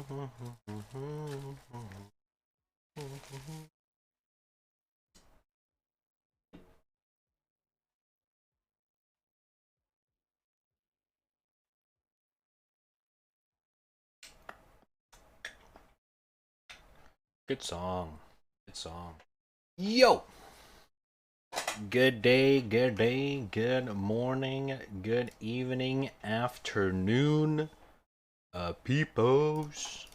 Good song. Good song. Yo! Good day, good morning, good evening, afternoon, peepos.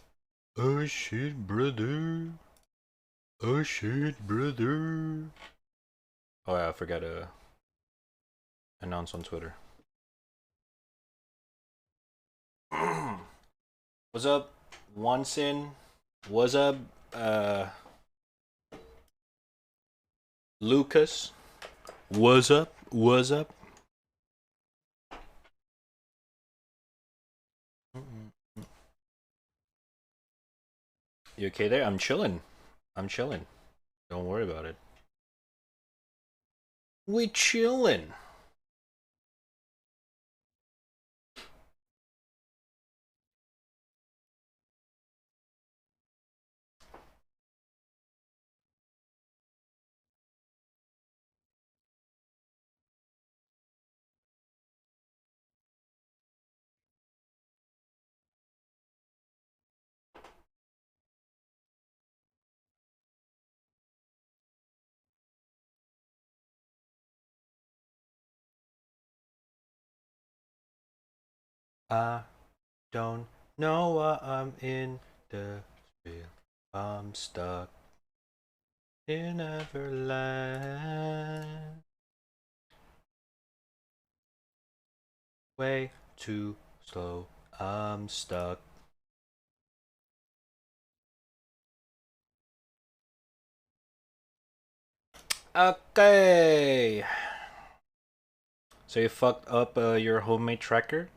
Oh shit, brother. Oh shit, brother. Oh yeah, I forgot to announce on Twitter. What's up, Wanson? What's up, Lucas? What's up? What's up? You okay there? I'm chilling. I'm chilling. Don't worry about it. We chillin'. I don't know why I'm in the field. I'm stuck in Neverland. Way too slow. I'm stuck. Okay. So you fucked up your homemade tracker?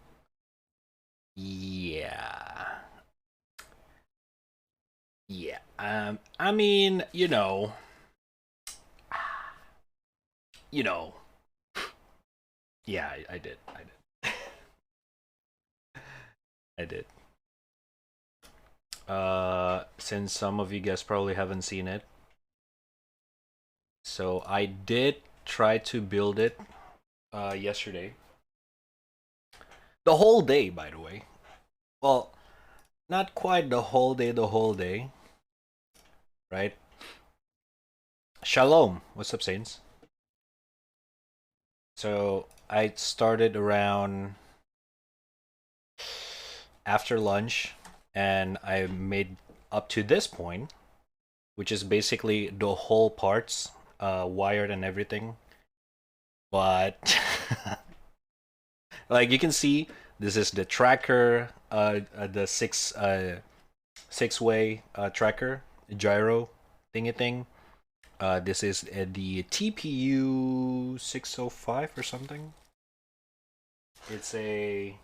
Yeah. Yeah. I mean, you know. Yeah, I did. I did. I did. Since some of you guys probably haven't seen it, so I did try to build it yesterday. The whole day, by the way. Well, not quite the whole day, right? Shalom. What's up, Saints? So I started around after lunch and I made up to this point, which is basically the whole parts, wired and everything. But like you can see, this is the tracker, the six-way tracker gyro thingy thing. This is the TPU 605 or something. It's a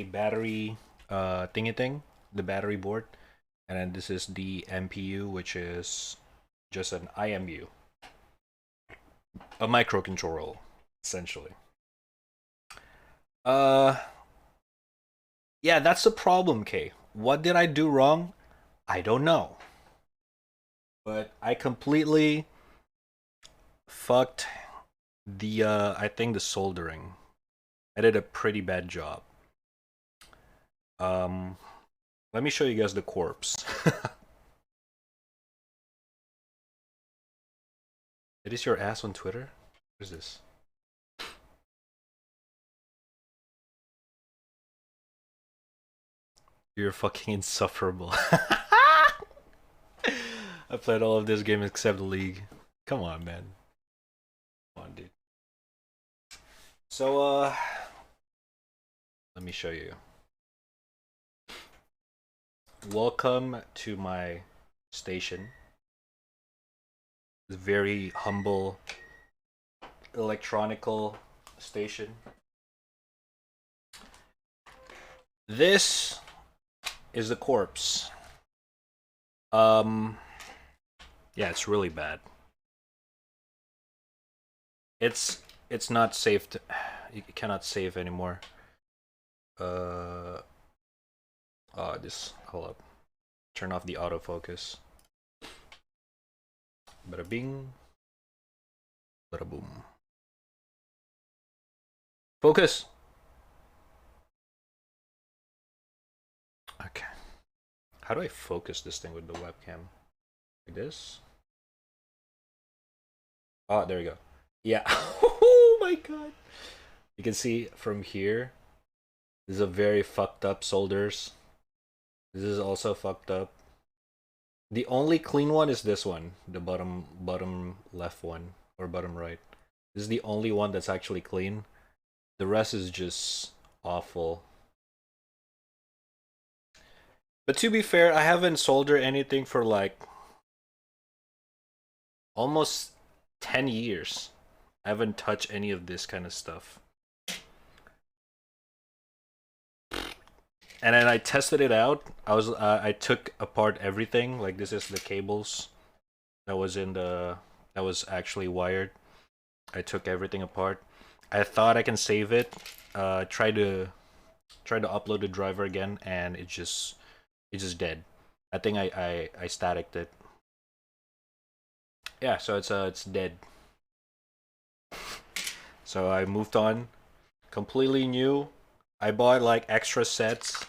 battery thingy thing, the battery board, and then this is the MPU, which is just an IMU, a microcontroller, essentially. Uh, yeah, that's the problem, Kay. What did I do wrong? I don't know. But I completely fucked the I think the soldering. I did a pretty bad job. Um Let me show you guys the corpse. It is your ass on Twitter? What is this? You're fucking insufferable. I played all of this game except League. Come on, man. Come on, dude. So let me show you. Welcome to my station. It's very humble electronical station. This is the corpse. Yeah, it's really bad. It's not saved. You cannot save anymore. Hold up. Turn off the autofocus. Bada bing. Bada boom. Focus! Okay. How do I focus this thing with the webcam? Like this? Oh, there we go. Yeah. Oh my god. You can see from here, this is a very fucked up solders. This is also fucked up. The only clean one is this one, the bottom left one, or bottom right. This is the only one that's actually clean. The rest is just awful. But to be fair, I haven't soldered anything for like almost 10 years. I haven't touched any of this kind of stuff. And then I tested it out. I took apart everything. Like this is the cables that was actually wired. I took everything apart. I thought I can save it. Try to upload the driver again, and it's just dead. I think I staticked it. Yeah, so it's dead. So I moved on. Completely new. I bought like extra sets.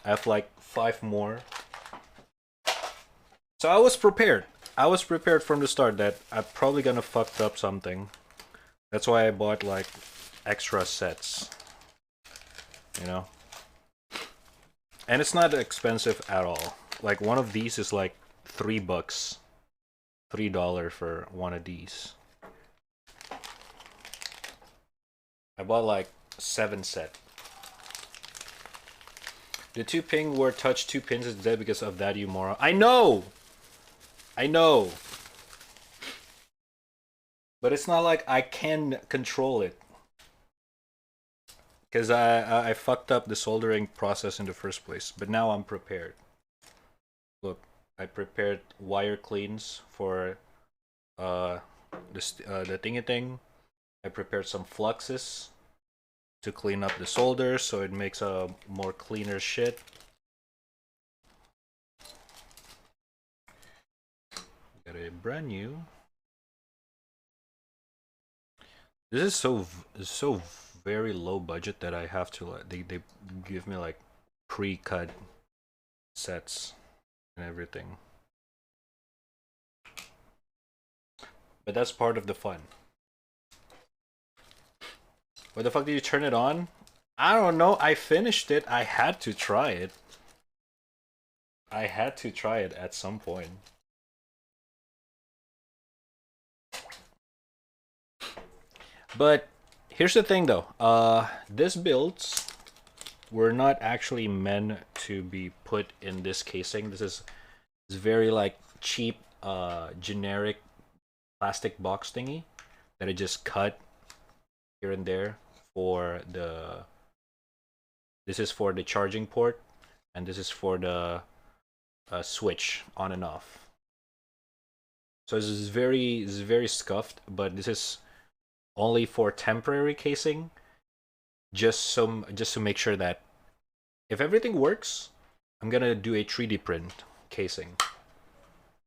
I have like 5 more. So I was prepared. I was prepared from the start that I'm probably gonna fuck up something. That's why I bought like extra sets. You know? And it's not expensive at all. Like one of these is like $3. $3 for one of these. I bought like 7 set. The 2 ping were touch 2 pins is dead because of that, you moron. I know! I know! But it's not like I can control it. Because I fucked up the soldering process in the first place. But now I'm prepared. Look, I prepared wire cleans for the thingy thing. I prepared some fluxes to clean up the solder so it makes a more cleaner shit. Got a brand new. This is so very low budget that I have to like they give me like pre-cut sets and everything. But that's part of the fun. What the fuck did you turn it on? I don't know. I finished it. I had to try it. I had to try it at some point. But here's the thing though. This builds were not actually meant to be put in this casing. This is very like cheap generic plastic box thingy that I just cut here and there for the this is for the charging port and this is for the switch on and off. So this is very scuffed, but this is only for temporary casing, just to make sure that if everything works, I'm gonna do a 3D print casing,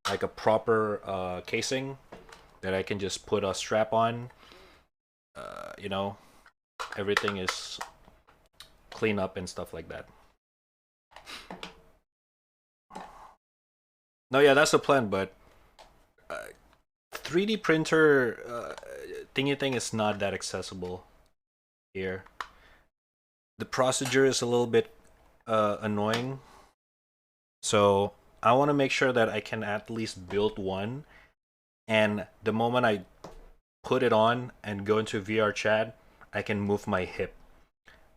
like a proper casing that I can just put a strap on. You know, everything is clean up and stuff like that. No, yeah, that's the plan, but 3D printer thingy thing is not that accessible here. The procedure is a little bit annoying, so I want to make sure that I can at least build one, and the moment I put it on and go into VR chat, I can move my hip.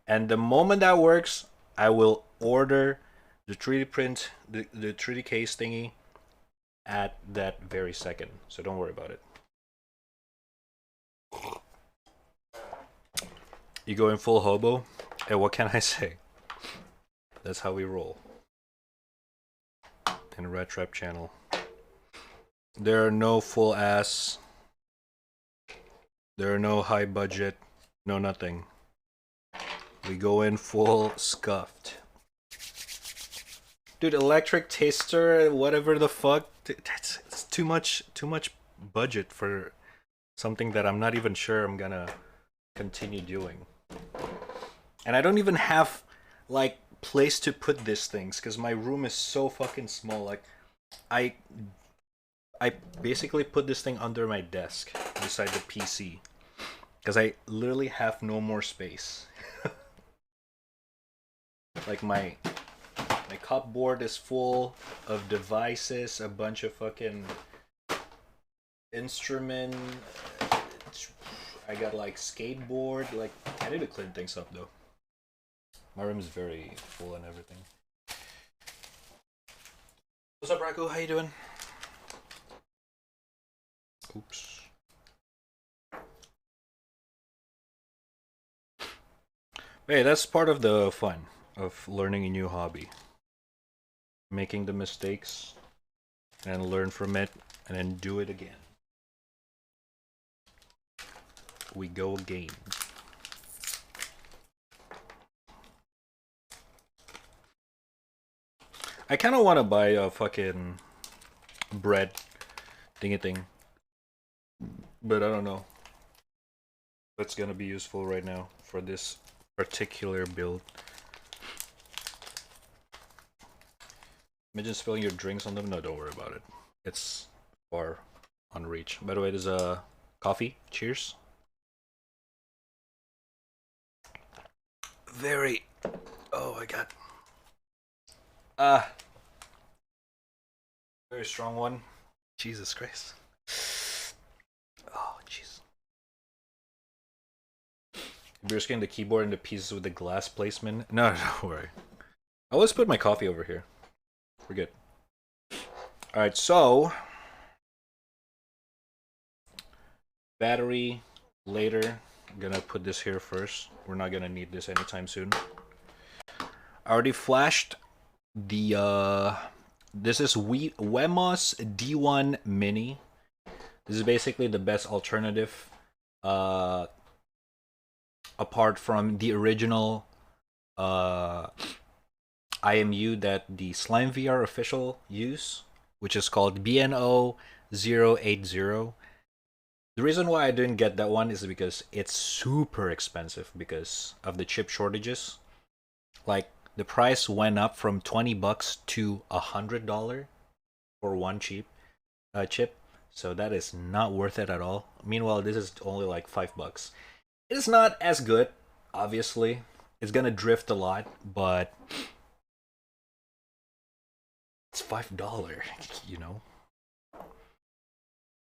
And the moment that works, I will order the 3D print, the 3D case thingy at that very second. So don't worry about it. You go in full hobo? Hey, what can I say? That's how we roll. In a Red Trap channel. There are no full ass. There are no high budget. No nothing. We go in full scuffed. Dude, electric taster, whatever the fuck. It's too much budget for something that I'm not even sure I'm gonna continue doing. And I don't even have like place to put these things because my room is so fucking small. Like I I basically put this thing under my desk beside the PC because I literally have no more space. Like my cupboard is full of devices, a bunch of fucking instrument. I got like skateboard. Like I need to clean things up though. My room is very full and everything. What's up, Racco? How you doing? Oops. Hey, that's part of the fun of learning a new hobby. Making the mistakes and learn from it and then do it again. We go again. I kind of want to buy a fucking bread thingy thing, but I don't know if it's gonna be useful right now for this particular build. Imagine spilling your drinks on them. No, don't worry about it. It's far on reach. By the way, there's a coffee. Cheers. Very. Oh my god. Very strong one. Jesus Christ. Oh, jeez. You're scanning the keyboard into pieces with the glass placement. No, don't worry. I always put my coffee over here. We're good. Alright, so battery later. I'm gonna put this here first. We're not gonna need this anytime soon. I already flashed the this is Wemos D1 Mini. This is basically the best alternative apart from the original IMU that the Slime VR official use, which is called BNO080. The reason why I didn't get that one is because it's super expensive because of the chip shortages. Like the price went up from $20 to $100 for one chip. So that is not worth it at all. Meanwhile, this is only like $5. It's not as good, obviously. It's gonna drift a lot, but it's $5, you know.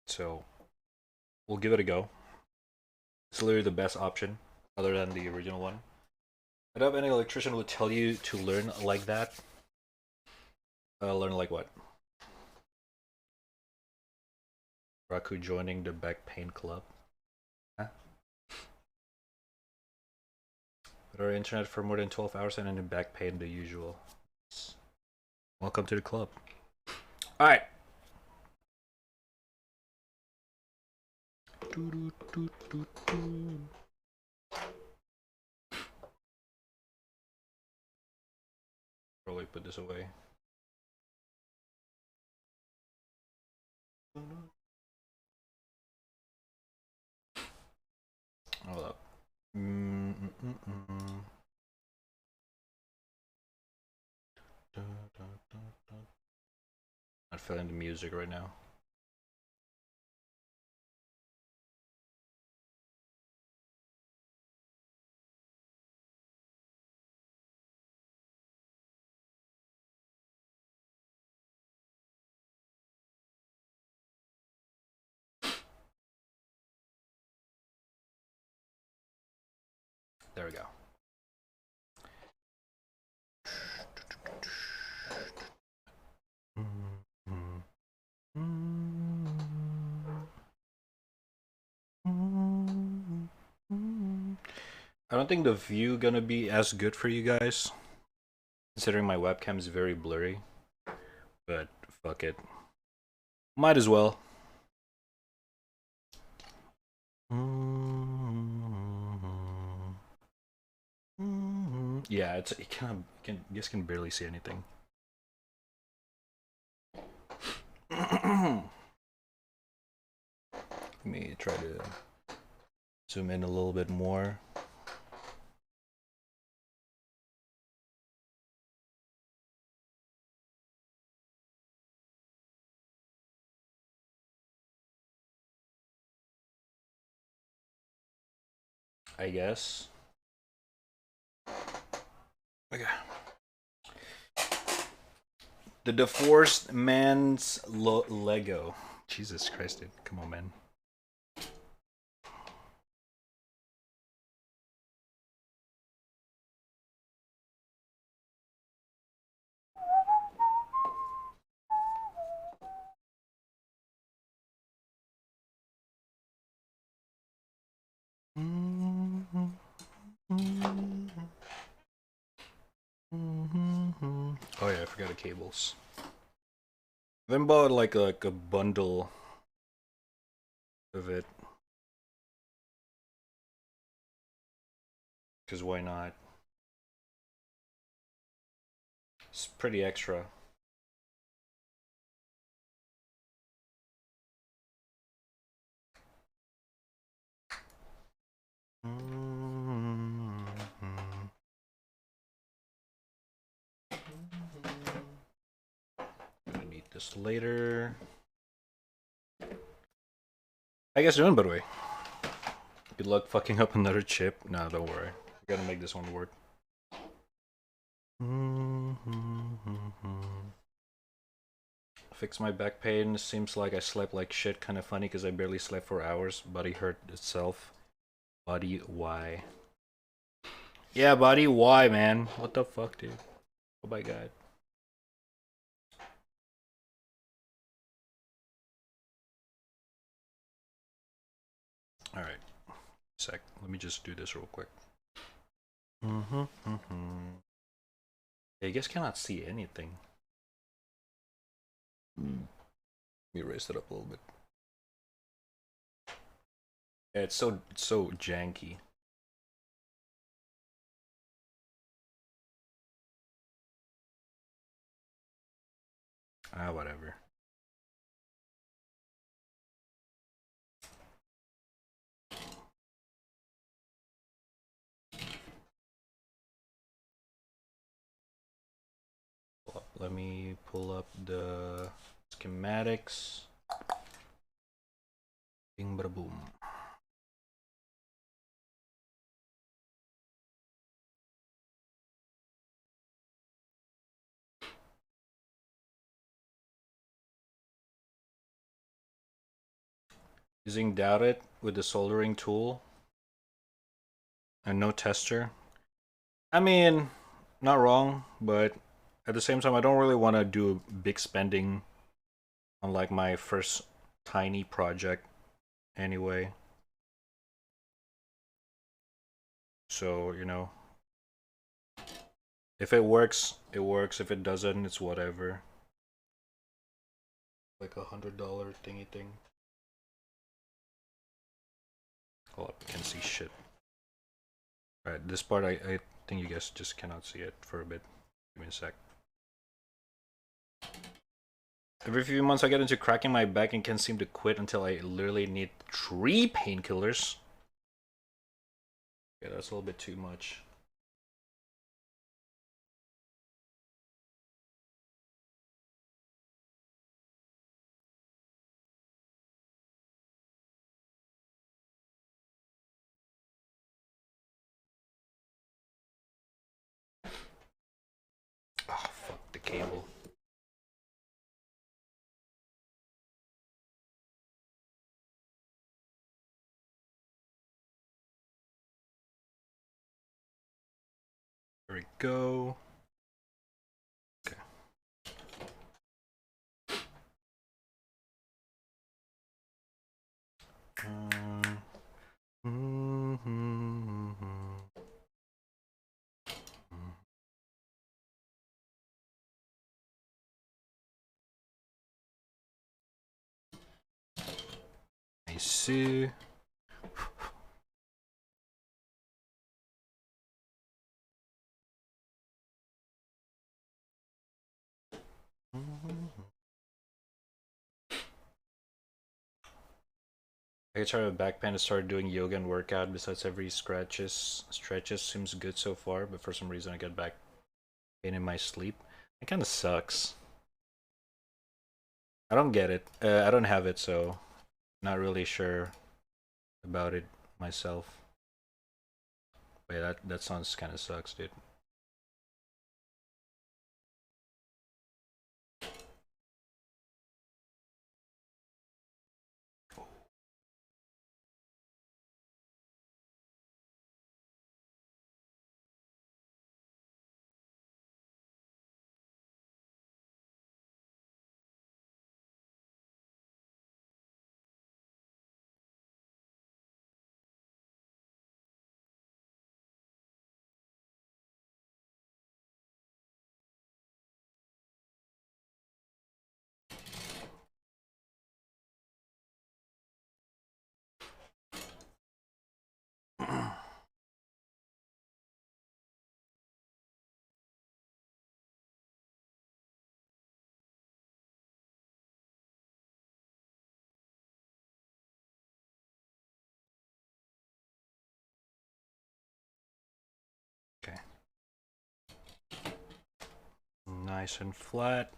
So we'll give it a go. It's literally the best option, other than the original one. I don't have any electrician would tell you to learn like that. Learn like what? Raku joining the back pain club. Huh? But our internet for more than 12 hours and then back pain the usual. Welcome to the club. Alright. Probably put this away. Hold up. Not feeling the music right now. There we go. I don't think the view gonna be as good for you guys, considering my webcam is very blurry. But fuck it, might as well. Yeah, it's you just can barely see anything. Let me try to zoom in a little bit more. I guess. Okay. The Divorced Man's Lego. Jesus Christ, dude. Come on, man. Oh yeah, I forgot the cables. Then bought like a bundle of it. Cause why not? It's pretty extra. Gonna need this later. How you guys doing, by the way? Good luck fucking up another chip. No, don't worry. We gotta make this one work. Fix my back pain. Seems like I slept like shit. Kind of funny because I barely slept for hours. Body hurt itself. Body, why? Yeah, buddy, why, man? What the fuck, dude? Oh my god. Alright. Sec. Let me just do this real quick. Yeah, you guys cannot see anything. Let me raise it up a little bit. Yeah, it's so janky. Ah, whatever. Let me pull up the schematics. Bing bada boom. Using Doubt with the soldering tool and no tester. I mean, not wrong, but at the same time, I don't really want to do big spending on like my first tiny project anyway. So, you know, if it works, it works. If it doesn't, it's whatever. Like $100 thingy thing. Hold up, I can't see shit. Alright, this part I think you guys just cannot see it for a bit. Give me a sec. Every few months I get into cracking my back and can't seem to quit until I literally need 3 painkillers. Yeah, that's a little bit too much. Oh, fuck the cable. There we go. Okay. I see. I tried a back pain and started doing yoga and workout. Besides every stretches seems good so far, but for some reason I get back pain in my sleep. It kind of sucks. I don't get it. I don't have it, so not really sure about it myself. Wait, that sounds kind of sucks, dude. Okay. Nice and flat.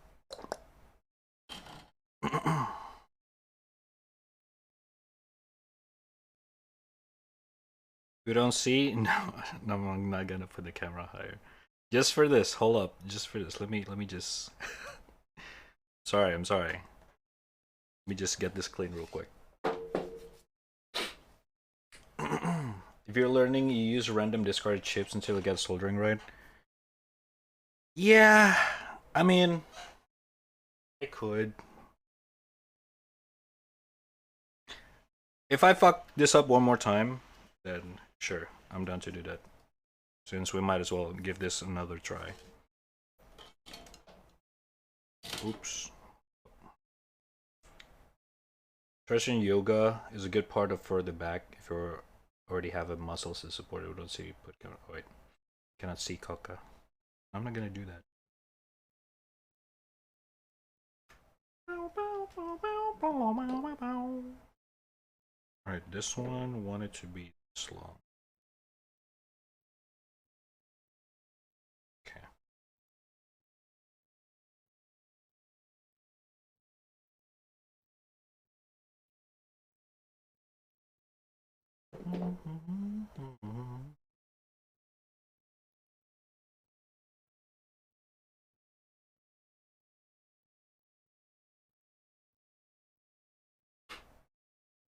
You don't see? No, no, I'm not gonna put the camera higher. Just for this, hold up. Just for this, let me just. Sorry, I'm sorry. Let me just get this clean real quick. If you're learning, you use random discarded chips until it gets soldering right. Yeah, I mean, I could. If I fuck this up one more time, then sure, I'm down to do that. Since we might as well give this another try. Oops. Stretching yoga is a good part of for the back if you already have a muscles to support it. We don't see, but wait, cannot see Coca. I'm not gonna do that. Alright, this one wanted to be this long. Okay.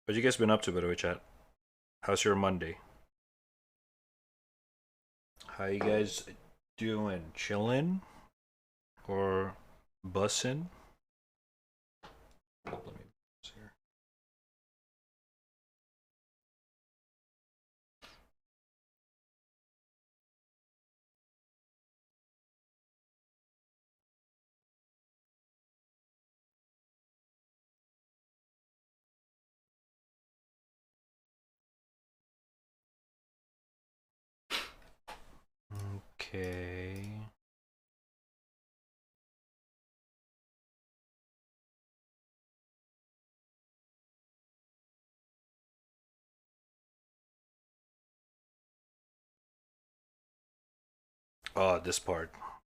What you guys been up to, by the way, chat? How's your Monday? How you guys doing? Chilling? Or bussin'? Let me see here. Okay. Oh, this part.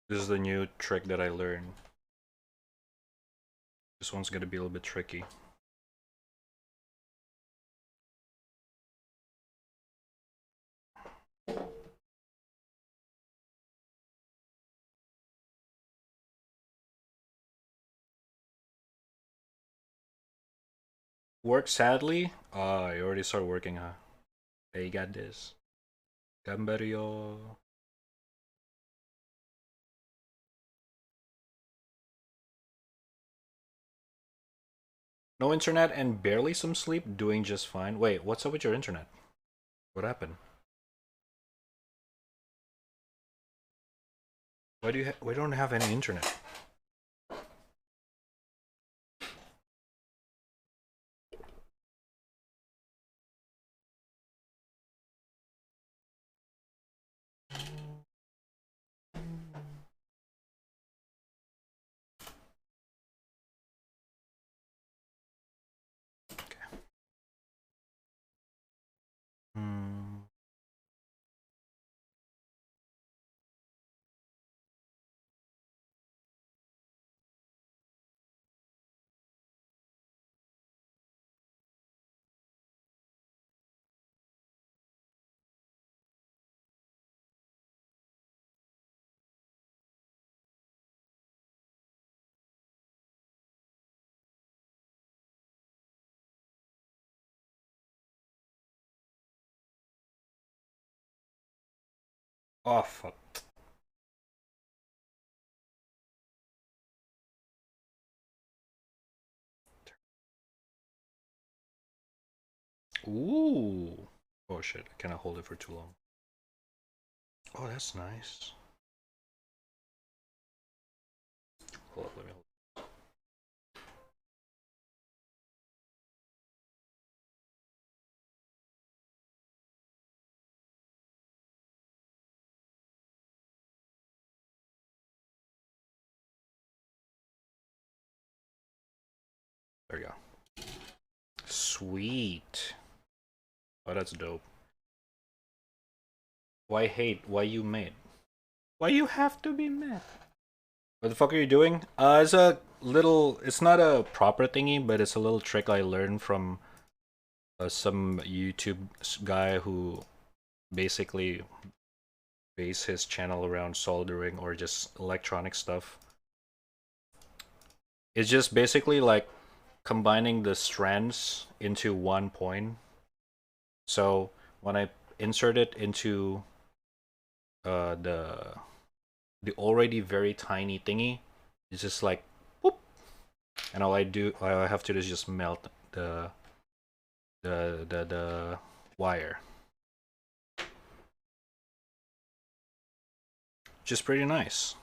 This is the new trick that I learned. This one's gonna be a little bit tricky. Work sadly? Ah, you already started working, huh? Hey, you got this. Gambario. No internet and barely some sleep, doing just fine. Wait, what's up with your internet? What happened? Why do you we don't have any internet? Oh fuck. Ooh. Oh shit, I cannot hold it for too long. Oh, that's nice. Hold up, let me hold. There we go. Sweet. Oh, that's dope. Why hate? Why you mad? Why you have to be mad? What the fuck are you doing? It's a little. It's not a proper thingy, but it's a little trick I learned from some YouTube guy who basically base his channel around soldering or just electronic stuff. It's just basically like combining the strands into one point. So when I insert it into the already very tiny thingy, it's just like whoop, and all I have to do is just melt the wire, which is pretty nice.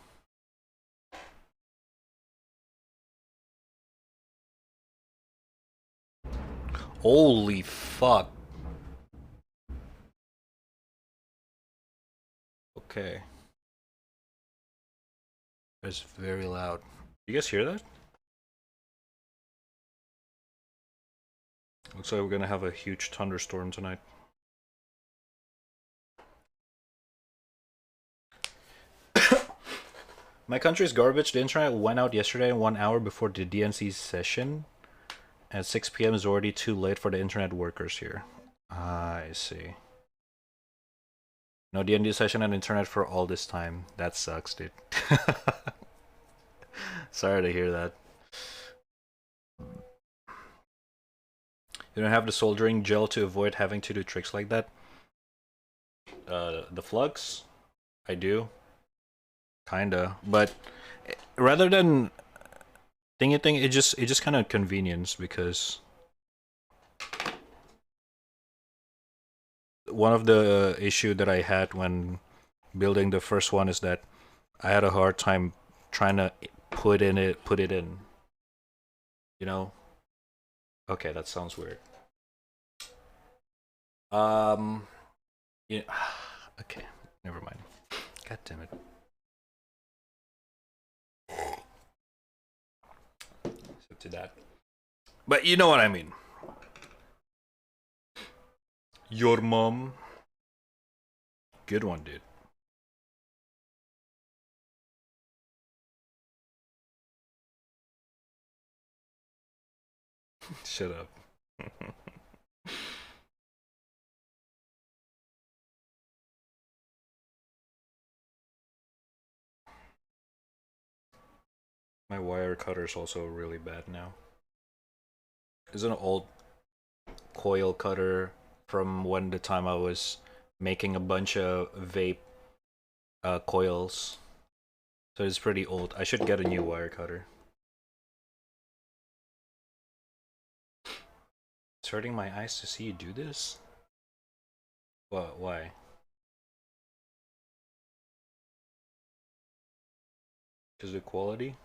Holy fuck. Okay. It's very loud. You guys hear that? Looks like we're gonna have a huge thunderstorm tonight. My country's garbage. The internet went out yesterday 1 hour before the DNC session. At 6 p.m. is already too late for the internet workers here. I see. No D&D session and internet for all this time. That sucks, dude. Sorry to hear that. You don't have the soldering gel to avoid having to do tricks like that? The flux? I do. Kinda. But rather than thingy thing, it just kind of convenience because one of the issue that I had when building the first one is that I had a hard time trying to put it in. You know? Okay, that sounds weird. Yeah. Okay, never mind. God damn it. So to that. But you know what I mean. Your mom. Good one, dude. Shut up. My wire cutter's also really bad now. It's an old coil cutter from when the time I was making a bunch of vape coils. So it's pretty old. I should get a new wire cutter. It's hurting my eyes to see you do this? What? Why? Because of the quality?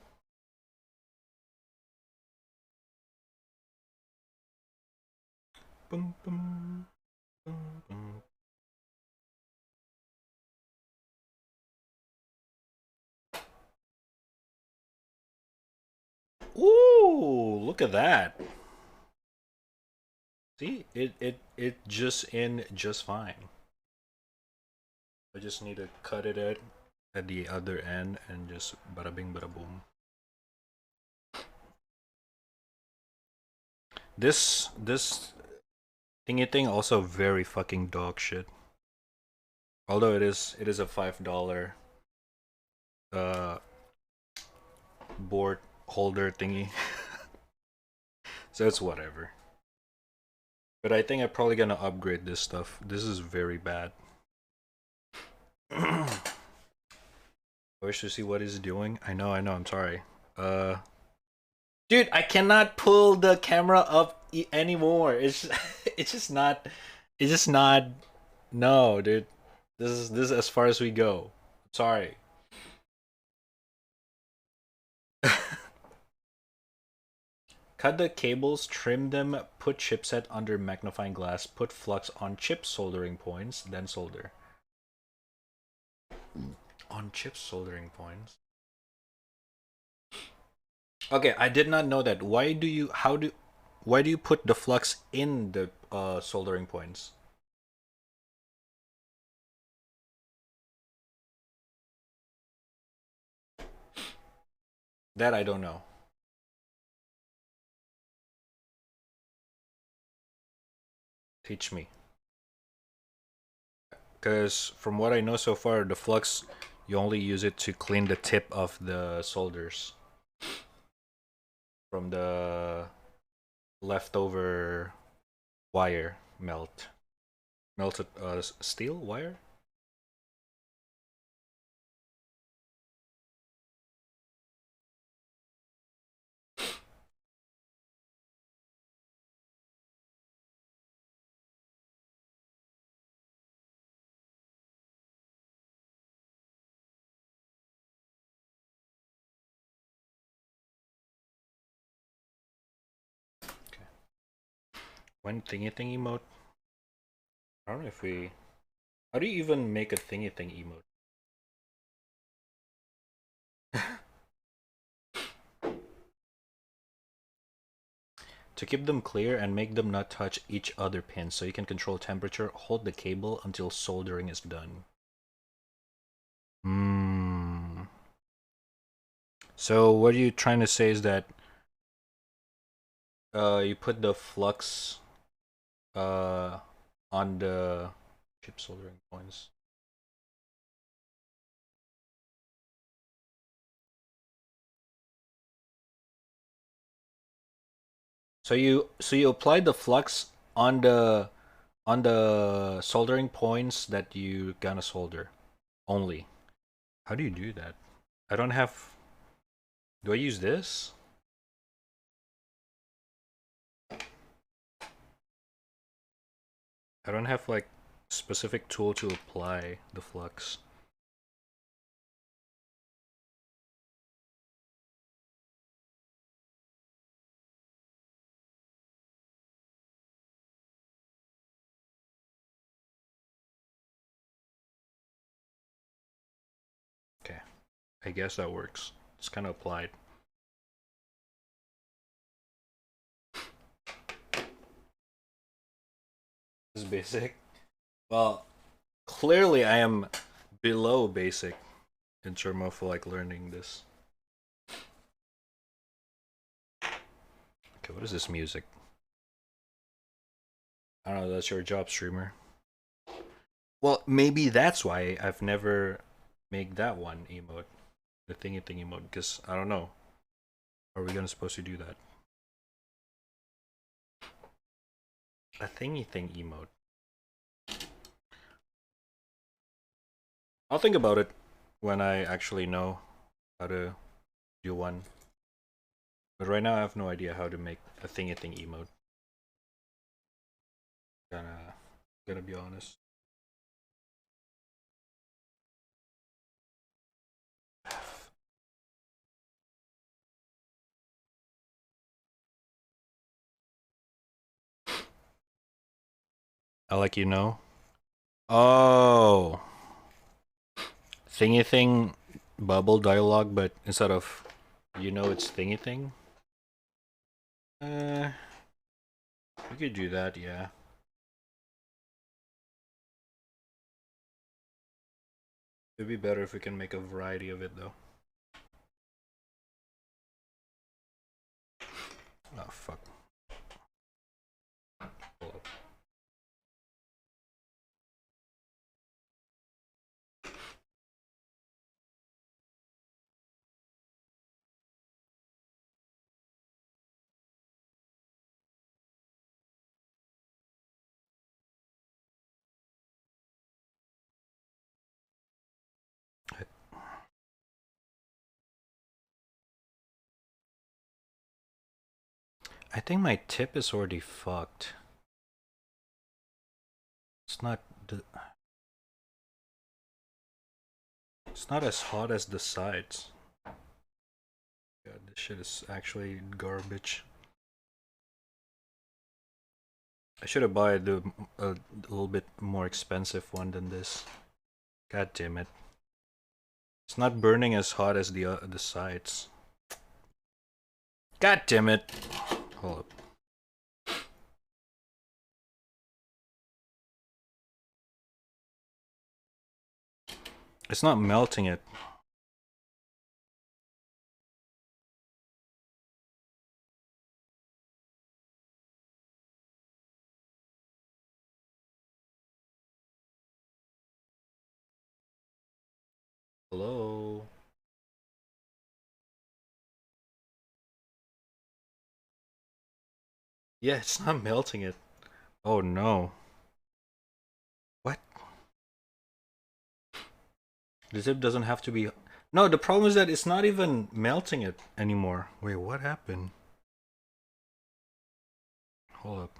Boom, boom, boom, boom. Ooh, look at that. See, it just in just fine. I just need to cut it at the other end and just bada bing bada boom. This thingy thing also very fucking dog shit. Although it is a $5 uh board holder thingy. So it's whatever. But I think I'm probably gonna upgrade this stuff. This is very bad. I wish to see what he's doing. I know, I'm sorry. Dude, I cannot pull the camera up anymore. It's it's just not it's just not no, dude. This is as far as we go. Sorry. Cut the cables, trim them, put chipset under magnifying glass, put flux on chip soldering points, then solder. On chip soldering points. Okay, I did not know that. Why do you put the flux in the soldering points? That I don't know. Teach me. Because from what I know so far, the flux, you only use it to clean the tip of the solders from the leftover wire melted steel wire. Okay. When thingy mode. I don't know if we. How do you even make a thingy emote? To keep them clear and make them not touch each other pins so you can control temperature, hold the cable until soldering is done. So what are you trying to say is that you put the flux on the chip soldering points. So you apply the flux on the soldering points that you gonna solder only. How do you do that? I don't have. Do I use this? I don't have like specific tool to apply the flux. Okay, I guess that works. It's kind of applied. This is basic. Well, clearly I am below basic in terms of like learning this. Okay, what is this music? I don't know, that's your job, streamer. Well, maybe that's why I've never made that one emote. The thingy emote, because I don't know. Are we gonna supposed to do that? A thingy emote. I'll think about it when I actually know how to do one. But right now I have no idea how to make a thingy emote. Gonna be honest. I like you know. Oh, thingy thing bubble dialogue, but instead of it's thingy thing. We could do that, yeah. It'd be better if we can make a variety of it though. Oh fuck. Hold up. I think my tip is already fucked. It's not it's not as hot as the sides. God, this shit is actually garbage. I should have bought a little bit more expensive one than this. God damn it. It's not burning as hot as the sides. God damn it. Hold up. It's not melting it. Hello? Yeah, it's not melting it. Oh no. What? The zip doesn't have to be... No, the problem is that it's not even melting it anymore. Wait, what happened? Hold up.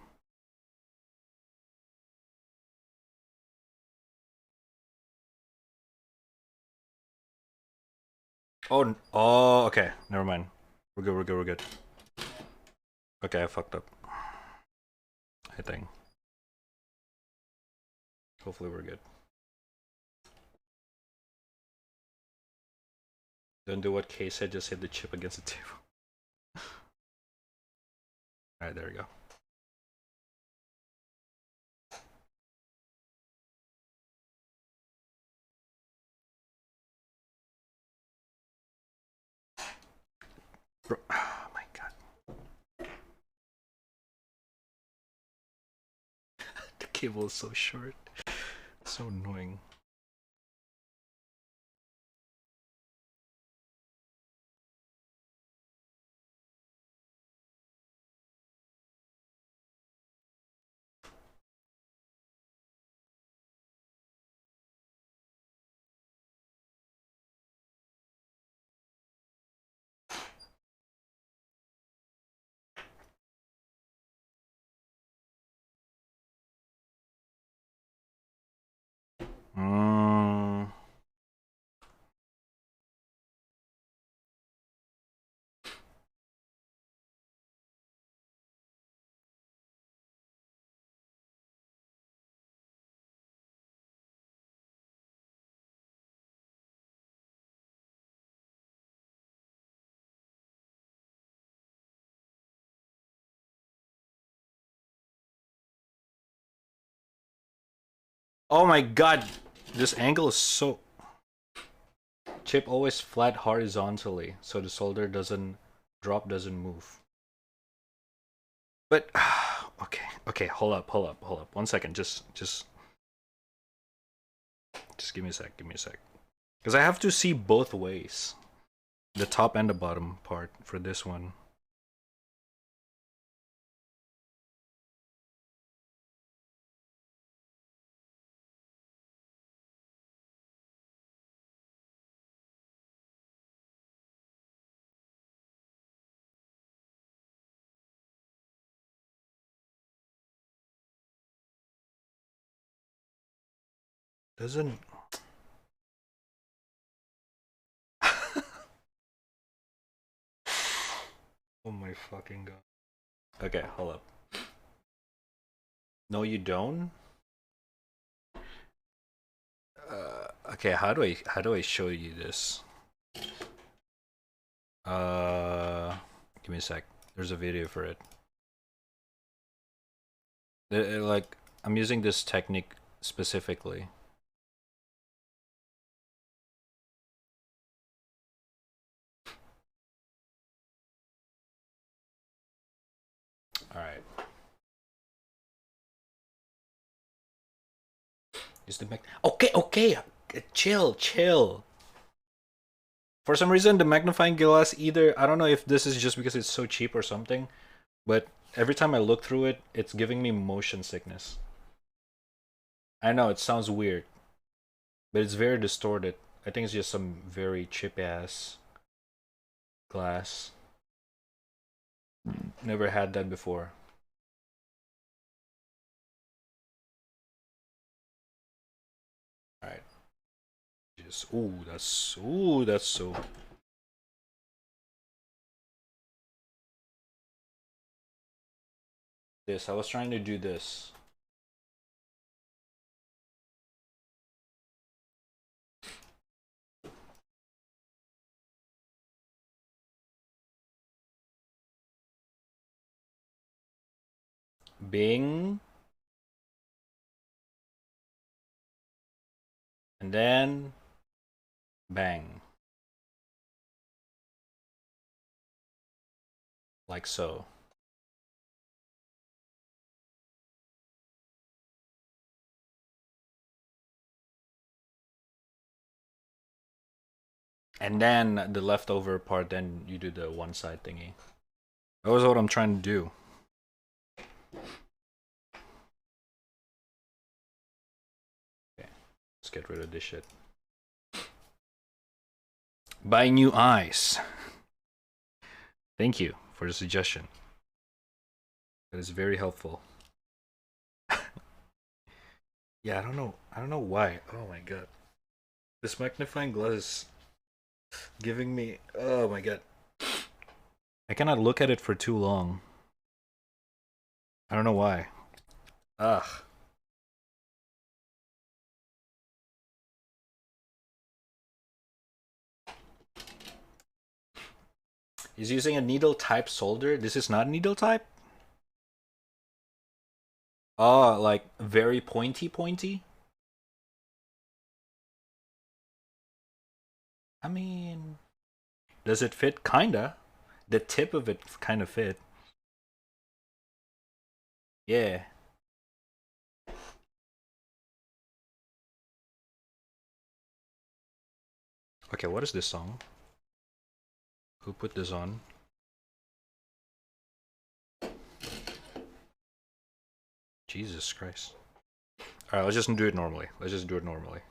Oh, okay. Never mind. We're good, we're good, we're good. Okay, I fucked up. I think. Hopefully we're good. Don't do what Kay said, just hit the chip against the table. Alright, there we go. Bro, oh my god. The cable is so short. So annoying. Oh my god. This angle is so... Chip always flat horizontally, so the solder doesn't doesn't move. But okay, hold up. 1 second, just give me a sec, because I have to see both ways, the top and the bottom part for this one. Doesn't... Oh my fucking god. Okay, hold up. No, you don't? Okay, how do I show you this? Give me a sec. There's a video for it. Like, I'm using this technique specifically. All right. Is the okay, chill. For some reason, the magnifying glass either... I don't know if this is just because it's so cheap or something, but every time I look through it, it's giving me motion sickness. I know, it sounds weird, but it's very distorted. I think it's just some very cheap-ass glass. Never had that before. All right. Just that's so. This I was trying to do this. Bing, and then bang, like so. And then the leftover part, then you do the one side thingy. That was what I'm trying to do. Okay, let's get rid of this shit. Buy new eyes. Thank you for the suggestion. That is very helpful. Yeah, I don't know. I don't know why. Oh my god. This magnifying glass is giving me. Oh my god. I cannot look at it for too long. I don't know why. Ugh. He's using a needle type solder. This is not needle type? Oh, like very pointy? I mean, does it fit? Kinda. The tip of it kind of fit. Yeah. Okay, what is this song? Who put this on? Jesus Christ. Alright, let's just do it normally. Let's just do it normally.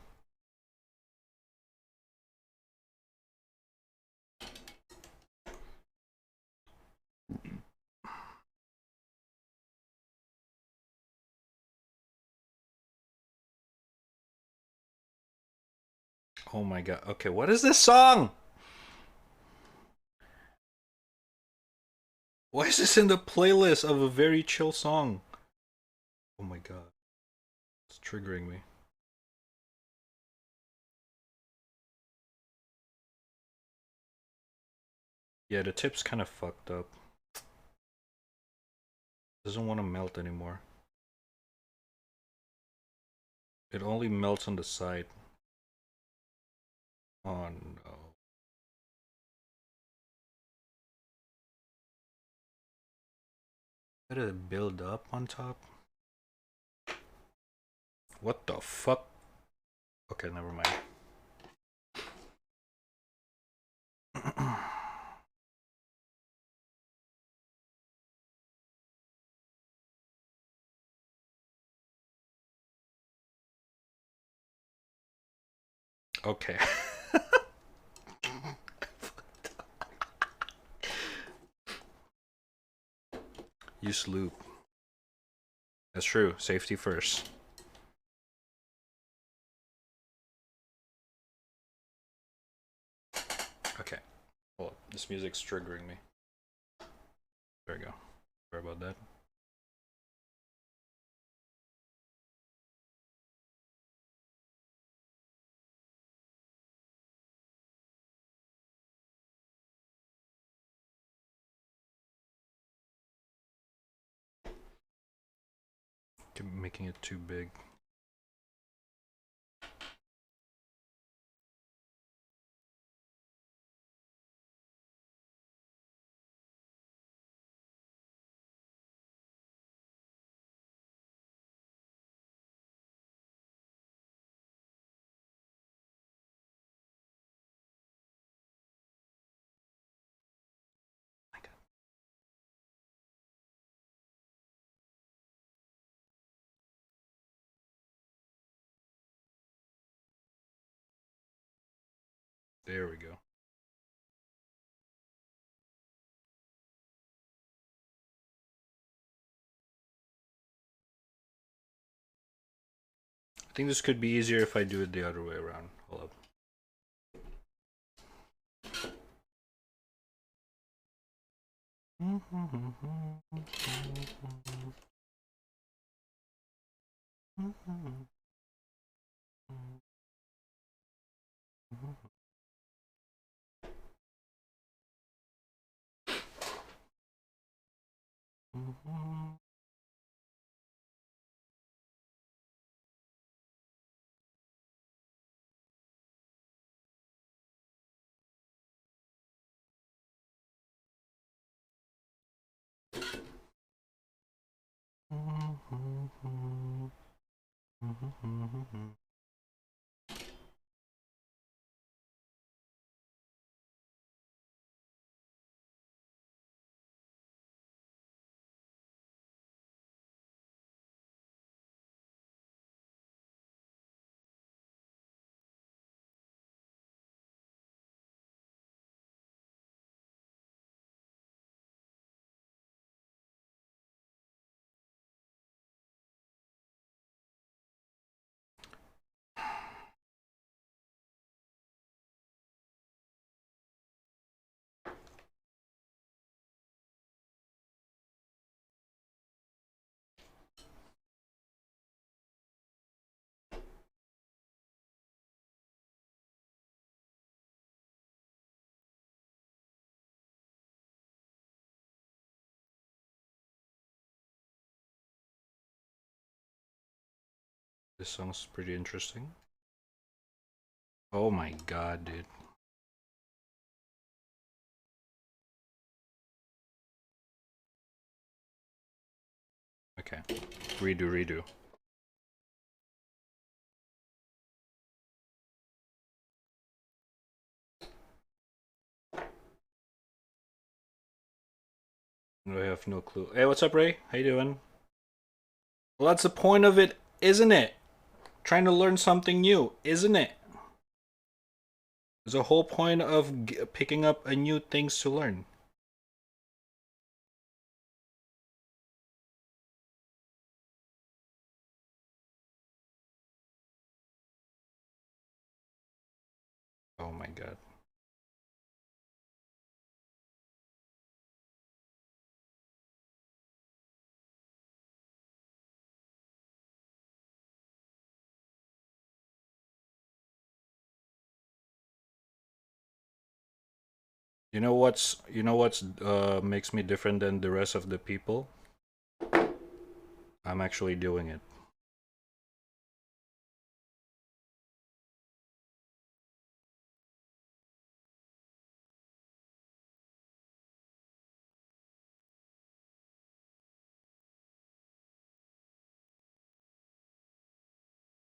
Oh my god. Okay, what is this song? Why is this in the playlist of a very chill song? Oh my god. It's triggering me. Yeah, the tip's kind of fucked up. Doesn't want to melt anymore. It only melts on the side. Oh no. Did it build up on top? What the fuck? Okay, never mind. Okay. Use loop. That's true. Safety first. Okay. Well, this music's triggering me. There we go. Sorry about that. Keep making it too big. There we go. think this could be easier if I do it the other way around. Hold up. This song's pretty interesting. Oh my god, dude. Okay. Redo. I have no clue. Hey, what's up, Ray? How you doing? Well, that's the point of it, isn't it? Trying to learn something new, isn't it? There's a whole point of picking up a new things to learn. Oh my god. You know what's makes me different than the rest of the people? I'm actually doing it.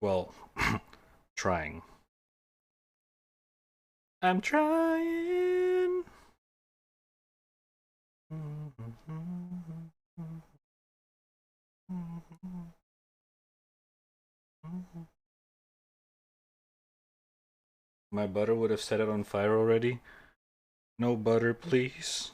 Well, trying. I'm trying. My butter would have set it on fire already. No butter, please.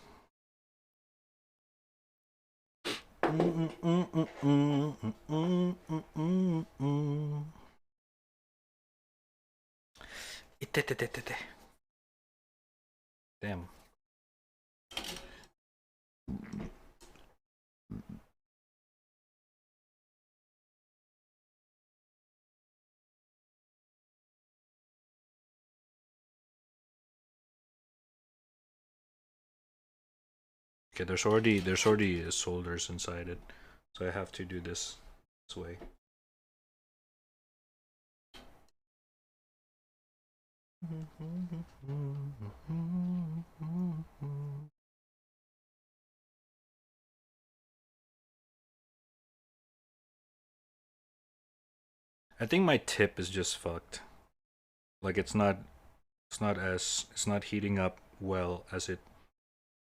Damn. Okay, there's already solders inside it, so I have to do this way. I think my tip is just fucked. Like it's not heating up well as it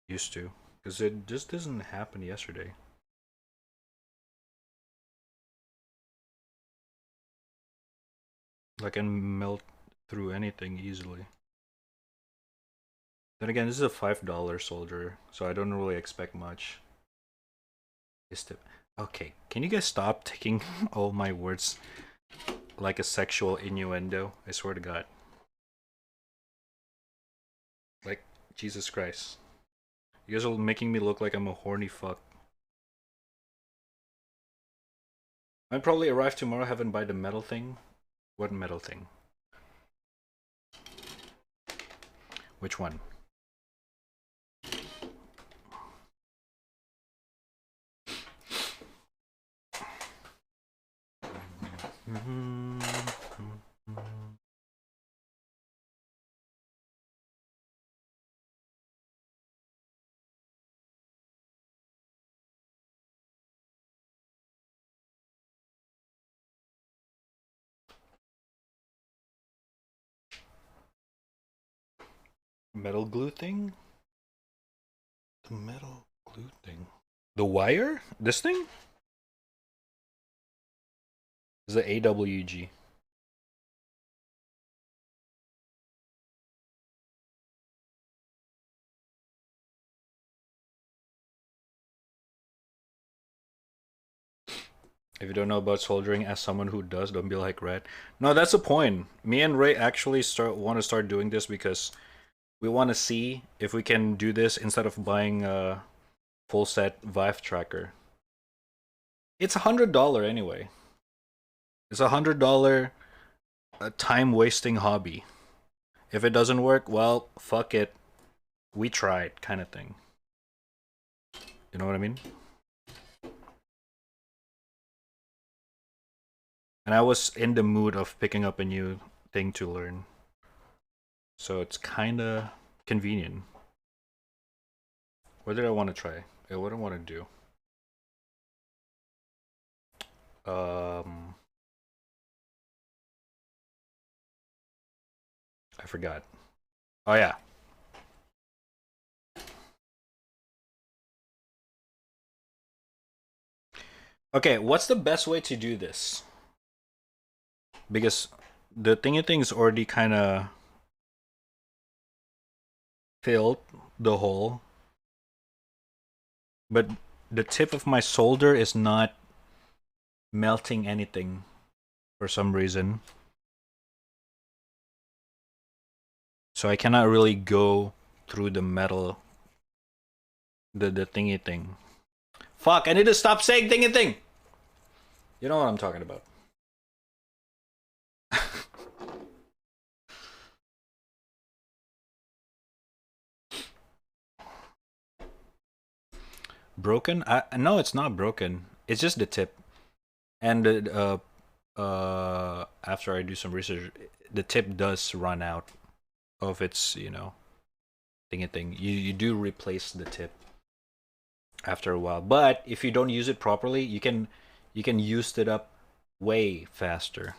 used to, because it just doesn't happen yesterday. Like I can melt through anything easily. Then again, this is a $5 soldier, so I don't really expect much. Okay, can you guys stop taking all my words like a sexual innuendo. I swear to God. Like, Jesus Christ. You guys are making me look like I'm a horny fuck. I'd probably arrive tomorrow, have and buy the metal thing. What metal thing? Which one? Metal glue thing? The metal glue thing. The wire? This thing? Is the AWG. If you don't know about soldering, as someone who does, don't be like Red. No, that's the point. Me and Ray actually want to start doing this because we want to see if we can do this instead of buying a full set Vive tracker. It's $100 anyway. It's $100 time wasting hobby. If it doesn't work, well, fuck it. We tried, kind of thing. You know what I mean? And I was in the mood of picking up a new thing to learn. So it's kind of convenient. What did I want to try? What do I want to do? I forgot. Oh yeah. Okay, what's the best way to do this? Because the thingy thing's already kind of filled the hole, but the tip of my solder is not melting anything for some reason. So I cannot really go through the metal, the thingy thing. Fuck, I need to stop saying thingy thing! You know what I'm talking about. Broken? No, it's not broken. It's just the tip. And after I do some research, the tip does run out of its, you know, thingy thing. You do replace the tip after a while, but if you don't use it properly, you can use it up way faster.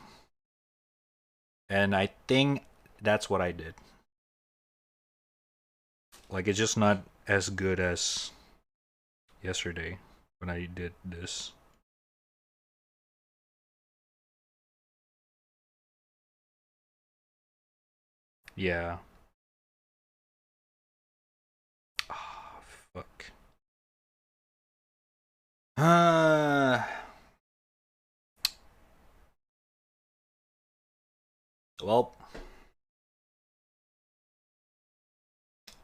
And I think that's what I did. Like, it's just not as good as yesterday when I did this. Yeah. Oh, fuck. Well,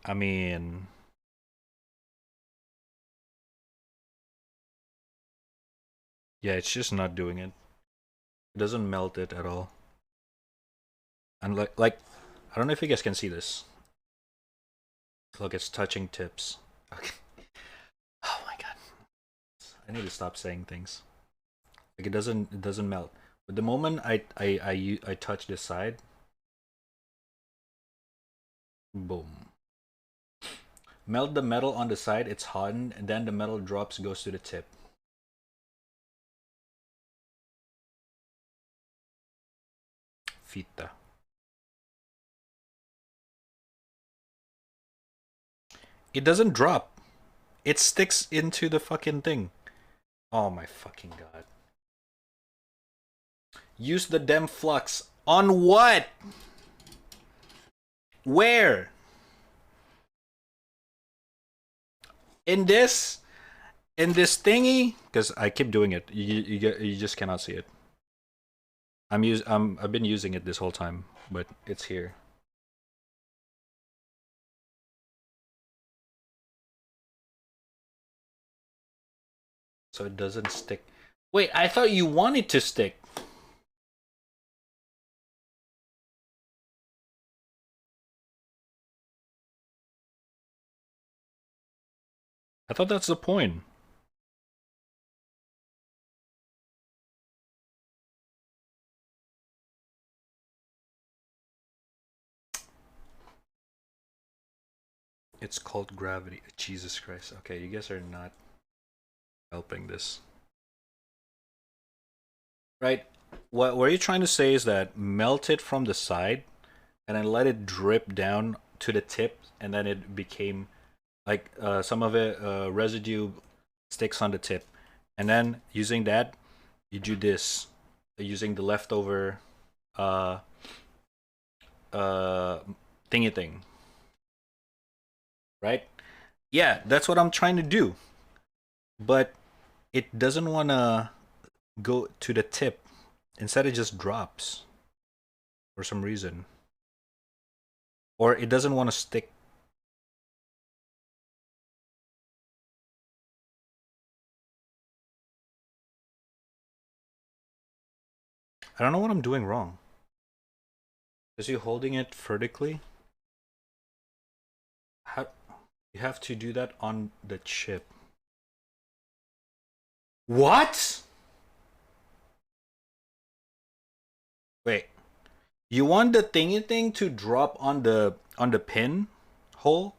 I mean, yeah, it's just not doing it. It doesn't melt it at all. And like, I don't know if you guys can see this. Look, it's touching tips. Okay. Oh my god. I need to stop saying things. Like, it doesn't melt. But the moment I touch this side, boom. Melt the metal on the side, it's hardened, and then the metal drops, goes to the tip. Fita. It doesn't drop. It sticks into the fucking thing. Oh my fucking god. Use the dem flux. On what? Where? In this? In this thingy? Because I keep doing it. You just cannot see it. I've been using it this whole time, but it's here. So it doesn't stick. Wait, I thought you want it to stick. I thought that's the point. It's called gravity. Jesus Christ. Okay, you guys are not helping this. Right? What you're trying to say is that melt it from the side and then let it drip down to the tip, and then it became like some of it residue sticks on the tip, and then using that you do this using the leftover uh uh thingy thing, right? Yeah, that's what I'm trying to do, but it doesn't want to go to the tip. Instead it just drops for some reason, or it doesn't want to stick. I don't know what I'm doing wrong. Is you holding it vertically? How you have to do that on the chip? What? Wait. You want the thingy thing to drop on the pin hole?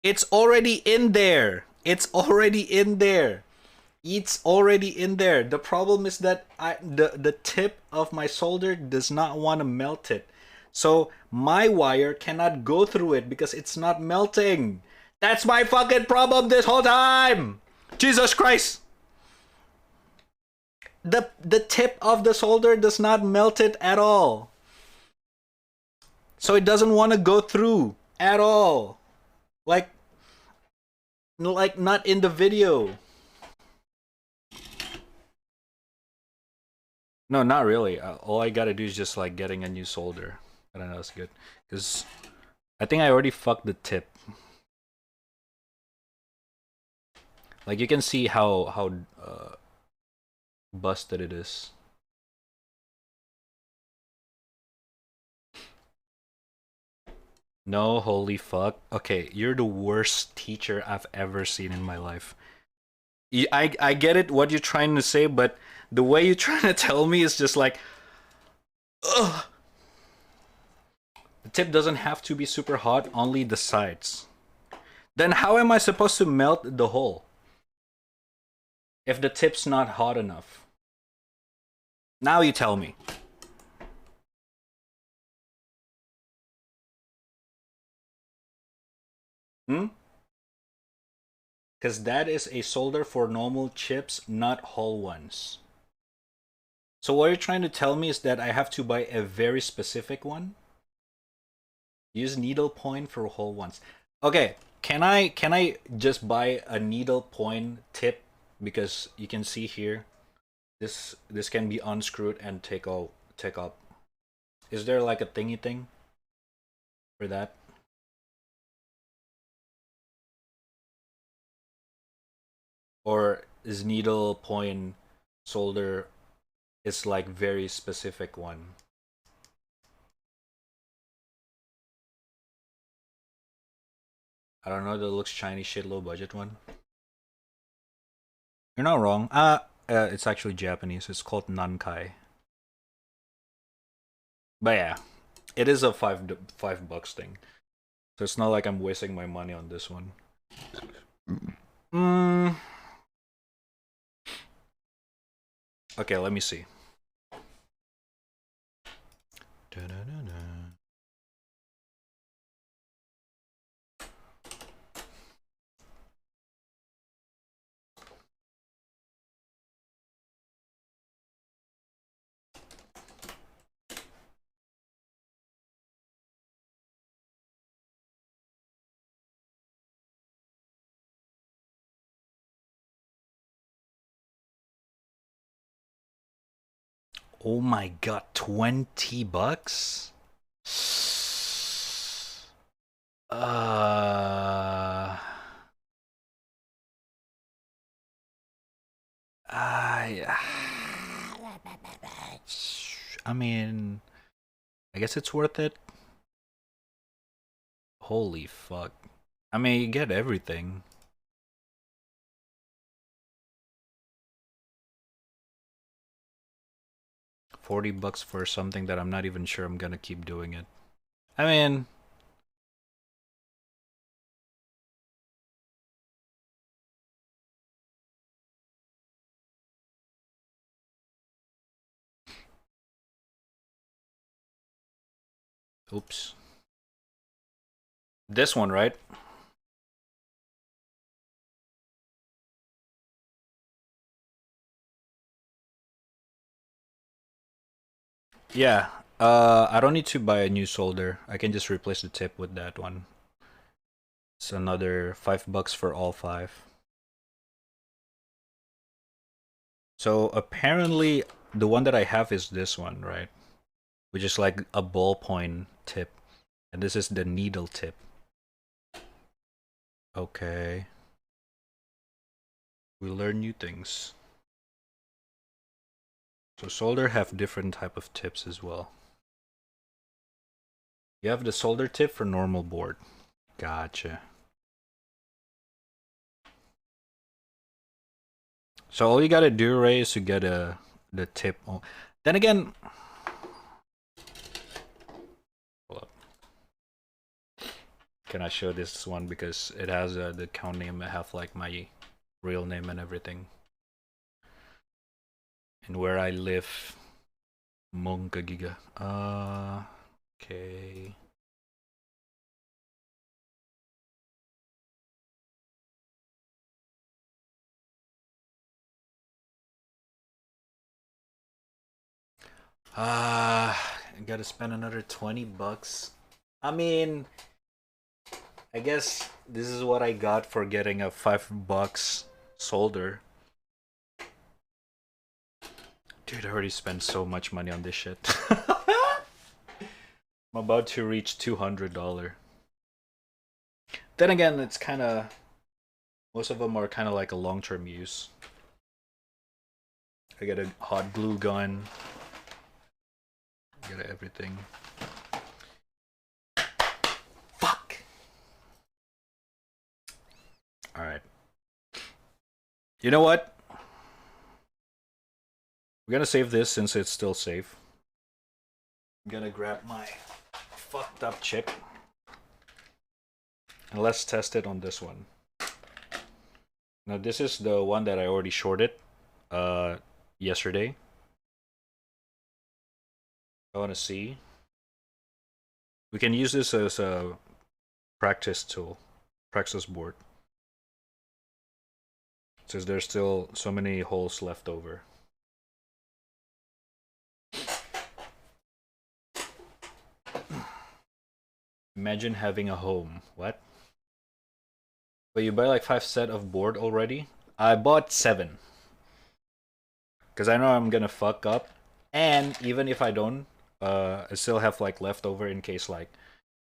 It's already in there. It's already in there. It's already in there. The problem is that the tip of my solder does not want to melt it. So my wire cannot go through it because it's not melting. That's my fucking problem this whole time. Jesus Christ. The tip of the solder does not melt it at all. So it doesn't want to go through at all. Like not in the video. No, not really. All I gotta do is just like getting a new solder. I don't know, that's good. Because I think I already fucked the tip. Like you can see how busted it is. No, holy fuck. Okay, you're the worst teacher I've ever seen in my life. I get it, what you're trying to say, but the way you're trying to tell me is just like, ugh. The tip doesn't have to be super hot, only the sides. Then how am I supposed to melt the hole if the tip's not hot enough? Now you tell me. Hmm? Because that is a solder for normal chips, not whole ones. So what you're trying to tell me is that I have to buy a very specific one? Use needle point for whole ones. Okay, can I just buy a needle point tip? Because you can see here, this can be unscrewed and take up. Is there like a thingy thing for that? Or is needle point solder is like very specific one? I don't know, that looks Chinese shit, low budget one. You're not wrong. It's actually Japanese. It's called Nankai. But yeah, it is a $5 thing. So it's not like I'm wasting my money on this one. Mm. Okay, let me see. Da-da-da-da. Oh my god, $20? Uh, I, I mean, I guess it's worth it. Holy fuck. I mean, you get everything. $40 for something that I'm not even sure I'm gonna keep doing it. I mean, oops. This one, right? Yeah. I don't need to buy a new solder. I can just replace the tip with that one. It's another $5 for all 5. So apparently the one that I have is this one, right? Which is like a ballpoint tip. And this is the needle tip. Okay. We learn new things. So solder have different type of tips as well. You have the solder tip for normal board. Gotcha. So all you gotta do, Ray, is to get the tip. Then again, hold up. Can I show this one because it has the account name? I have like my real name and everything, and where I live. Monka Giga. Okay. I gotta spend another $20. I mean, I guess this is what I got for getting a $5 solder. Dude, I already spent so much money on this shit. I'm about to reach $200. Then again, it's kind of, most of them are kind of like a long-term use. I get a hot glue gun. I get everything. Fuck. All right. You know what? We're gonna save this since it's still safe. I'm gonna grab my fucked up chip. And let's test it on this one. Now this is the one that I already shorted yesterday. I wanna see. We can use this as a practice tool, practice board. Since there's still so many holes left over. Imagine having a home. What? But you buy like 5 set of board already? I bought 7. Because I know I'm gonna fuck up. And even if I don't, I still have like leftover in case like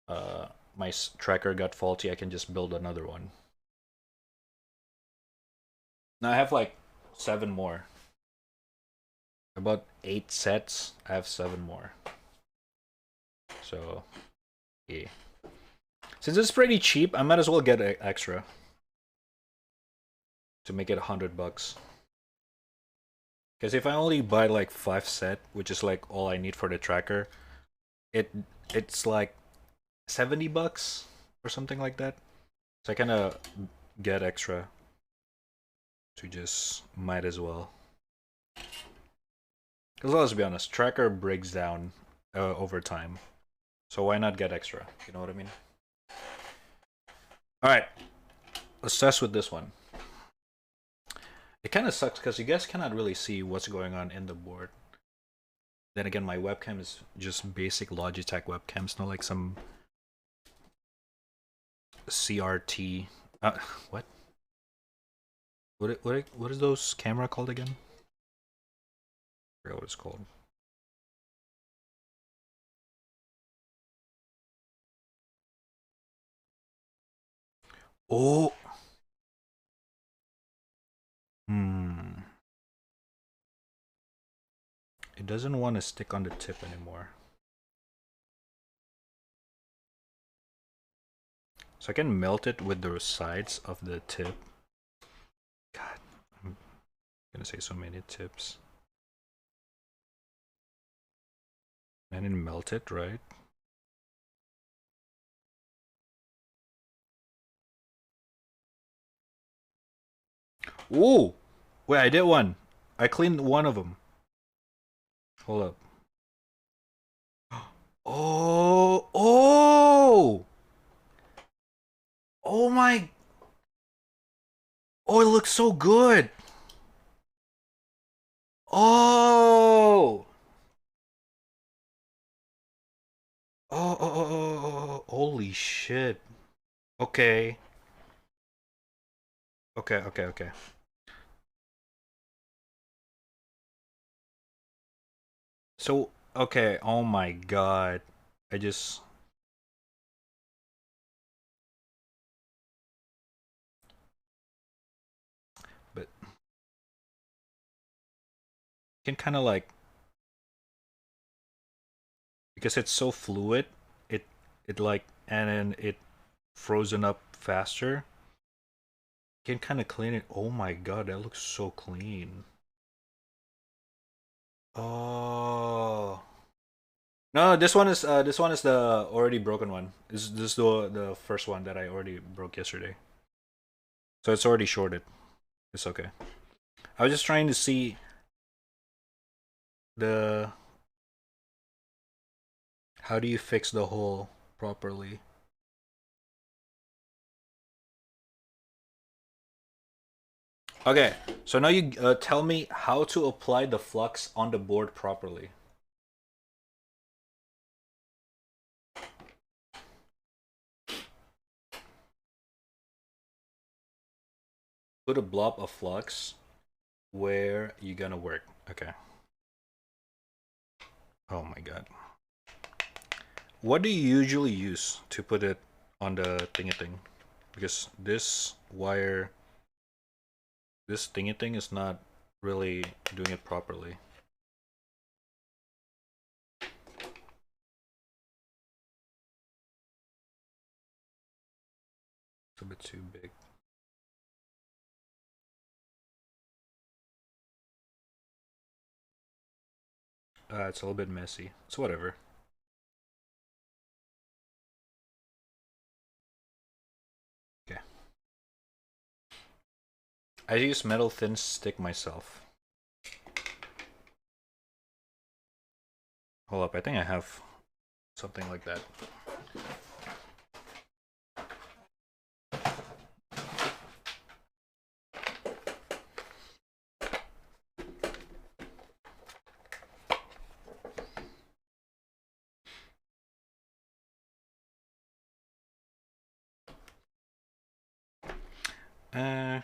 my tracker got faulty. I can just build another one. Now I have like 7 more. About 8 sets. I have 7 more. So, yeah. Since it's pretty cheap, I might as well get extra to make it $100. Because if I only buy like 5 set, which is like all I need for the tracker, it's like $70 or something like that. So I kind of get extra to just might as well. Because let's be honest, tracker breaks down over time. So why not get extra? You know what I mean? Alright, let's test with this one. It kind of sucks because you guys cannot really see what's going on in the board. Then again, my webcam is just basic Logitech webcam. It's not like some CRT. What? What is those camera called again? I forgot what it's called. Oh. Hmm. It doesn't want to stick on the tip anymore. So I can melt it with the sides of the tip. God, I'm gonna say so many tips. And then melt it, right? Ooh! Wait, I did one. I cleaned one of them. Hold up. Oh! Oh! Oh my! Oh, it looks so good! Oh! Oh, holy shit. Okay. Okay. So, okay, oh my god. I just... But you can kind of like... Because it's so fluid, it like... And then it frozen up faster. You can kind of clean it. Oh my god, that looks so clean. Oh... No, this one is the already broken one. This is the first one that I already broke yesterday. So it's already shorted. It's okay. I was just trying to see the how do you fix the hole properly. Okay, so now you tell me how to apply the flux on the board properly. Put a blob of flux where you're gonna work. Okay. Oh my god. What do you usually use to put it on the thingy thing? Because this wire, this thingy thing is not really doing it properly. It's a bit too big. It's a little bit messy. So whatever. Okay. I use metal thin stick myself. Hold up, I think I have something like that. Uh,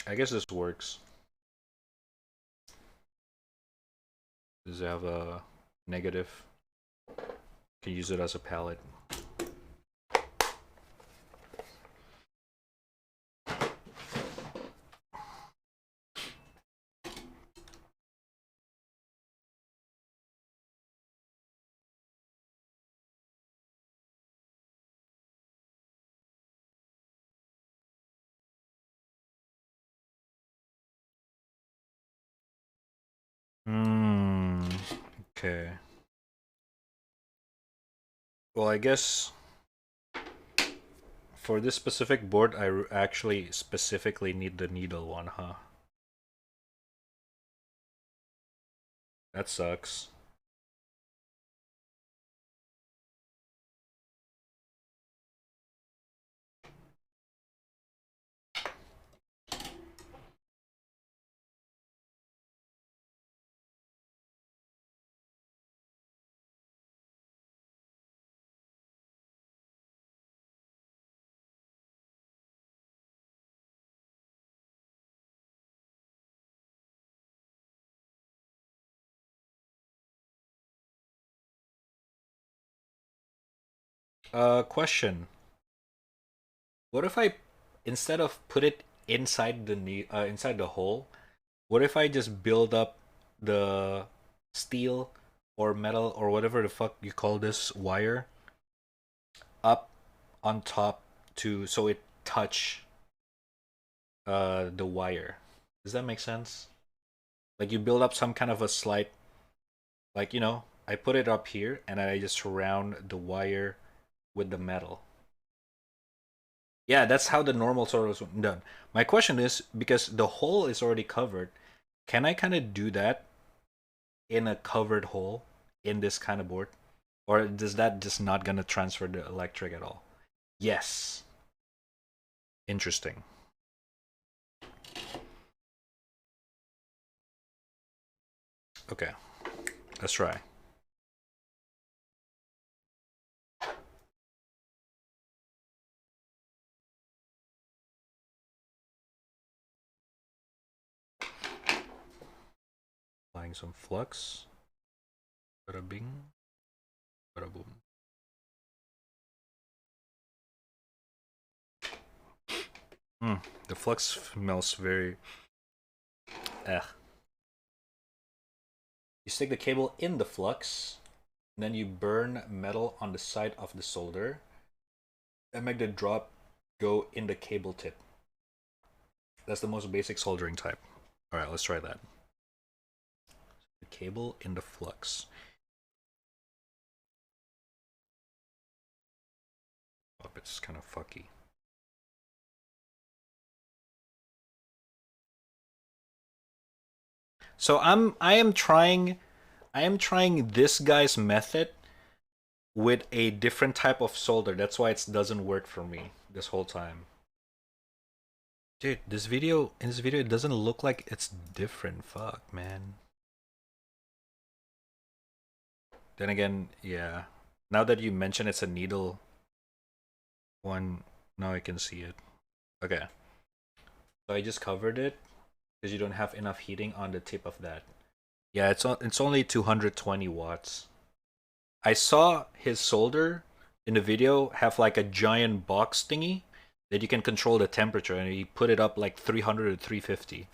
I guess this works. Does it have a negative? Can use it as a palette. Hmm. Okay. Well, I guess for this specific board, I actually specifically need the needle one, huh? That sucks. Question. What if I, instead of put it inside inside the hole, what if I just build up the steel or metal or whatever the fuck you call this wire up on top to so it touch the wire? Does that make sense? Like you build up some kind of a slight, like I put it up here and I just surround the wire with the metal. Yeah, that's how the normal sword was done. My question is, because the hole is already covered, can I kind of do that in a covered hole in this kind of board? Or does that just not gonna transfer the electric at all? Yes. Interesting. Okay, let's try. Applying some flux. Bada bing, bada boom. The flux smells very. Eh. You stick the cable in the flux, and then you burn metal on the side of the solder and make the drop go in the cable tip. That's the most basic soldering type. All right, let's try that. The cable in the flux. Oh, it's kind of fucky. So I am trying this guy's method with a different type of solder. That's why it doesn't work for me this whole time. Dude, in this video it doesn't look like it's different. Fuck, man. Then again, yeah. Now that you mention it's a needle one, now I can see it. Okay. So I just covered it because you don't have enough heating on the tip of that. Yeah, it's only 220 watts. I saw his solder in the video have like a giant box thingy that you can control the temperature, and he put it up like 300 or 350.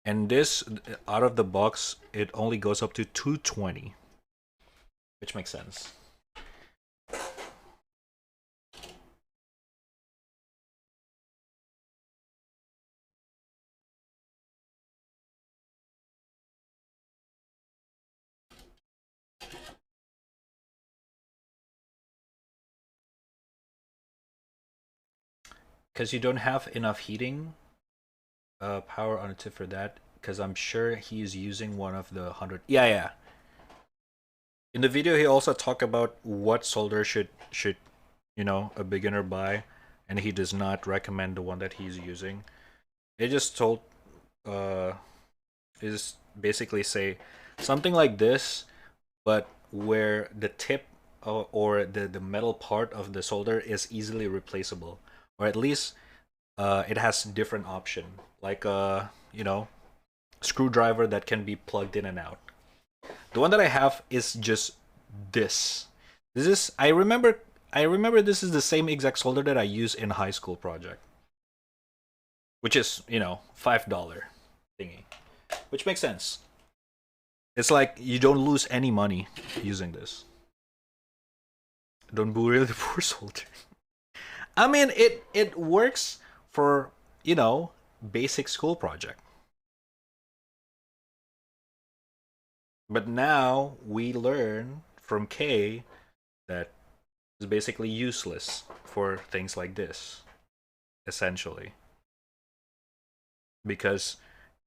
And this, out of the box, it only goes up to 220, which makes sense. Because you don't have enough heating power on the tip for that, because I'm sure he's using one of the 100. Yeah, yeah. In the video, he also talked about what solder should a beginner buy, and he does not recommend the one that he's using. He just told is basically say something like this, but where the tip or the metal part of the solder is easily replaceable, or at least it has different option, like screwdriver that can be plugged in and out. The one that I have is just this. This is I remember this is the same exact solder that I use in high school project, which is $5 thingy, which makes sense. It's like you don't lose any money using this. Don't really poor soldier. I mean, it works for basic school project. But now we learn from K that it's basically useless for things like this, essentially, because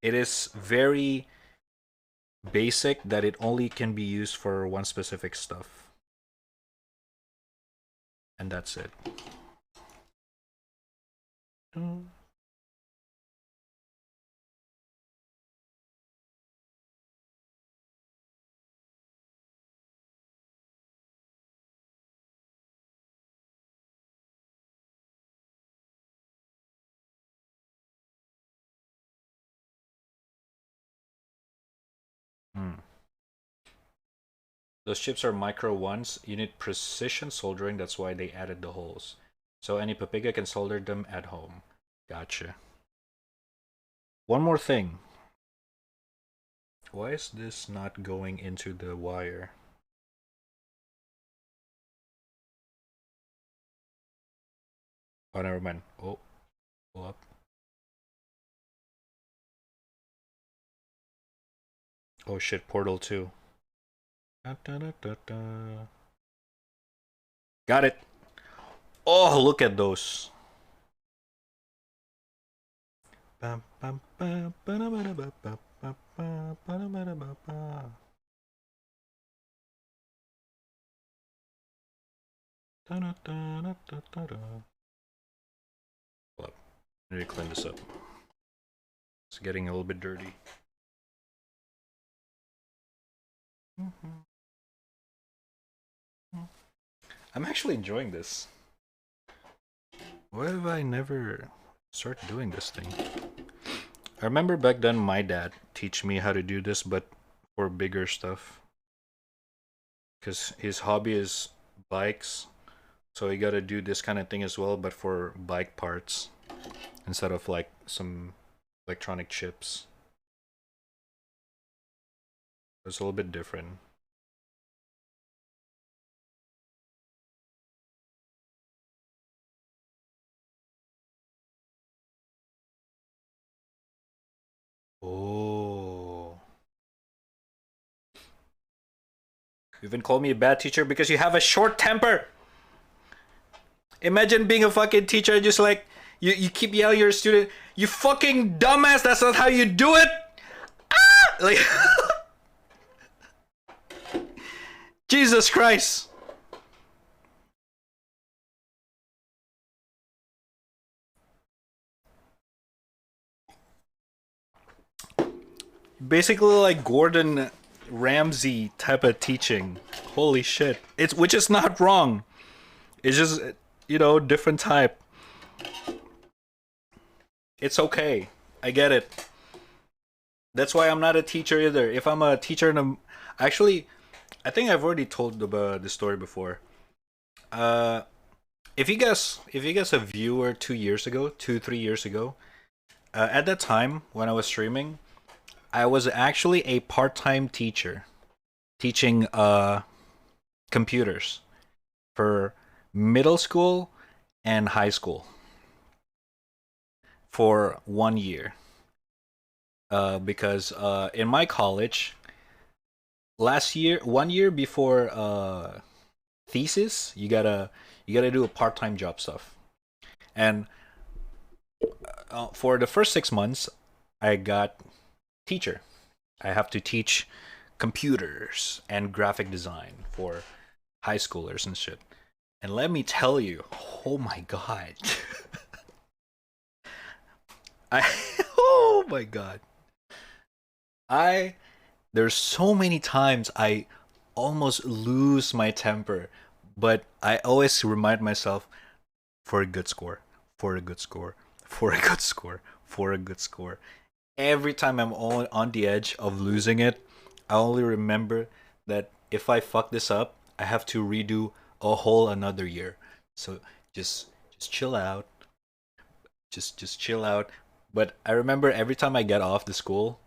it is very basic that it only can be used for one specific stuff, and that's it. Hmm. Those chips are micro ones. You need precision soldering. That's why they added the holes. So any papiga can solder them at home. Gotcha. One more thing. Why is this not going into the wire? Oh, never mind. Oh, pull up. Oh shit, Portal 2. Da, da, da, da, da. Got it. Oh, look at those. Bum, bum, bum, ba-da-ba-da-ba-ba, ba-da-ba-da-ba-ba. Da-da-da-da-da-da. Hold up. I need to clean this up. It's getting a little bit dirty. I'm actually enjoying this. Why have I never started doing this thing? I remember back then my dad teach me how to do this, but for bigger stuff. Because his hobby is bikes, so you gotta do this kind of thing as well, but for bike parts instead of like some electronic chips. It's a little bit different. Oh. You even called me a bad teacher because you have a short temper. Imagine being a fucking teacher and just like you keep yelling at your student, you fucking dumbass, that's not how you do it. Ah! Like Jesus Christ. Basically like Gordon Ramsay type of teaching. Holy shit. It's which is not wrong. It's just, you know, different type. It's okay. I get it. That's why I'm not a teacher either. If I'm a teacher and I'm actually, I think I've already told the story before. Uh, if you guys a viewer 2 years ago, 3 years ago, at that time when I was streaming, I was actually a part-time teacher teaching computers for middle school and high school for 1 year. Because in my college, last year, 1 year before thesis, you gotta do a part-time job stuff. And for the first 6 months, I got teacher. I have to teach computers and graphic design for high schoolers and shit. And let me tell you, oh my god. I oh my god. I there's so many times I almost lose my temper, but I always remind myself for a good score, for a good score, for a good score, for a good score. Every time I'm on the edge of losing it, I only remember that if I fuck this up, I have to redo a whole another year. So just chill out. Just chill out. But I remember every time I get off the school,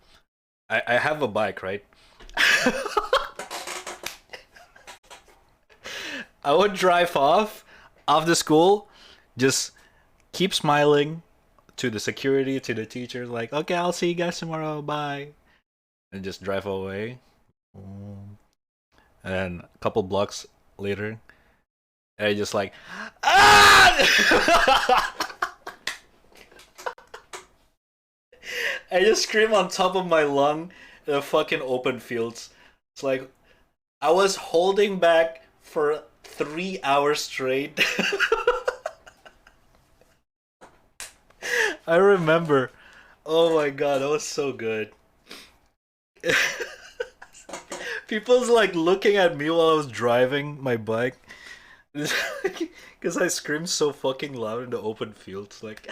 I have a bike, right? I would drive off the school, just keep smiling to the security, to the teachers, like, okay, I'll see you guys tomorrow, bye. And just drive away. And then a couple blocks later, I just like, ah! I just scream on top of my lung in the fucking open fields. It's like I was holding back for 3 hours straight. I remember. Oh my god, that was so good. People's like looking at me while I was driving my bike. Because I screamed so fucking loud in the open fields. Like,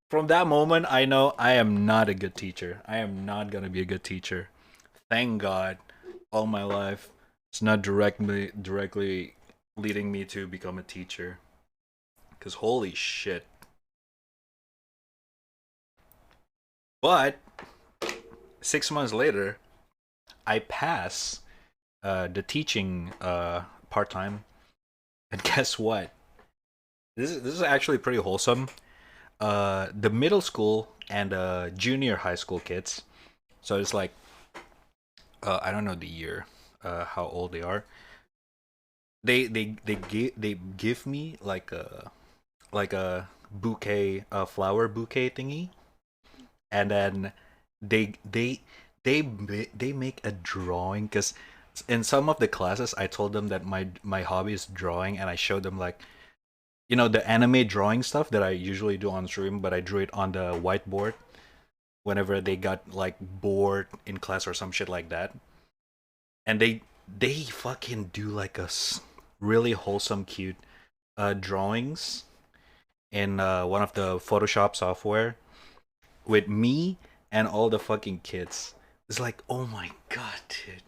from that moment, I know I am not a good teacher. I am not gonna be a good teacher. Thank God, all my life, it's not directly leading me to become a teacher. Cause holy shit. But 6 months later, I pass the teaching part time, and guess what? This is actually pretty wholesome. The middle school and junior high school kids. So it's like I don't know the year, how old they are. They give me like a bouquet, a flower bouquet thingy, and then they they they make a drawing because in some of the classes I told them that my hobby is drawing, and I showed them like the anime drawing stuff that I usually do on stream, but I drew it on the whiteboard whenever they got like bored in class or some shit like that. And they fucking do like really wholesome, cute drawings in one of the Photoshop software with me and all the fucking kids. It's like, oh my god, dude.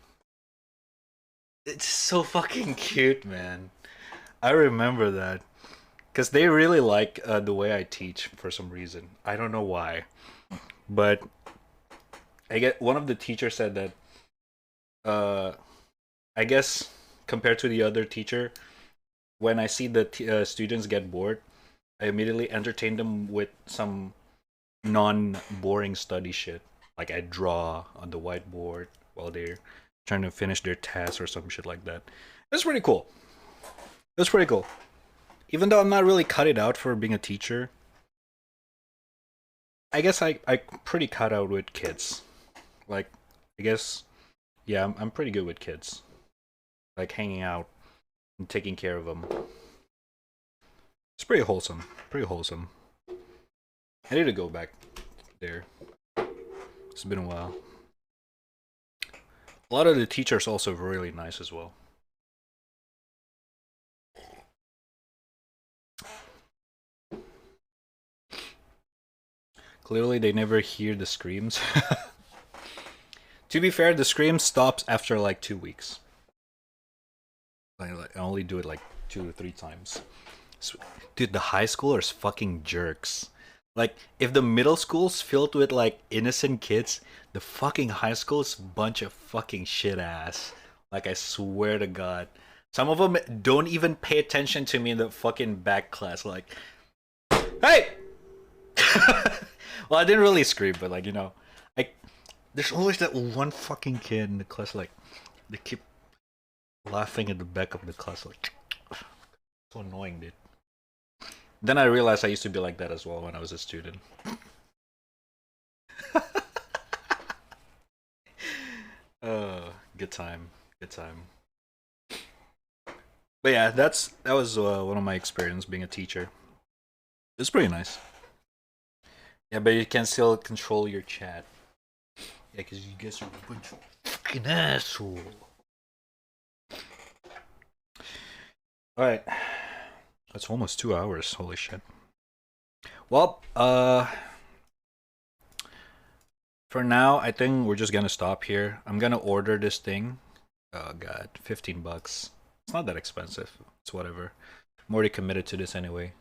It's so fucking cute, man. I remember that. Because they really like the way I teach for some reason. I don't know why. But I get one of the teachers said that uh, I guess compared to the other teacher, when I see the students get bored, I immediately entertain them with some non-boring study shit. Like I draw on the whiteboard while they're trying to finish their task or some shit like that. That's pretty cool. That's pretty cool. Even though I'm not really cut it out for being a teacher, I guess I pretty cut out with kids. Like I guess yeah, I'm pretty good with kids. Like hanging out and taking care of them. It's pretty wholesome. Pretty wholesome. I need to go back there. It's been a while. A lot of the teachers also really nice as well. Clearly, they never hear the screams. To be fair, the scream stops after like 2 weeks. I only do it like 2 or 3 times. Dude, the high schoolers fucking jerks. Like, if the middle school's filled with like innocent kids, the fucking high school's a bunch of fucking shit ass. Like, I swear to God. Some of them don't even pay attention to me in the fucking back class. Like, hey! Well, I didn't really scream, but like, I there's always that one fucking kid in the class, like, they keep laughing at the back of the class, like, so annoying, dude. Then I realized I used to be like that as well when I was a student. Good time, good time. But yeah, that was one of my experience being a teacher. It's pretty nice. Yeah, but you can still control your chat. Yeah, because you guys are a bunch of fucking asshole. Alright. That's almost 2 hours. Holy shit. Well, for now, I think we're just gonna stop here. I'm gonna order this thing. Oh god, $15. It's not that expensive. It's whatever. I'm already committed to this anyway.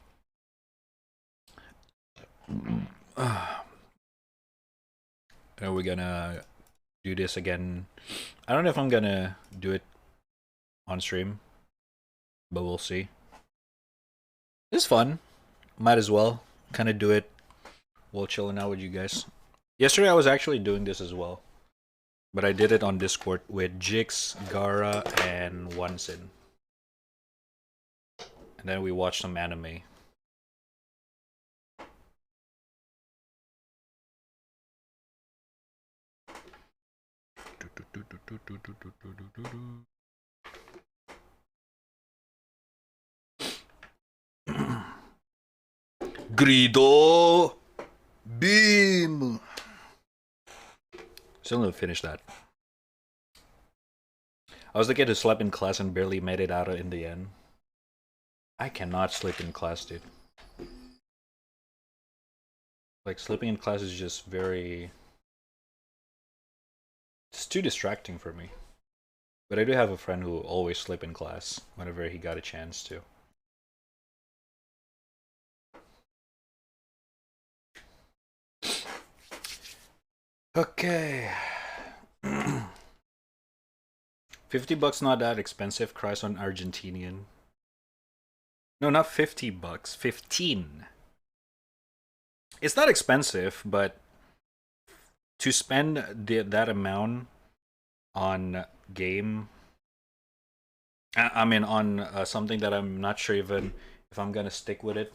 And we're gonna do this again. I don't know if I'm gonna do it on stream, but we'll see. It's fun. Might as well kind of do it while chilling out with you guys. Yesterday I was actually doing this as well, but I did it on Discord with Jix, Gara, and Wansin. And then we watched some anime. Grido Beam. Still need to finish that. I was the kid who slept in class and barely made it out in the end. I cannot sleep in class, dude. Like, sleeping in class is just very It's too distracting for me. But I do have a friend who always slept in class whenever he got a chance to. Okay. $50 not that expensive, cries on Argentinian. No, not $50. 15. It's not expensive, but to spend that amount on game, I mean on something that I'm not sure even if I'm gonna stick with it,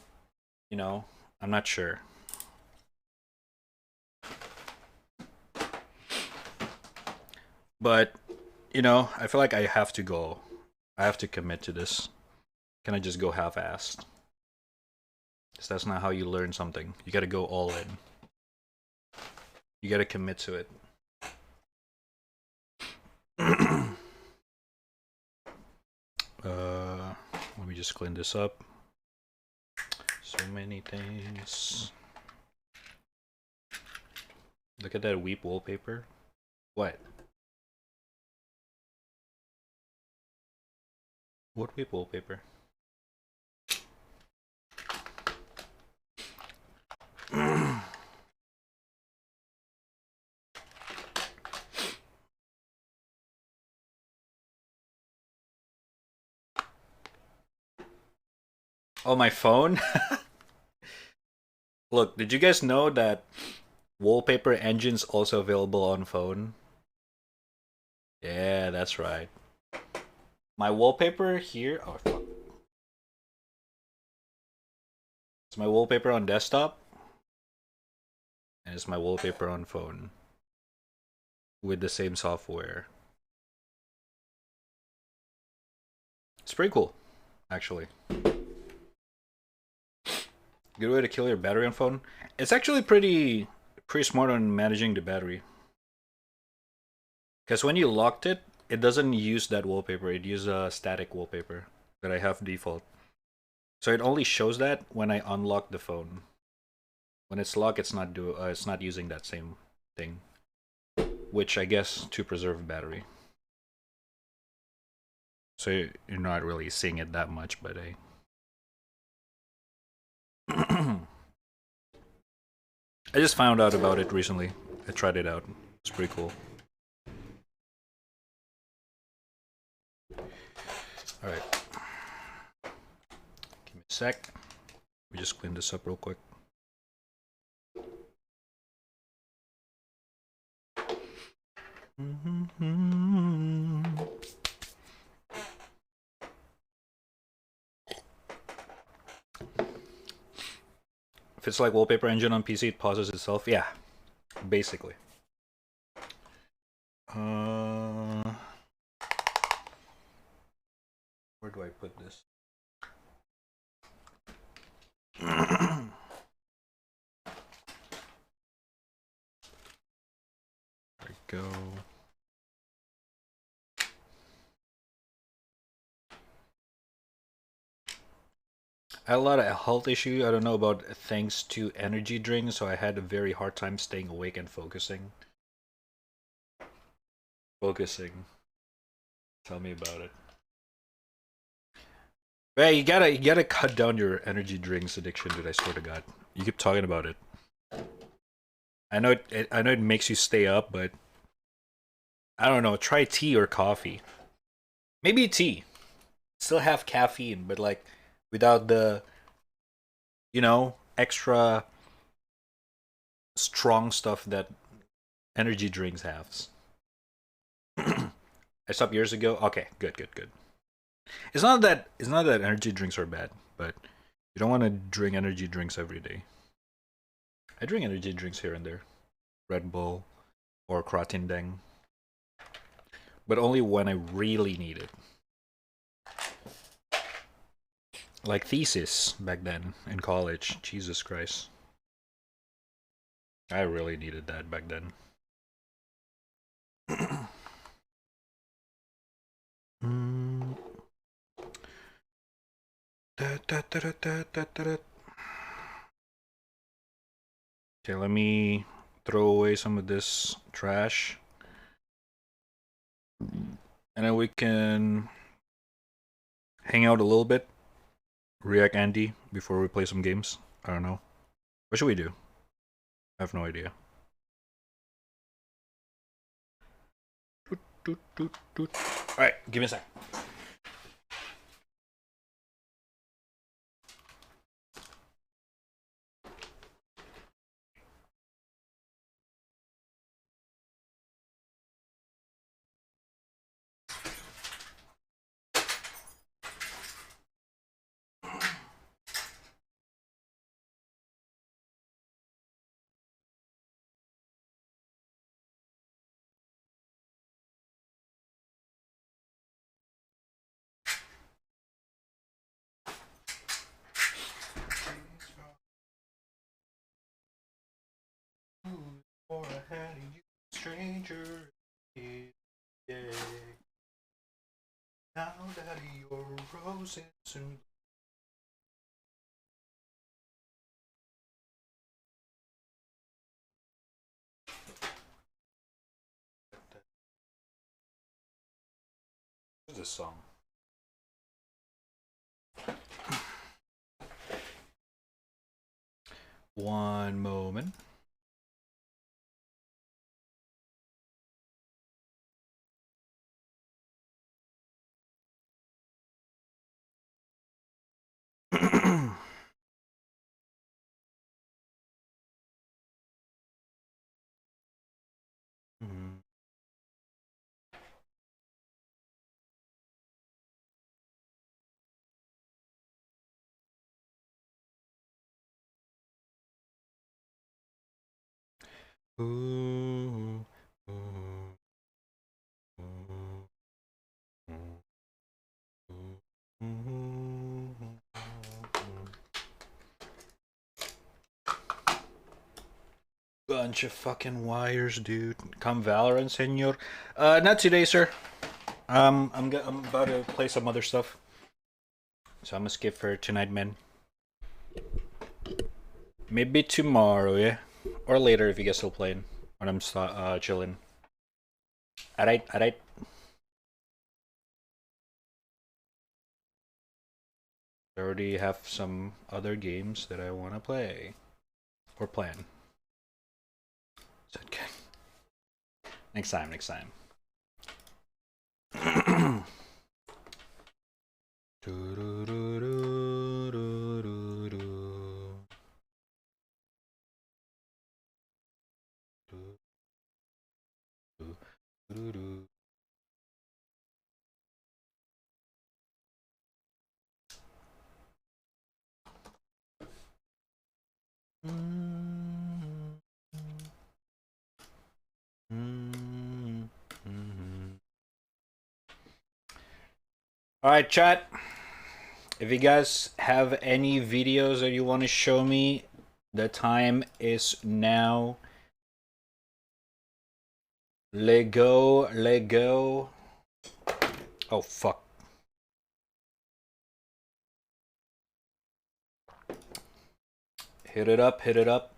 you know, I'm not sure. But, you know, I feel like I have to go. I have to commit to this. Can I just go half-assed? Because that's not how you learn something. You gotta go all in. You gotta commit to it. Let me just clean this up. So many things. Look at that weep wallpaper. What? What weep wallpaper? Oh, my phone? Look, did you guys know that wallpaper engine's also available on phone? Yeah, that's right. My wallpaper here... Oh, fuck. It's my wallpaper on desktop. And it's my wallpaper on phone. With the same software. It's pretty cool, actually. Good way to kill your battery on phone. It's actually pretty smart on managing the battery. Because when you locked it, it doesn't use that wallpaper. It uses a static wallpaper that I have default. So it only shows that when I unlock the phone. When it's locked, it's not using that same thing. Which I guess to preserve battery. So you're not really seeing it that much, but I just found out about it recently. I tried it out. It's pretty cool. Alright. Give me a sec. Let me just clean this up real quick. If it's like wallpaper engine on PC, it pauses itself. Yeah, basically. Where do I put this? There we go. I had a lot of health issue. I don't know about thanks to energy drinks, so I had a very hard time staying awake and focusing. Tell me about it. Hey, you gotta cut down your energy drinks addiction, dude. I swear to God, you keep talking about it. I know it makes you stay up, but I don't know. Try tea or coffee. Maybe tea. Still have caffeine, but like without the, you know, extra strong stuff that energy drinks have. I stopped years ago. Okay, good. It's not that energy drinks are bad, but you don't want to drink energy drinks every day. I drink energy drinks here and there, Red Bull or Kratindeng, but only when I really need it. Like thesis back then in college. Jesus Christ. I really needed that back then. Okay, let me throw away some of this trash. And then we can hang out a little bit. React Andy before we play some games. I don't know. What should we do? I have no idea. Alright, give me a sec. For a hand, you stranger. Yeah. Now that your rose is soon. What is this song? One moment. Ooh, ooh, ooh, ooh. Bunch of fucking wires, dude. Come Valorant, senor. Not today, sir. I'm about to play some other stuff, so I'm gonna skip for tonight, man. Maybe tomorrow, yeah, or later if you guys still playing when I'm chilling. Alright, alright. I already have some other games that I want to play or plan. Is that good? Next time, next time. All right, chat. If you guys have any videos that you want to show me, the time is now. Let go, let go. Oh, fuck. Hit it up, hit it up.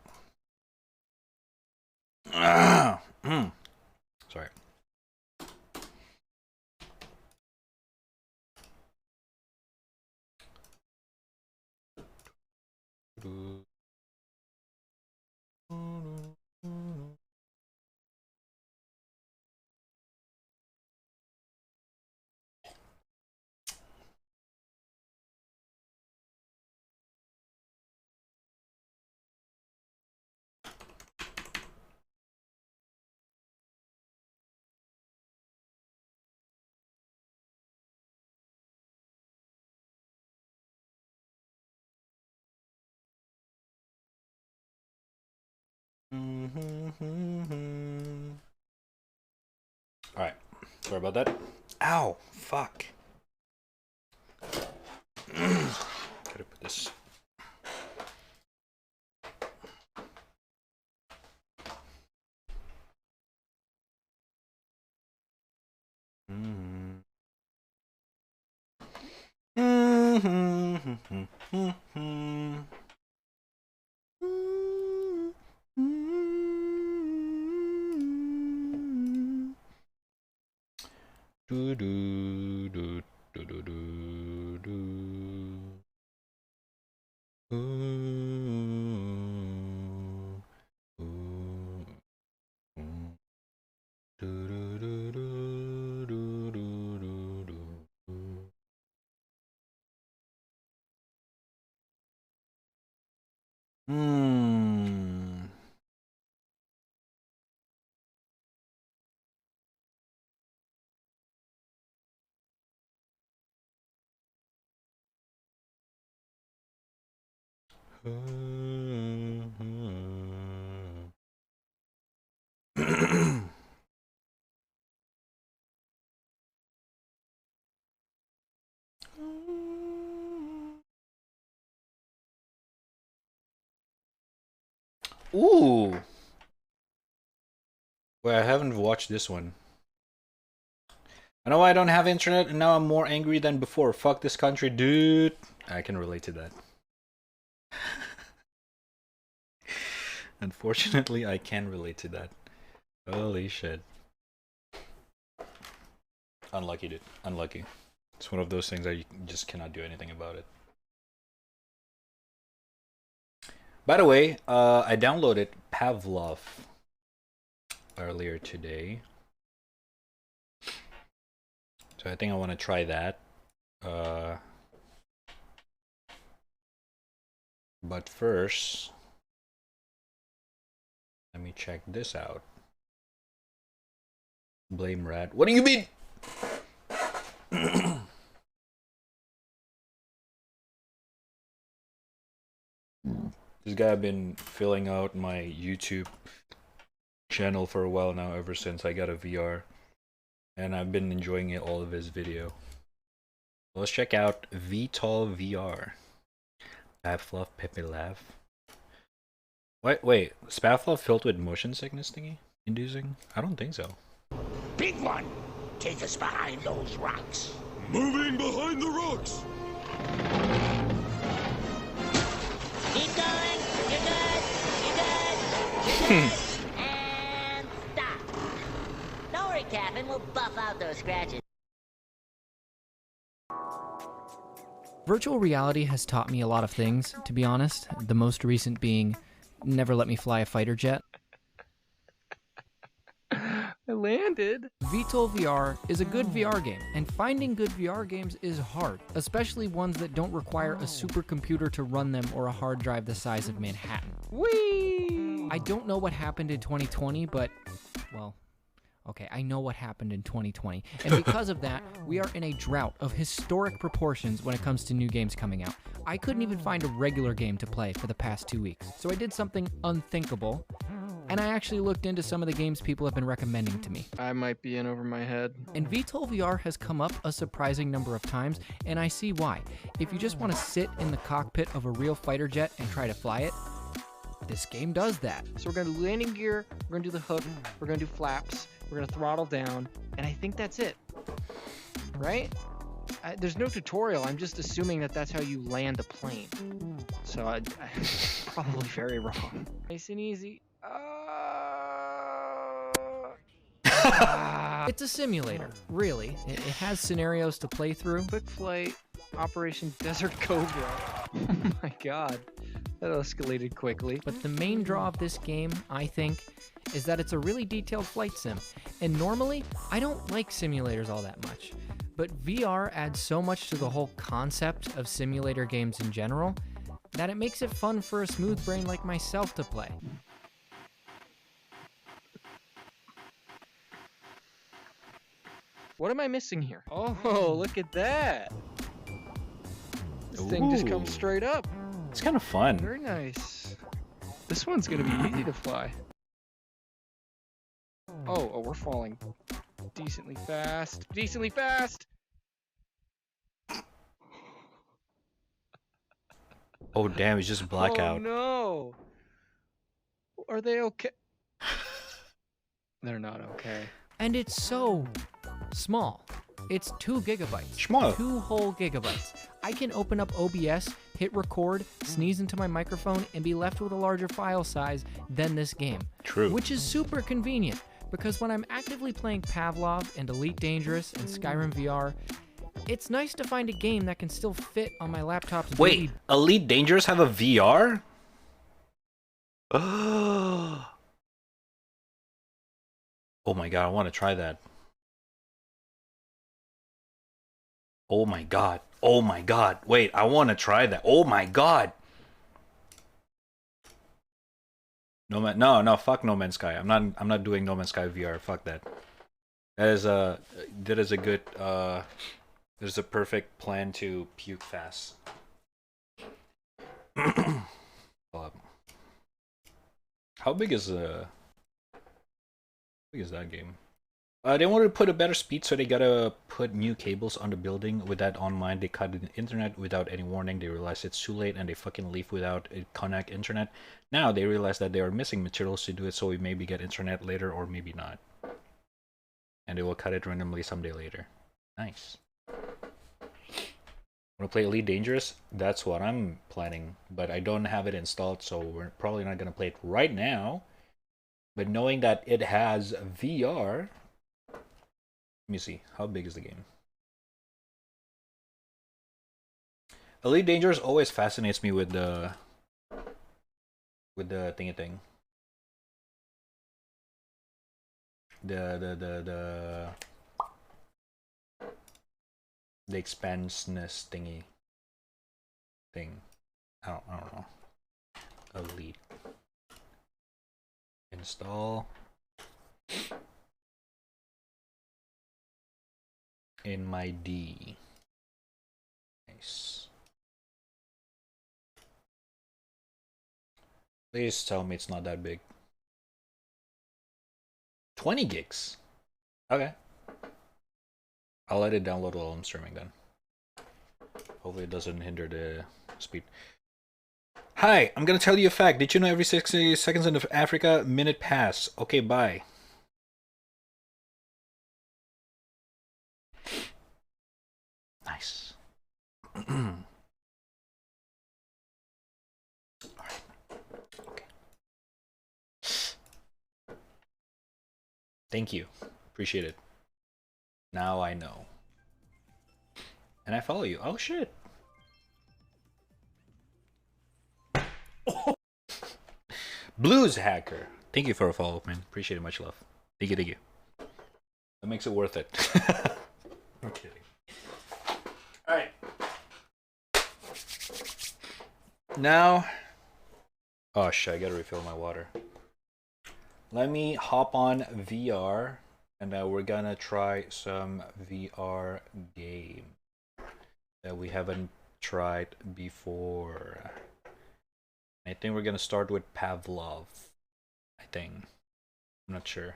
Sorry. Alright. Sorry about that. Ow! Fuck. Gotta put this. Do do do do do do do. Ooh, ooh, ooh. Do do do do do do do do. Hmm. Ooh. Wait, I haven't watched this one. I know I don't have internet and now I'm more angry than before. Fuck this country, dude. I can relate to that. Unfortunately, I can relate to that. Holy shit. Unlucky, dude. Unlucky. It's one of those things that you just cannot do anything about it. By the way, I downloaded Pavlov earlier today. So I think I want to try that. But first, let me check this out. Blame Rad. What do you mean? This guy I've been filling out my YouTube channel for a while now, ever since I got a VR. And I've been enjoying it, all of his video. Let's check out VTOL VR. Spavlov Pepe Laugh. Wait, Spavlov filled with motion sickness thingy? Inducing? I don't think so. Big one! Take us behind those rocks. Moving behind the rocks! Keep going! You're good! You're good! You're good! And stop! Don't worry, Captain. We'll buff out those scratches. Virtual reality has taught me a lot of things, to be honest. The most recent being, never let me fly a fighter jet. I landed. VTOL VR is a good VR game, and finding good VR games is hard, especially ones that don't require a supercomputer to run them or a hard drive the size of Manhattan. Whee! I don't know what happened in 2020, but, well, okay, I know what happened in 2020, and because of that, we are in a drought of historic proportions when it comes to new games coming out. I couldn't even find a regular game to play for the past 2 weeks, so I did something unthinkable, and I actually looked into some of the games people have been recommending to me. I might be in over my head. And VTOL VR has come up a surprising number of times, and I see why. If you just want to sit in the cockpit of a real fighter jet and try to fly it, this game does that. So we're going to do landing gear, we're going to do the hook, we're going to do flaps, we're going to throttle down, and I think that's it. Right? There's no tutorial, I'm just assuming that that's how you land a plane. So I'm probably very wrong. Nice and easy. It's a simulator, really. It has scenarios to play through. Quick flight, Operation Desert Cobra. Oh my god. That escalated quickly. But the main draw of this game, I think, is that it's a really detailed flight sim. And normally, I don't like simulators all that much. But VR adds so much to the whole concept of simulator games in general, that it makes it fun for a smooth brain like myself to play. What am I missing here? Oh, look at that. This thing just comes straight up. It's kind of fun. Very nice. This one's gonna be easy to fly. Oh, we're falling decently fast. Decently fast! Oh damn, it's just blackout. Oh no! Are they okay? They're not okay. And it's so small. It's 2 gigabytes. Small. 2 whole gigabytes. I can open up OBS, hit record, sneeze into my microphone, and be left with a larger file size than this game. True. Which is super convenient. because when I'm actively playing Pavlov and Elite Dangerous and Skyrim VR, it's nice to find a game that can still fit on my laptop's Wait, Elite Dangerous have a VR? Oh my god, I want to try that. Oh my god. Oh my god. Wait, I want to try that. Oh my god. No, fuck No Man's Sky. I'm not doing No Man's Sky VR. Fuck that. That is a good there's a perfect plan to puke fast. How big is that game? They wanted to put a better speed, so they gotta put new cables on the building. With that online, they cut the internet without any warning. They realize it's too late, and they fucking leave without a connect internet. Now they realize that they are missing materials to do it, so we maybe get internet later, or maybe not. And they will cut it randomly someday later. Nice. Wanna play Elite Dangerous? That's what I'm planning, but I don't have it installed, so we're probably not gonna play it right now. But knowing that it has VR, let me see, how big is the game? Elite Dangerous always fascinates me with the thingy thing. The expansiveness thingy thing. I don't know. Elite. Install in my D. Nice. Please tell me it's not that big. 20 gigs. Okay. I'll let it download while I'm streaming then. Hopefully it doesn't hinder the speed. Hi, I'm gonna tell you a fact. Did you know every 60 seconds in Africa, minute pass? Okay, bye. Nice. Alright. Okay. Thank you. Appreciate it. Now I know. And I follow you. Oh shit. Blues Hacker. Thank you for a follow, man. Appreciate it. Much love. Thank you, thank you. That makes it worth it. I'm kidding. Alright. Now. Oh shit, I gotta refill my water. Let me hop on VR, and we're gonna try some VR game that we haven't tried before. I think we're gonna start with Pavlov. I think. I'm not sure.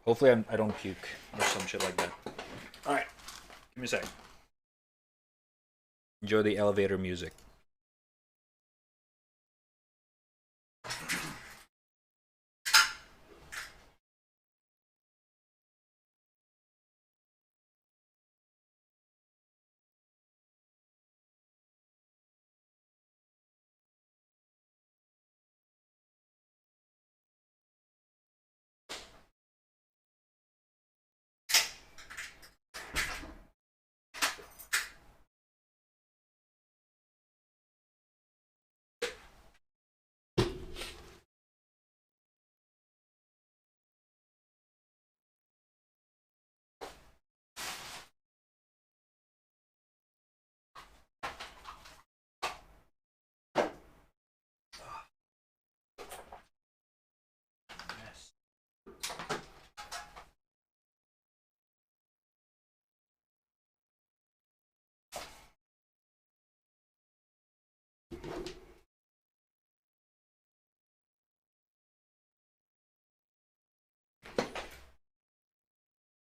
Hopefully I don't puke or some shit like that. Alright. Give me a sec. Enjoy the elevator music.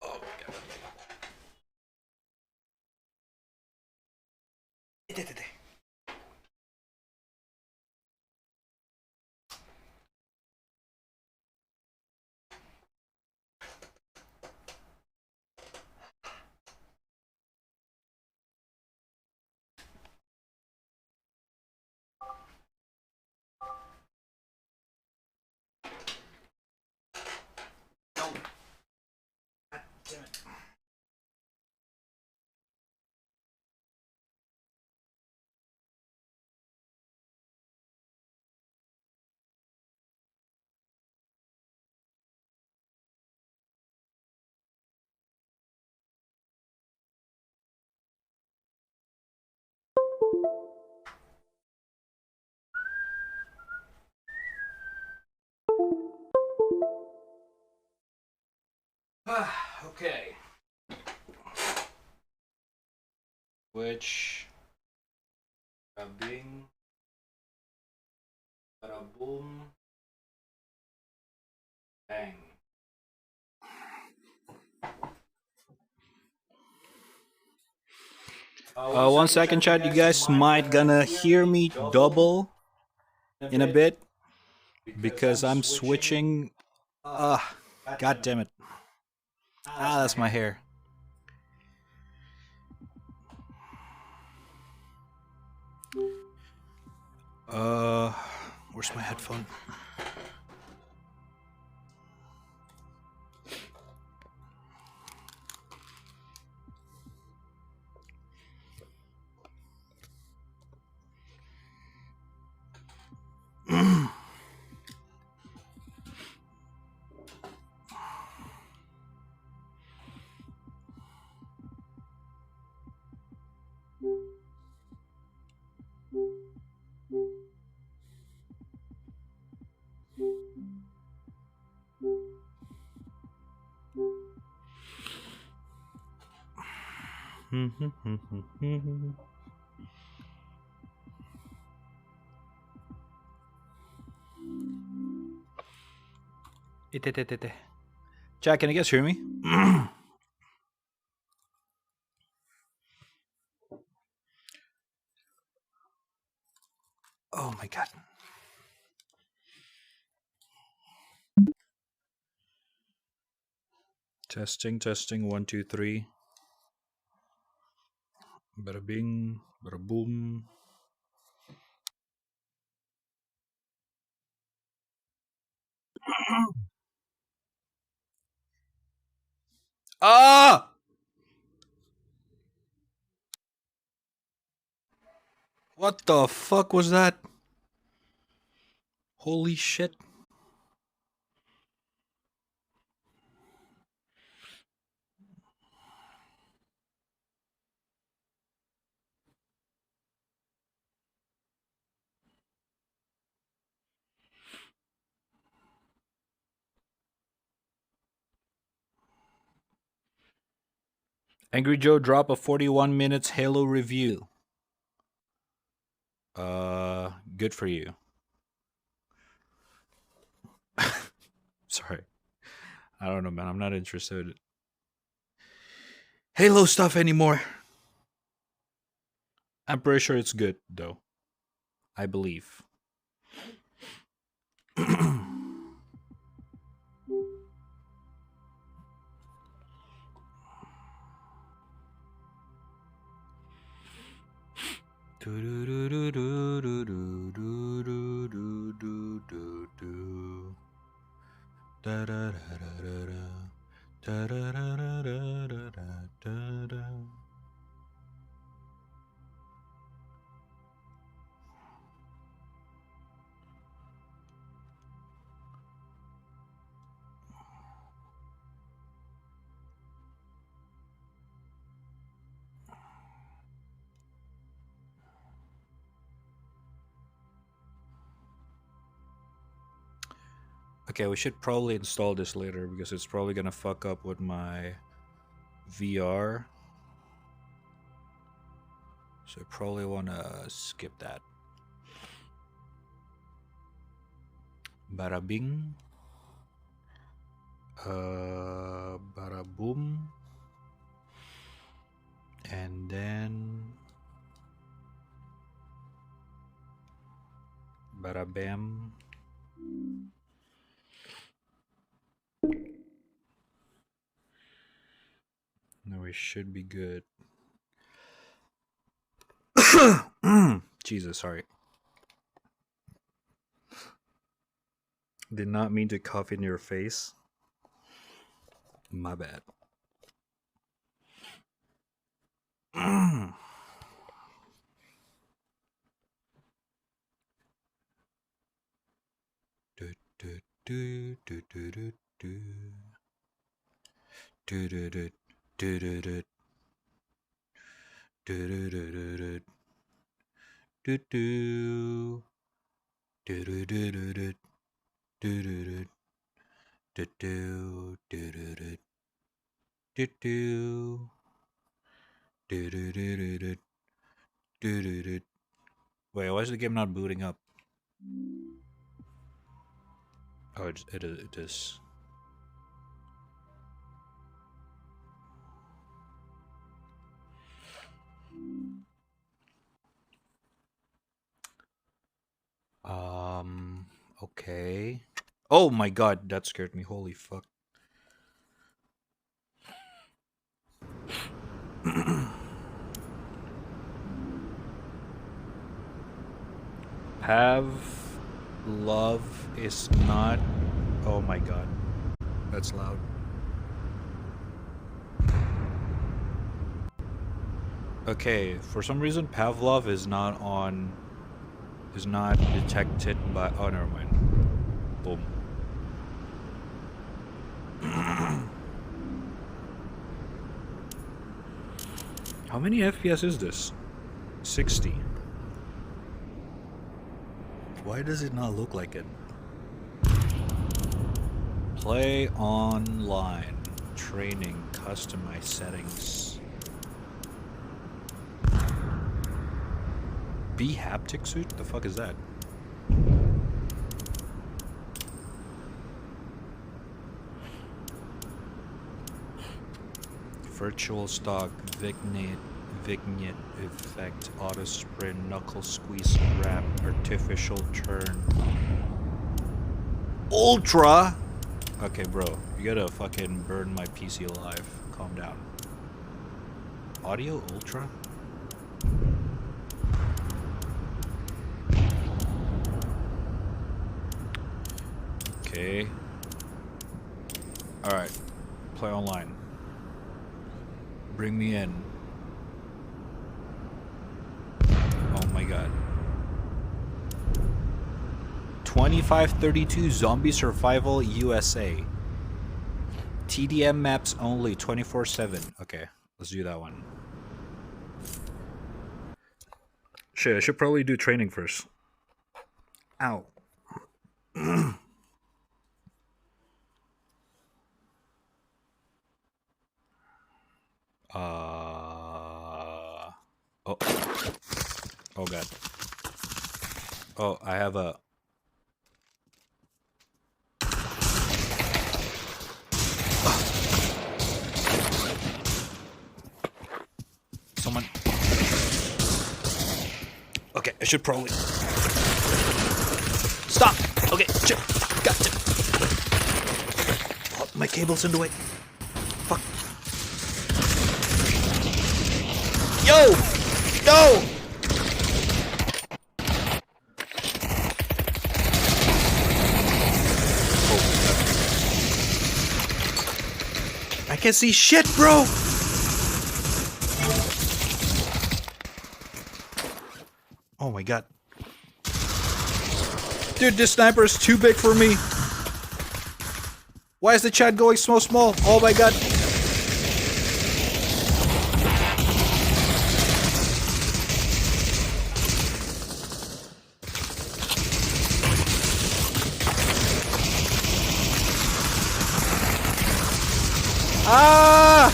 Oh my god. Okay. Which bing, bada boom, bang. One second, chat. You guys might gonna hear me double in a bit because I'm switching. God damn it. That's my hair. Where's my headphone? Jack, can you guys hear me? Oh my god. Testing, 1, 2, 3. Bada bing, bada boom. Ah! What the fuck was that? Holy shit. Angry Joe drop a 41 minutes Halo review. Good for you. Sorry. I don't know, man. I'm not interested in Halo stuff anymore. I'm pretty sure it's good, though. I believe. Okay, we should probably install this later because it's probably gonna fuck up with my VR. So I probably wanna skip that. Bada bing. Bada boom. And then bada bam. No, we should be good. Jesus, sorry. Did not mean to cough in your face. My bad. Do do do do do do do do do. Wait, why is the game not booting up? Oh, it is. Okay. Oh my god, that scared me. Holy fuck. Love is not. Oh my god. That's loud. Okay, for some reason Pavlov is not detected by. Oh, never mind. Boom. How many FPS is this? 60. Why does it not look like it? Play online. Training. Customize settings. B haptic suit? The fuck is that? Virtual stock, vignette effect, auto sprint, knuckle squeeze wrap, artificial turn. Ultra? Okay, bro, you gotta fucking burn my PC alive. Calm down. Audio ultra? Okay. Alright. Play online. Bring me in. Oh my god. 2532 Zombie Survival USA. TDM maps only 24/7. Okay, let's do that one. Shit, I should probably do training first. Ow. Oh. Oh god. Oh, I have a. Someone. Okay, I should probably. Stop! Okay, shit. Gotcha. Oh, my cable's in the way. Fuck. Yo! No! I can't see shit, bro! Oh my god. Dude, this sniper is too big for me. Why is the chat going so small? Oh my god. Ah!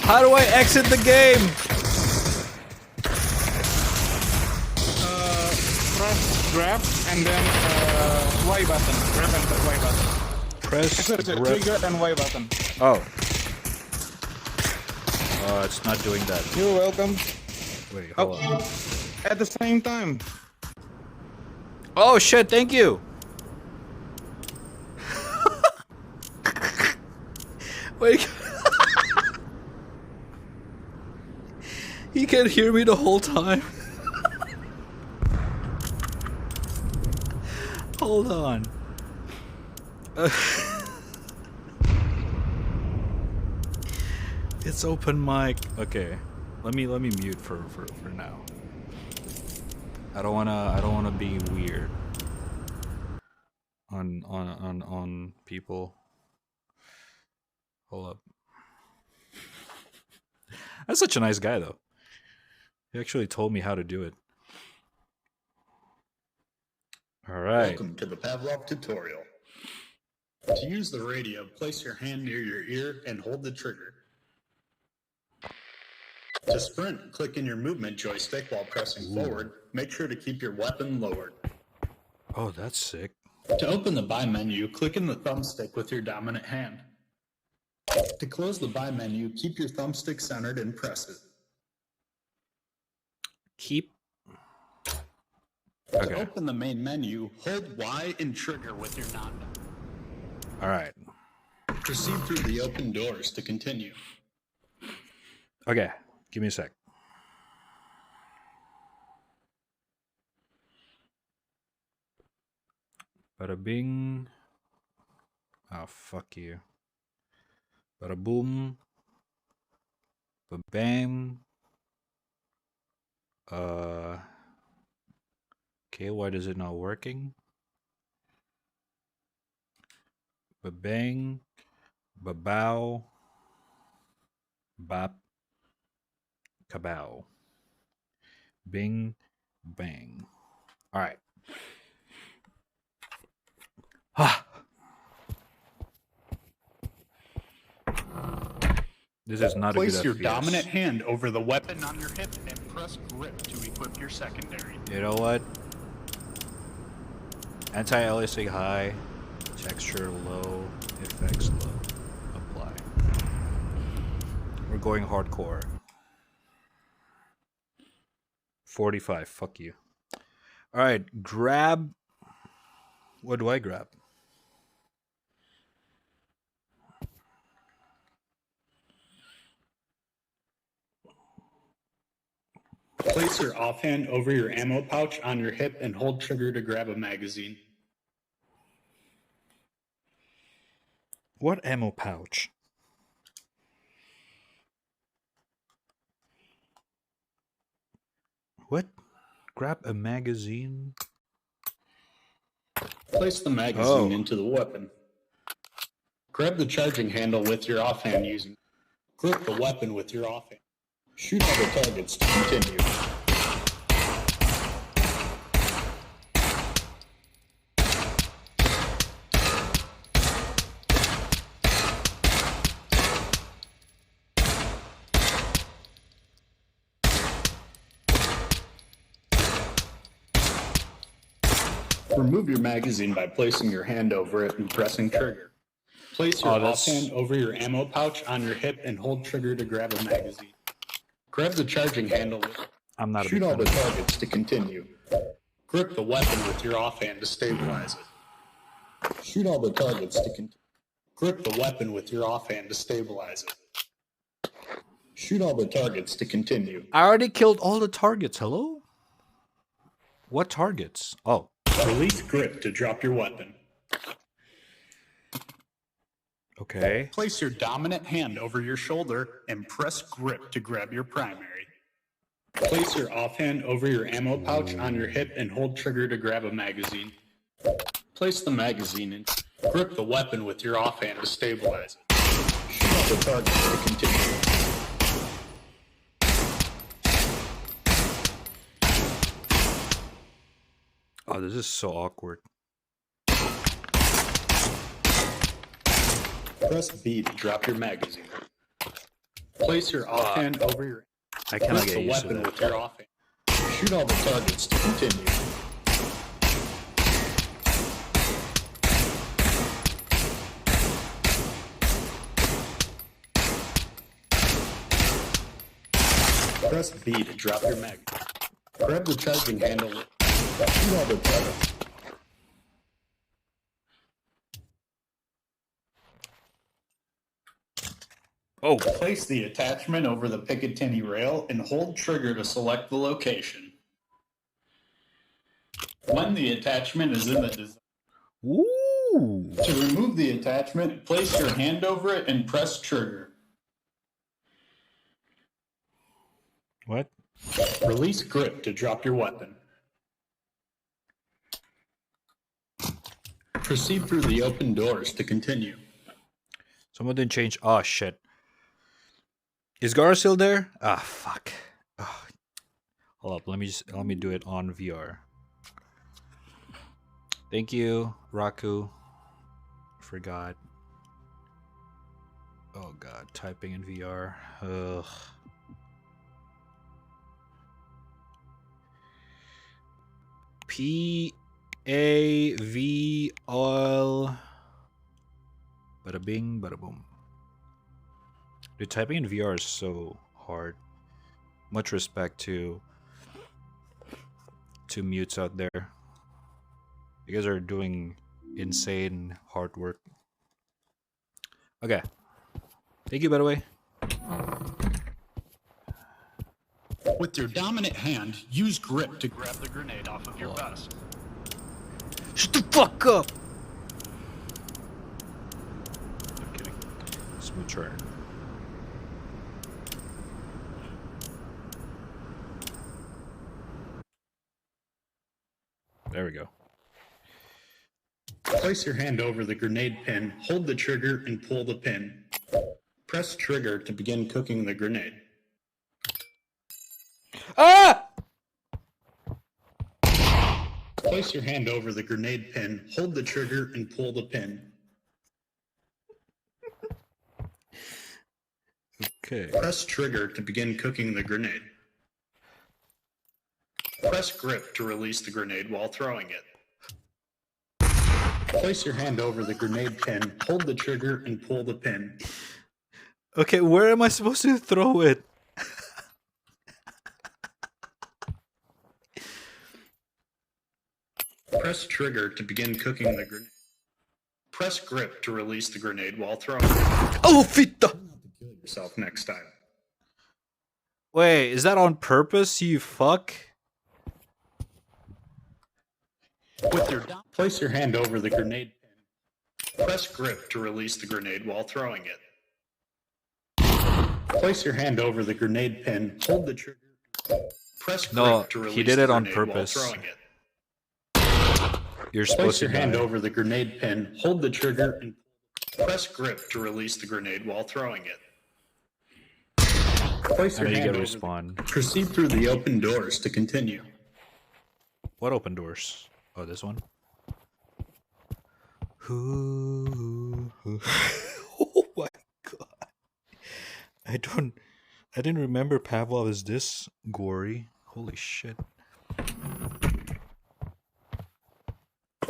How do I exit the game? Press grab and then Y button. Grab and the Y button. Press Trigger and Y button. Oh. It's not doing that. You're welcome. Wait, hold on. At the same time. Oh shit, thank you. Wait. He can't hear me the whole time. Hold on. It's open mic. Okay. Let me mute for now. I don't wanna be weird on people. Hold up. That's such a nice guy though. He actually told me how to do it. All right. Welcome to the Pavlov tutorial. To use the radio, place your hand near your ear and hold the trigger. To sprint, click in your movement joystick while pressing forward. Make sure to keep your weapon lowered. Oh, that's sick. To open the buy menu, click in the thumbstick with your dominant hand. To close the buy menu, keep your thumbstick centered and press it. Keep. To Okay. open the main menu, hold Y and trigger with your knockdown. All right. Proceed through the open doors to continue. Okay. Give me a sec. Bada bing. Oh, fuck you. Bada boom. Ba bam. Okay, why is it not working? Ba bang. Ba bow. Bop. Kabow. Bing. Bang. All right. Ah. This is not a good Place your FPS. dominant hand over the weapon on your hip and press grip to equip your secondary. You know what? Anti-aliasing high, texture low, effects low. Apply. We're going hardcore. 45, fuck you. Alright, grab. What do I grab? Place your offhand over your ammo pouch on your hip and hold trigger to grab a magazine. What ammo pouch? What? Grab a magazine? Place the magazine into the weapon. Grab the charging handle with your offhand using. Grip the weapon with your offhand. Shoot all the targets to continue. Remove your magazine by placing your hand over it and pressing trigger. Place your offhand over your ammo pouch on your hip and hold trigger to grab a magazine. Grab the charging handle. I'm not Shoot a all big the fan. targets to continue. Grip the weapon with your offhand to stabilize it. Shoot all the targets to continue. Grip the weapon with your offhand to stabilize it. Shoot all the targets to continue. I already killed all the targets. Hello? What targets? Oh. Release grip to drop your weapon. Okay. Place your dominant hand over your shoulder and press grip to grab your primary. Place your offhand over your ammo pouch on your hip and hold trigger to grab a magazine. Place the magazine in. Grip the weapon with your offhand to stabilize it. Shoot all the targets to continue. Oh, this is so awkward. Press B to drop your magazine. Place your offhand over your. I cannot Grip get the used to weapon that. with your offhand. Shoot all the targets to continue. Press B to drop your mag. Grab the charging handle. Shoot all the targets. Oh. Place the attachment over the Picatinny rail and hold trigger to select the location. When the attachment is in the design. Ooh. To remove the attachment, place your hand over it and press trigger. What? Release grip to drop your weapon. Proceed through the open doors to continue. Someone didn't change. Oh, shit. Is Gara still there? Ah, fuck. Oh. Hold up. Let me do it on VR. Thank you, Raku, Forgot. Oh god, typing in VR. Ugh. PAVL. Bada bing, bada boom. Dude, typing in VR is so hard. Much respect to mutes out there. You guys are doing insane hard work. Okay. Thank you, by the way. With your dominant hand, use grip to grab the grenade off of your vest. Shut the fuck up! I'm kidding. Smooth turn. There we go. Place your hand over the grenade pin, hold the trigger, and pull the pin. Press trigger to begin cooking the grenade. Ah! Place your hand over the grenade pin, hold the trigger, and pull the pin. Okay. Press trigger to begin cooking the grenade. Press grip to release the grenade while throwing it. Place your hand over the grenade pin, hold the trigger, and pull the pin. Okay, where am I supposed to throw it? Press trigger to begin cooking the grenade. Press grip to release the grenade while throwing it. Oh, fitta! Kill yourself next time. Wait, is that on purpose, you fuck? With your place your hand over the grenade pin. Press grip to release the grenade while throwing it. Place your hand over the grenade pin, hold the trigger. Press grip to release he did it the on grenade while purpose. throwing it. You're supposed Place to your hand die. over the grenade pin, hold the trigger, and press grip to release the grenade while throwing it. Place And your then you hand get over respawn. Proceed through the open doors to continue. What open doors? Oh, this one? Oh my god. I didn't remember Pavlov is this gory. Holy shit.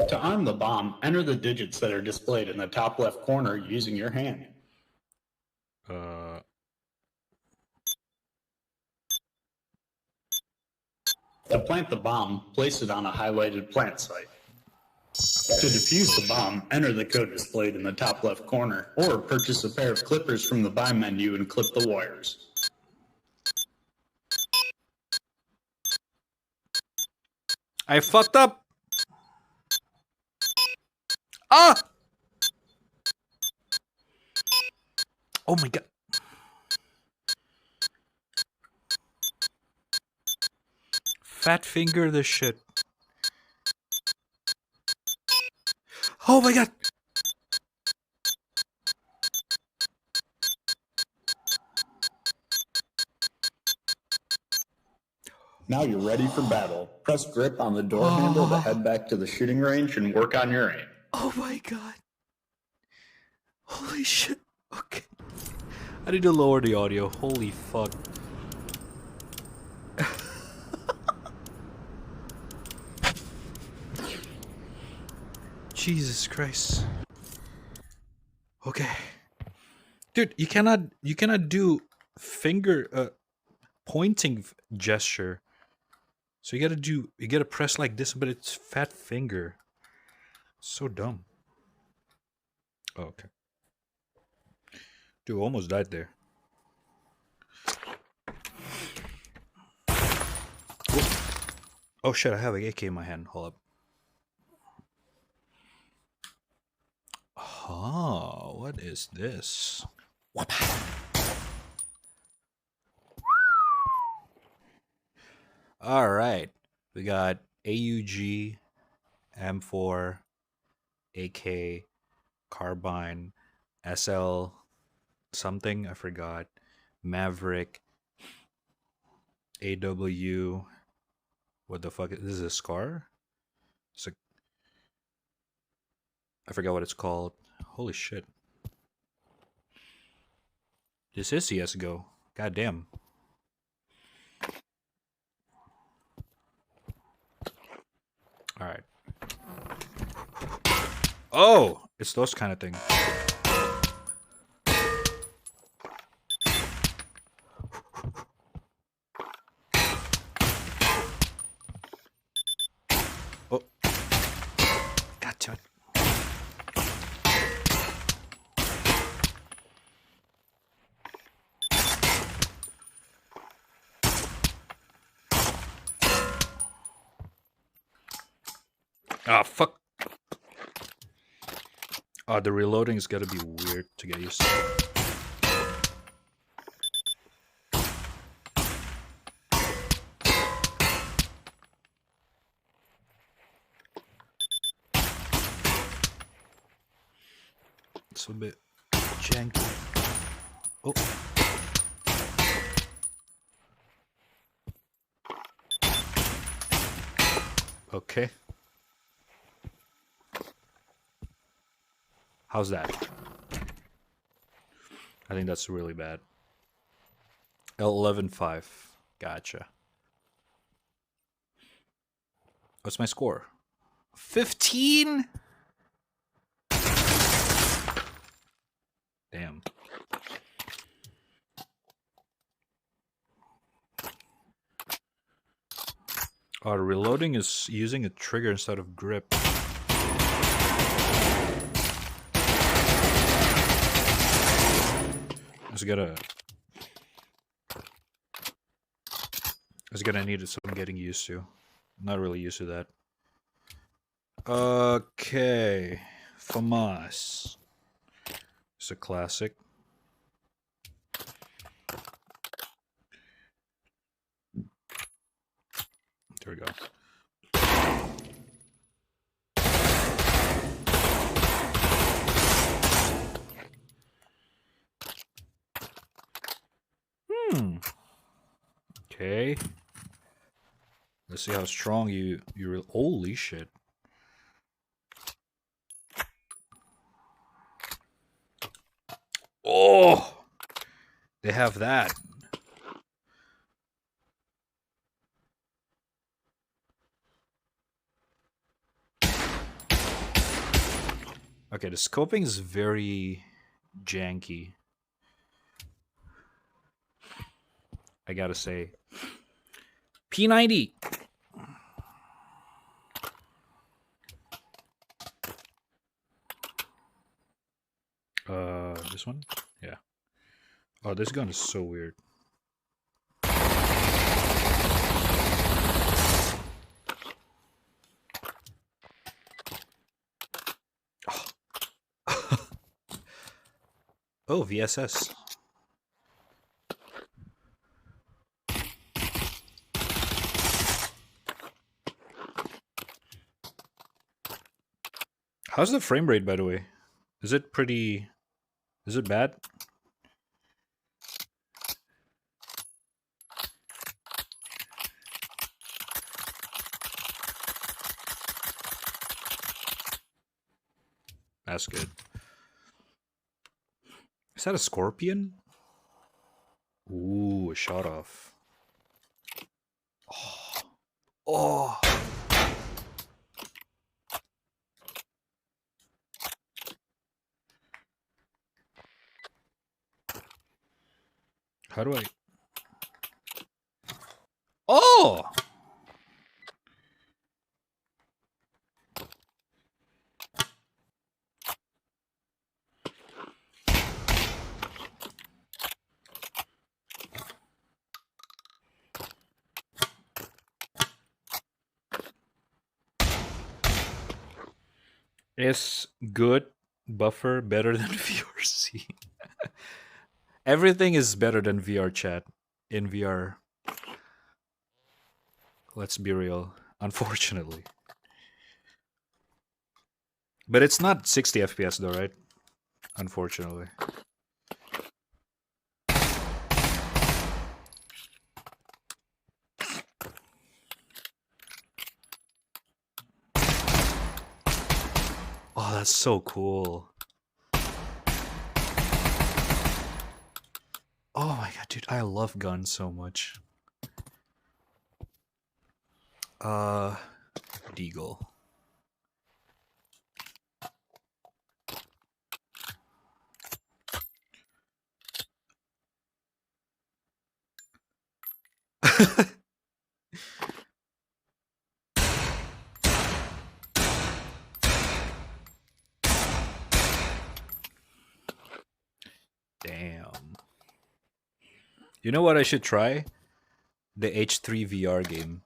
To arm the bomb, enter the digits that are displayed in the top left corner using your hand. To plant the bomb, place it on a highlighted plant site. To defuse the bomb, enter the code displayed in the top left corner, or purchase a pair of clippers from the buy menu and clip the wires. I fucked up! Ah! Oh my god. Fat finger this shit. Oh my god. Now you're ready for battle. Press grip on the door handle to head back to the shooting range and work on your aim. Oh my god. Holy shit. Okay. I need to lower the audio. Holy fuck. Jesus Christ. Okay. Dude, you cannot do finger pointing gesture. So you gotta press like this, but it's fat finger. So dumb. Oh, okay. Dude, almost died there. Oh shit, I have an AK in my hand. Hold up. Oh, what is this? All right, we got AUG, M4, AK, carbine, SL, something I forgot, Maverick, AW. What the fuck? This is a SCAR? It's a, I forgot what it's called. Holy shit. This is CSGO. God damn. Alright. Oh! It's those kind of things. Oh. God damn it. Ah, fuck. Oh, the reloading is gonna be weird to get used to. It's a bit janky. Oh. Okay. How's that? I think that's really bad. L11.5. Gotcha. What's my score? 15? Damn. Oh, reloading is using a trigger instead of grip. It's gonna need some getting used to. Not really used to that. Okay. FAMAS. It's a classic. There we go. Okay. Let's see how strong you holy shit. Oh, they have that. Okay, the scoping is very janky. I gotta say. P90. This one? Yeah. Oh, this gun is so weird. Oh, VSS. How's the frame rate, by the way? Is it pretty... Is it bad? That's good. Is that a scorpion? Ooh, a shot off. Oh. Oh. How do I... Oh! Is good buffer better than VRC? Everything is better than VR chat in VR. Let's be real, unfortunately. But it's not 60 FPS though, right? Unfortunately. Oh, that's so cool. Oh my god, dude, I love guns so much. Deagle. Damn. You know what I should try? The H3 VR game.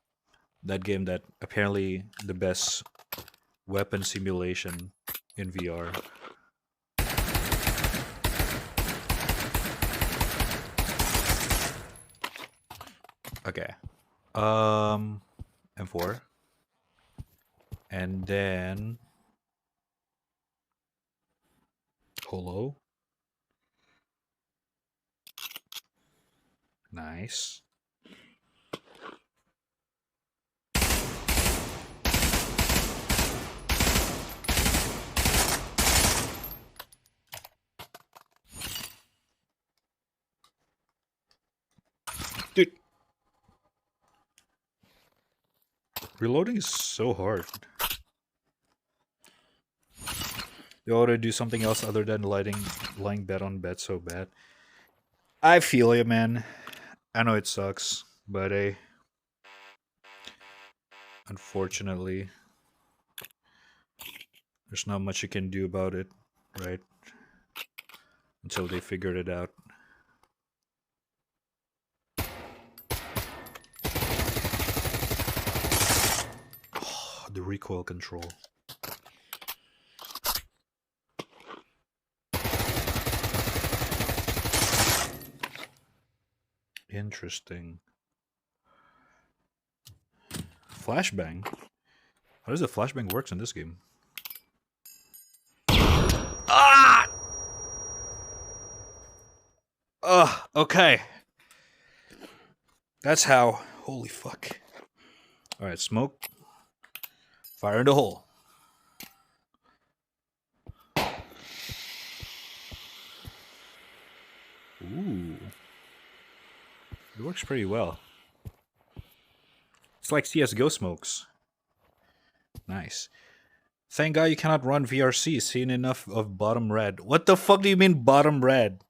That game that apparently the best weapon simulation in VR. Okay. M4. And then Holo. Nice. Dude. Reloading is so hard. You ought to do something else other than lying bed on bed so bad. I feel you, man. I know it sucks, but unfortunately, there's not much you can do about it, right? Until they figured it out. Oh, the recoil control. Interesting. Flashbang? How does the flashbang works in this game? Ah! Ugh, okay. That's how. Holy fuck. Alright, smoke. Fire in the hole. Ooh. It works pretty well. It's like CSGO smokes. Nice. Thank God you cannot run VRC. Seen enough of bottom red. What the fuck do you mean bottom red?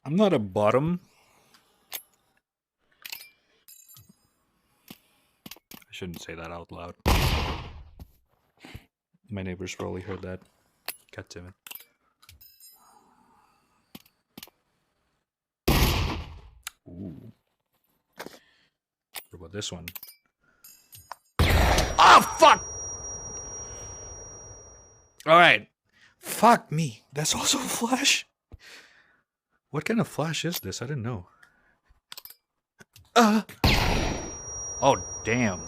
I'm not a bottom. I shouldn't say that out loud. My neighbors probably heard that. God damn it. Ooh. What about this one? Oh, fuck! Alright. Fuck me. That's also a flash? What kind of flash is this? I didn't know. Oh, damn.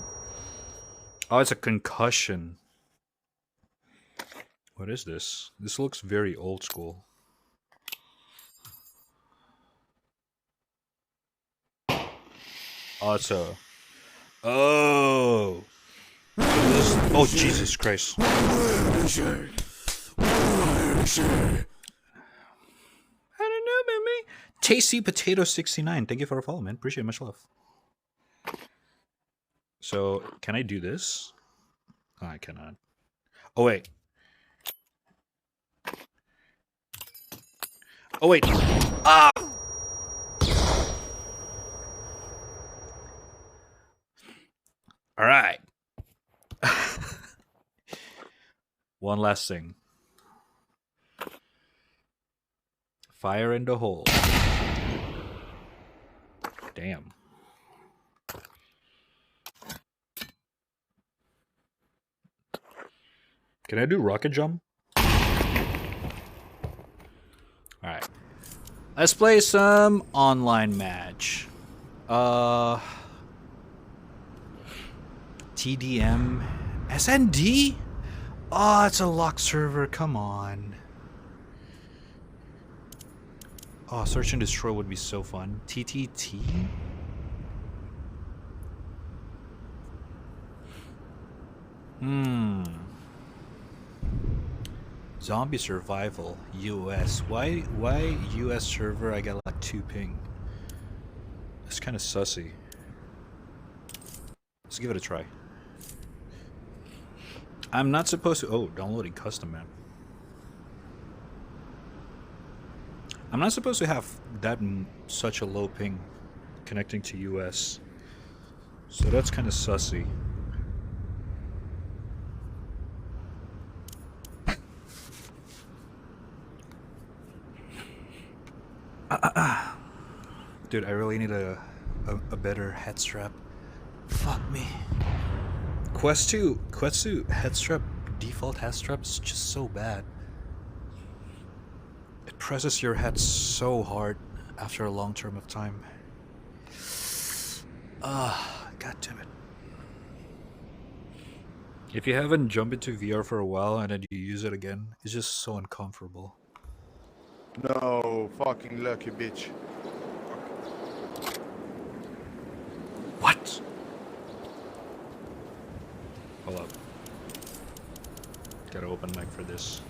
Oh, it's a concussion. What is this? This looks very old school. Oh, it's a... Oh! Oh, Jesus Christ. I don't know, baby. Tasty Potato 69. Thank you for the follow, man. Appreciate it. Much love. So, can I do this? Oh, I cannot. Oh, wait. Oh, wait. Ah! All right. One last thing. Fire in the hole. Damn. Can I do rocket jump? Alright. Let's play some online match. TDM SND? Oh, it's a locked server. Come on. Oh, search and destroy would be so fun. TTT? Zombie survival, US. Why US server I got like 2 ping? It's kind of sussy. Let's give it a try. I'm not supposed to... Oh, downloading custom map. I'm not supposed to have that such a low ping connecting to US. So that's kind of sussy. Dude, I really need a better head strap. Fuck me. Quest 2 head strap, default head strap is just so bad. It presses your head so hard after a long term of time. God damn it. If you haven't jumped into VR for a while and then you use it again, it's just so uncomfortable. No, fucking lucky bitch. What? Hold up. Gotta open mic for this.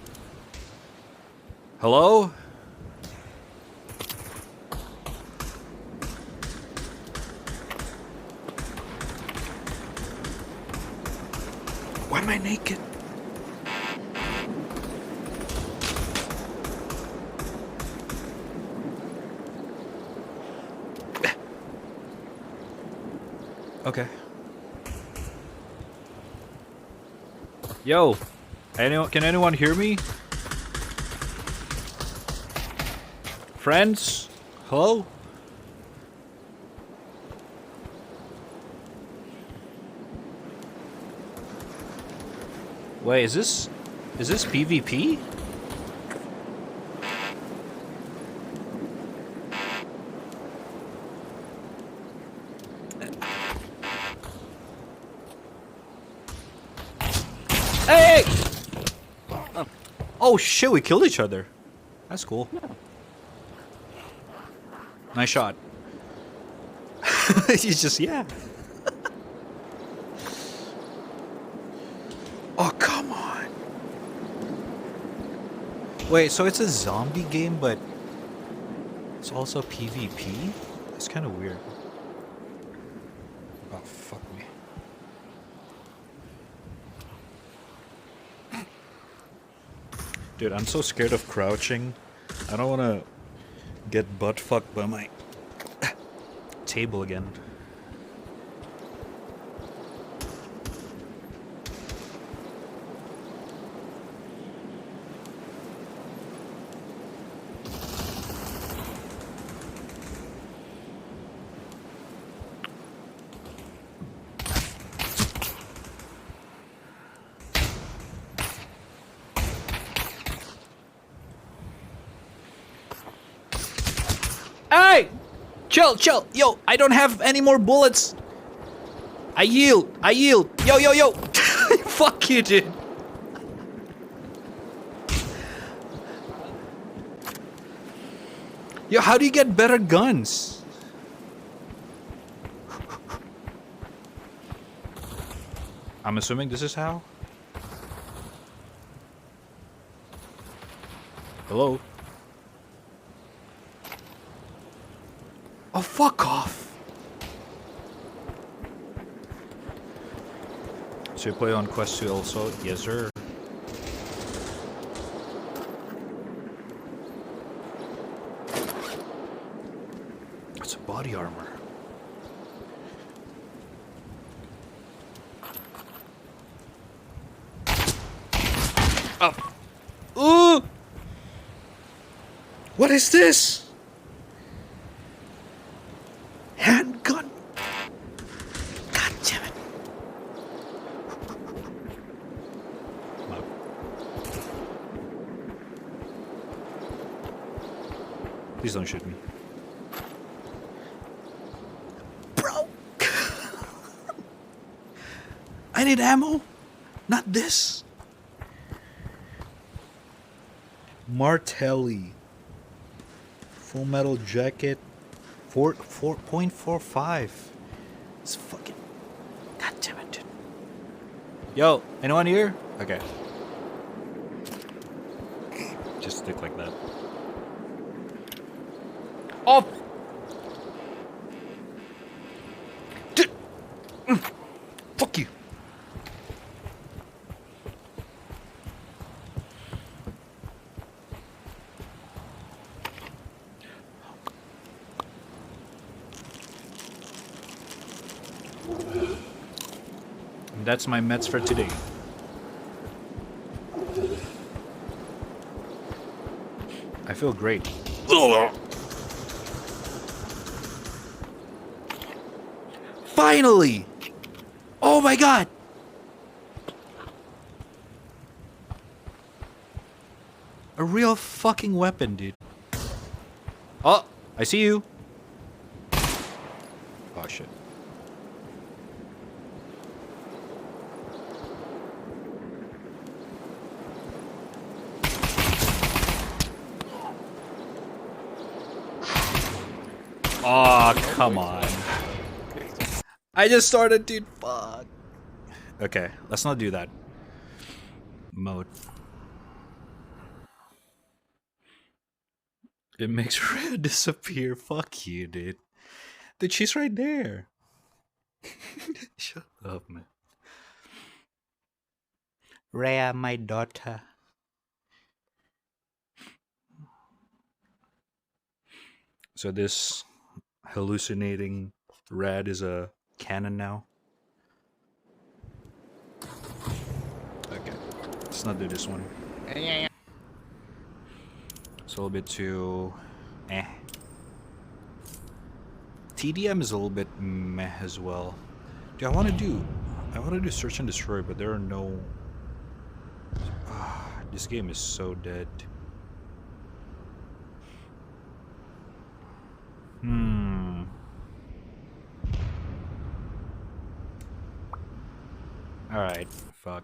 Hello? Why am I naked? Okay. Yo, can anyone hear me? Friends? Hello? Wait, is this PvP? Hey! Oh shit, we killed each other. That's cool. Nice shot. He's just, yeah. Oh, come on. Wait, so it's a zombie game, but it's also PvP? It's kind of weird. Oh, fuck me. Dude, I'm so scared of crouching. I don't want to get butt fucked by my table again. Hey! Chill. Yo, I don't have any more bullets. I yield. Yo. Fuck you, dude. Yo, how do you get better guns? I'm assuming this is how? Hello? Oh, fuck off. So you play on Quest 2 also? Yes, sir. It's a body armor. Oh. Ooh! What is this? Handgun. God damn it. No. Please don't shoot me. Bro. I need ammo. Not this. Martelli. Full metal jacket. 4.45. It's fucking... God damn it, dude. Yo, anyone here? Okay. just stick like that. Oh! Fuck you! And that's my Mets for today. I feel great. Finally! Oh my god! A real fucking weapon, dude. Oh, I see you. Oh shit. Oh, come on. I just started, dude. Fuck. Okay, let's not do that. Mode. It makes red disappear. Fuck you, dude. Dude, she's right there. Shut up, man. Rhea, my daughter. So this hallucinating rad is a cannon now. Okay, let's not do this one. It's a little bit too TDM is a little bit meh as well. Dude, I want to do search and destroy, but there are no. This game is so dead. Alright, fuck.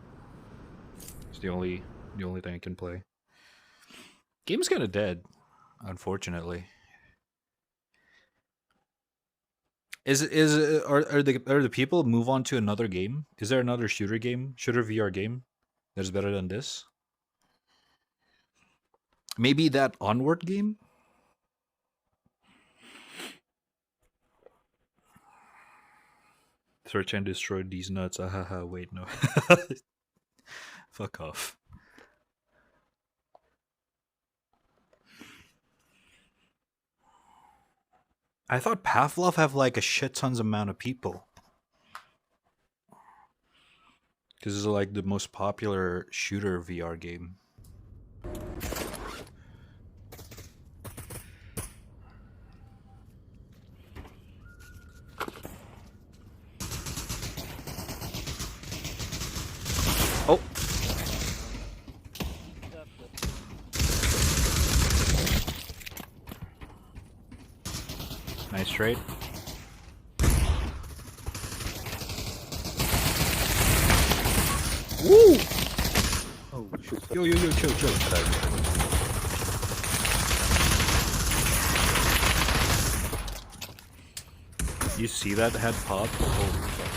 It's the only thing I can play. Game's kinda dead, unfortunately. Are the people move on to another game? Is there another shooter VR game that's better than this? Maybe that Onward game? Search and destroy these nuts. Ahaha, wait, no. Fuck off. I thought Pavlov have like a shit tons amount of people. Because it's like the most popular shooter VR game. Oh. Nice trade. Woo! Oh shit. Yo, chill. You see that head pop? Holy fuck.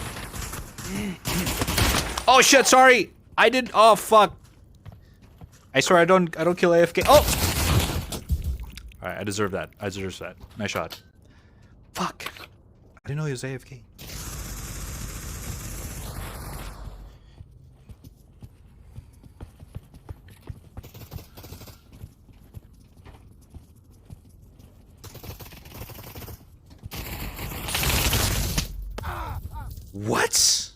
Oh shit, sorry! I did. Oh fuck! I swear I don't kill AFK. Oh! Alright, I deserve that. Nice shot. Fuck! I didn't know he was AFK. What?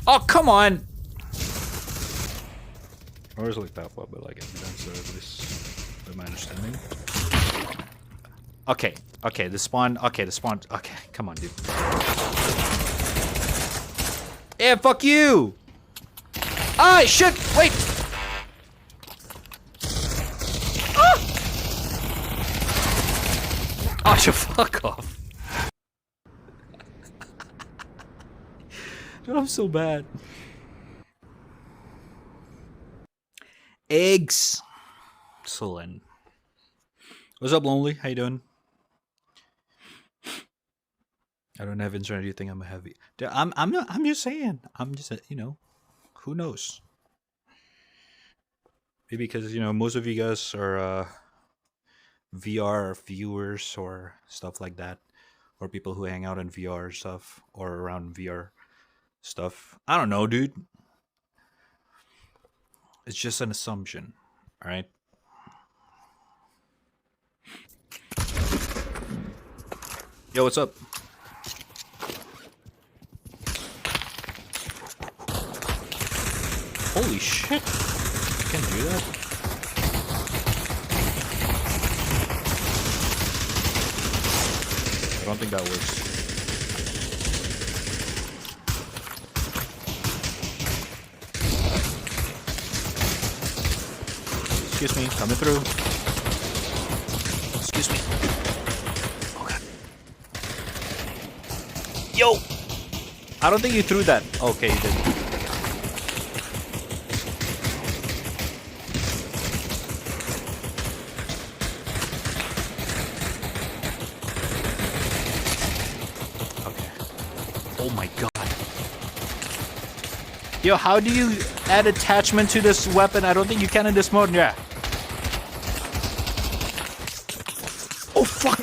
Oh, come on! I always like that one, but like evidence at least by my understanding. Okay, the spawn, okay, come on, dude. Yeah, fuck you! Ah, shit, wait! Ah! Oh, shit, fuck off. Dude, I'm so bad. Eggs. Excellent. What's up, Lonely? How you doing? I don't have internet. Do you think I'm a heavy? Dude, I'm not. I'm just saying. I'm just, you know, who knows? Maybe because most of you guys are VR viewers or stuff like that, or people who hang out in VR stuff or around VR stuff. I don't know, dude. It's just an assumption. All right. Yo, what's up? Holy shit! I can't do that. I don't think that works. Excuse me, coming through. Excuse me. Okay. Yo! I don't think you threw that. Okay, you did. Oh my god. Yo, how do you add attachment to this weapon? I don't think you can in this mode. Yeah. Oh fuck.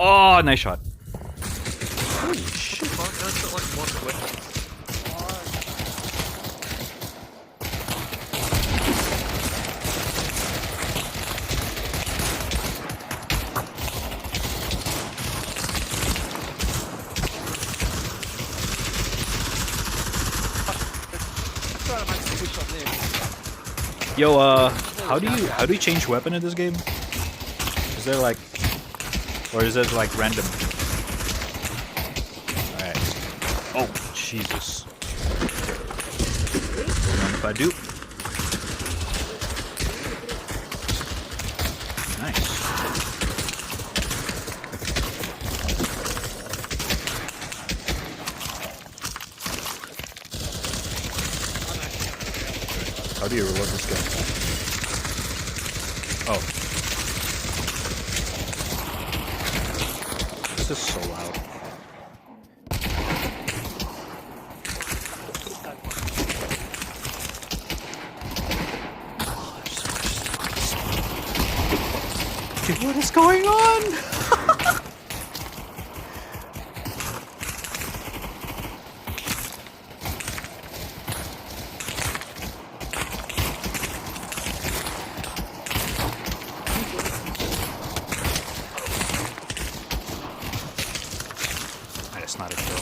Oh, nice shot. Holy shit. Yo, how do you change weapon in this game? Is there like, or is it like random? Alright. Oh, Jesus. Don't mind if I do. Nice. How do you reload this gun? Oh. This is so loud. Dude, what is going on? That's not a kill.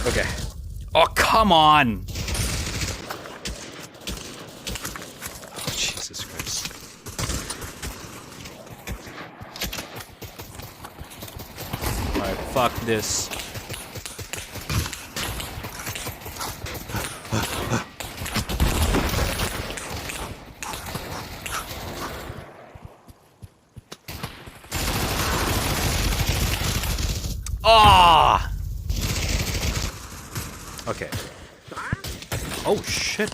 Okay. Oh, come on! Oh, Jesus Christ. Alright, fuck this. Ah! Okay. Oh shit.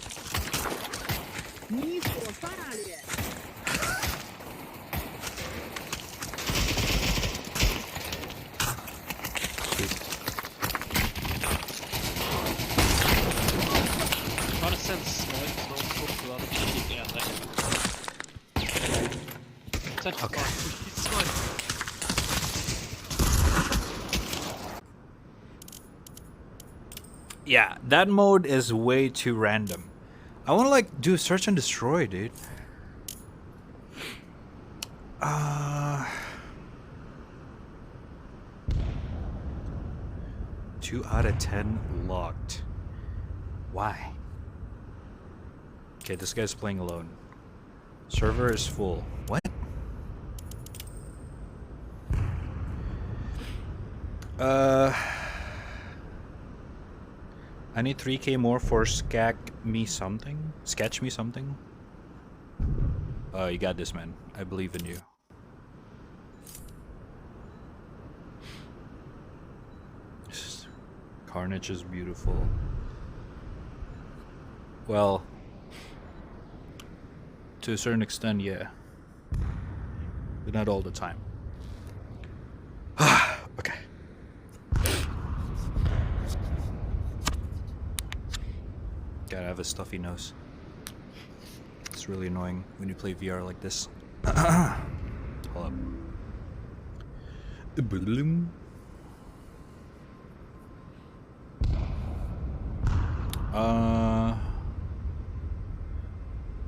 Okay. Yeah, that mode is way too random. I want to like do search and destroy, dude. 2 out of 10 locked. Why? Okay, this guy's playing alone. Server is full. What? I need 3k more for sketch me something. Sketch me something. You got this, man. I believe in you. Carnage is beautiful. Well, to a certain extent, yeah. But not all the time. Okay. Gotta have a stuffy nose. It's really annoying when you play VR like this. Hold up.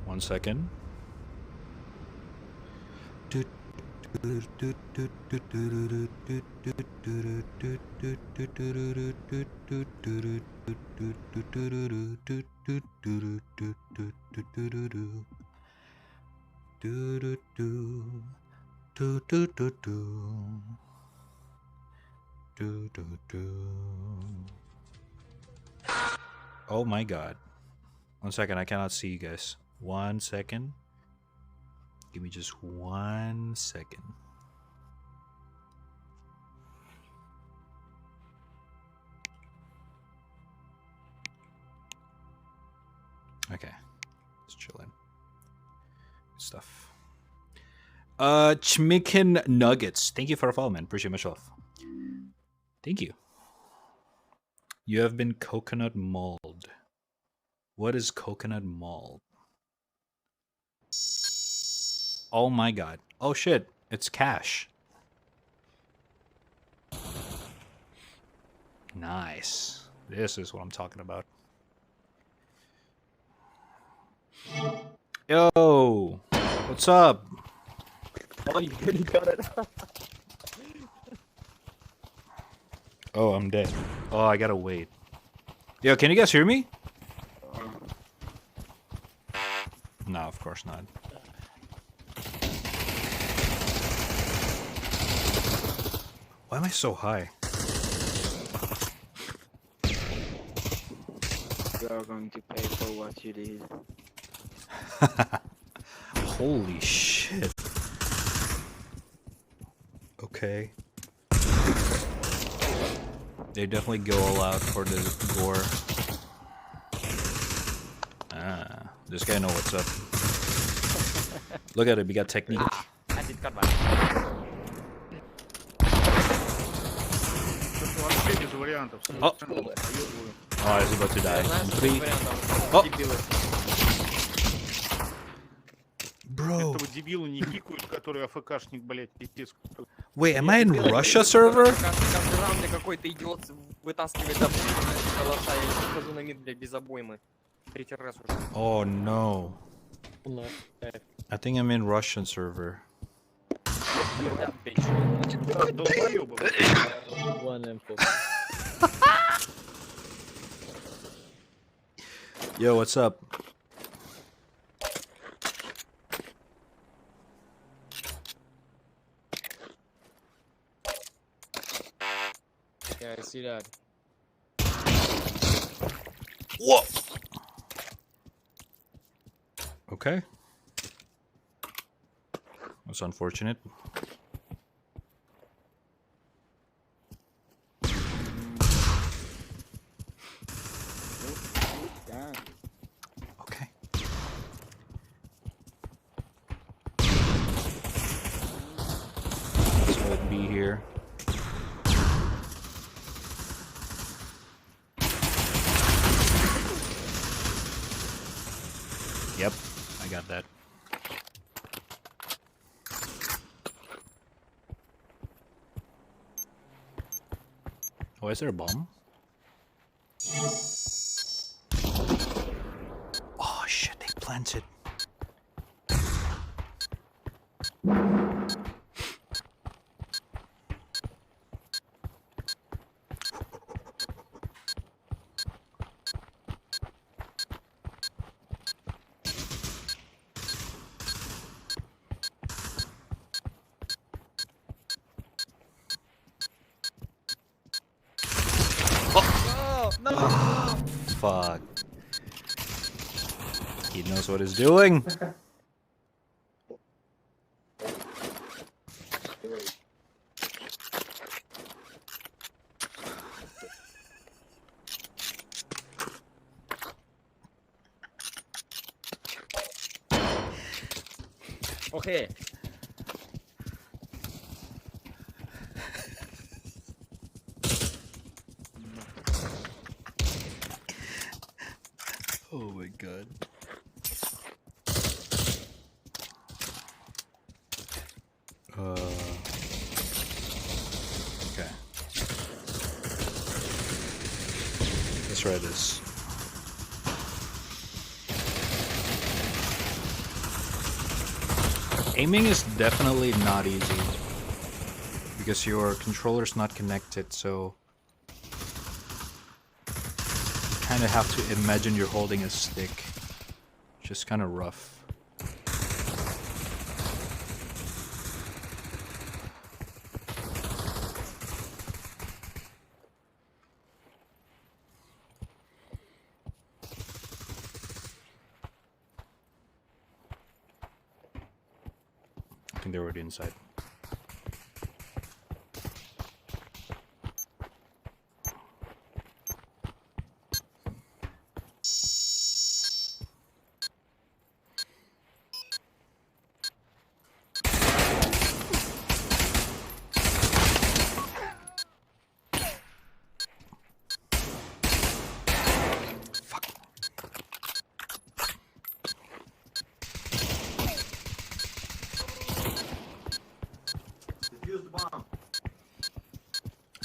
One second. Oh my god. One second, I cannot see you guys. 1 second. Give me just 1 second. Okay. Let's chill in. Good stuff. Chmikin Nuggets. Thank you for a follow, man. Appreciate much love. Thank you. You have been coconut mauled. What is coconut mauled? Oh my god. Oh shit. It's cash. Nice. This is what I'm talking about. Yo. What's up? Oh, you really got it. Oh, I'm dead. Oh, I gotta wait. Yo, can you guys hear me? No, of course not. Why am I so high? You are going to pay for what you did. Holy shit. Okay. They definitely go all out for the gore. Ah, this guy know what's up. Look at it, we got technique. I did cut one. Oh, oh, I was about to die. In 3. Oh, bro. Wait, am I in Russia server? Каждый раунд мне какой-то идиот вытаскивает калаша, я хожу на мид, блядь, без обоймы. Третий раз уже. Oh no. I think I'm in Russian server. One info. Yo, what's up? Yeah, I see that. Whoa. Okay. That's unfortunate. Okay. Let's hold B here. Yep, I got that. Oh, is there a bomb? Oh shit, they planted. Fuck. He knows what he's doing. Okay. Oh my god. Okay. Let's try this. Aiming is definitely not easy because your controller's not connected, so you kind of have to imagine you're holding a stick. Just kind of rough. I think they're already inside.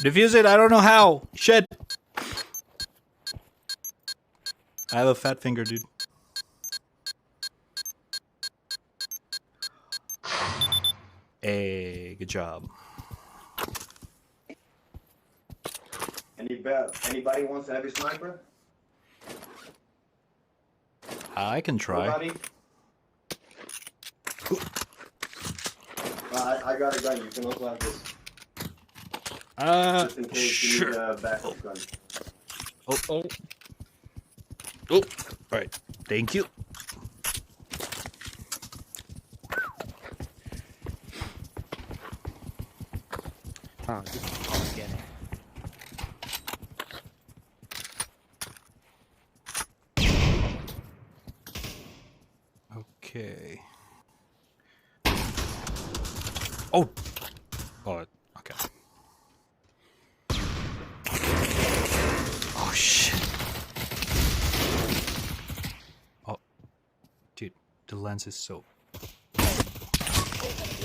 Defuse it, I don't know how. Shit. I have a fat finger, dude. Hey, good job. Anybody wants to have a sniper? I can try. Nobody? I got a gun. You can also have this. Just in case sure. you need a backup gun. Oh. Alright. Thank you. Oh, just get it. Okay. Oh. Oh, okay. Oh, shit. Oh. Dude, the lens is so...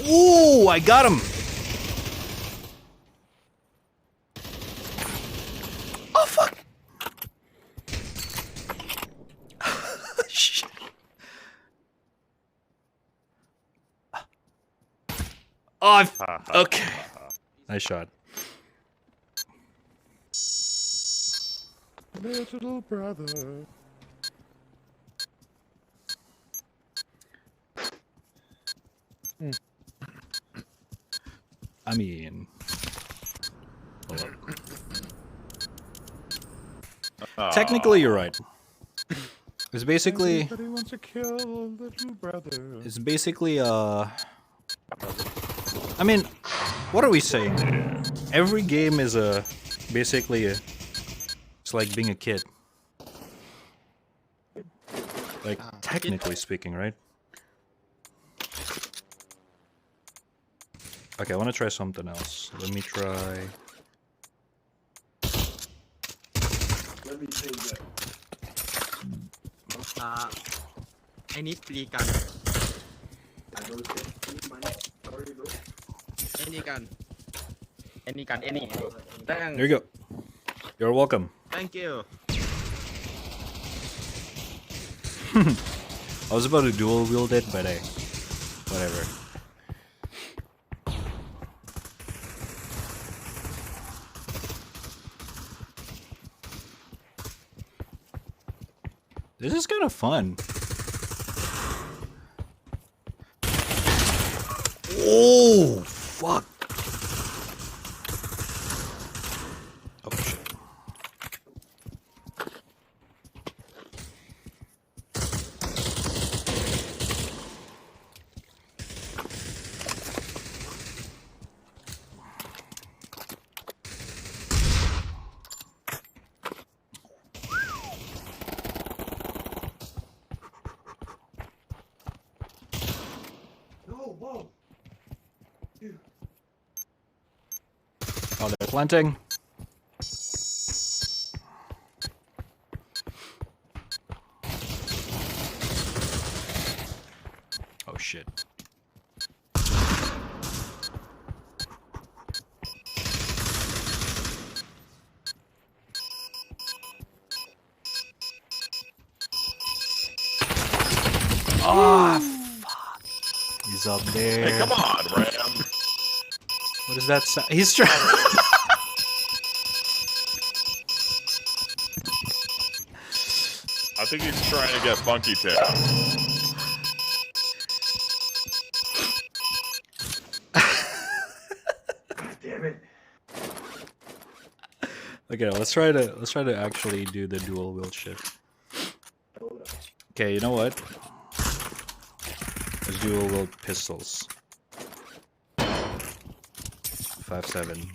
Ooh, I got him! Oh, fuck! Shit. Oh, okay. Nice shot. Little brother. I mean... Hold up. Technically, you're right. It's basically... Everybody wants to kill little brother. It's basically, I mean, what are we saying? Every game is basically it's like being a kid. Like, technically speaking, right? Okay, I want to try something else. Let me try... Let me take that. I need free gun. I don't take any money. Sorry, bro. Any gun. Any gun, any. There you go. You're welcome. Thank you. I was about to dual wield it, but hey, whatever. This is kind of fun. Oh, fuck. Oh, shit. Oh, they're planting. Oh shit. Ah, fuck. He's up there. Hey, come on, Ram. What is that sound? He's trying. I think he's trying to get Funky Town. Damn it. Okay, let's try to actually do the dual wield shit. Okay, you know what? Let's dual wield pistols. 5.7.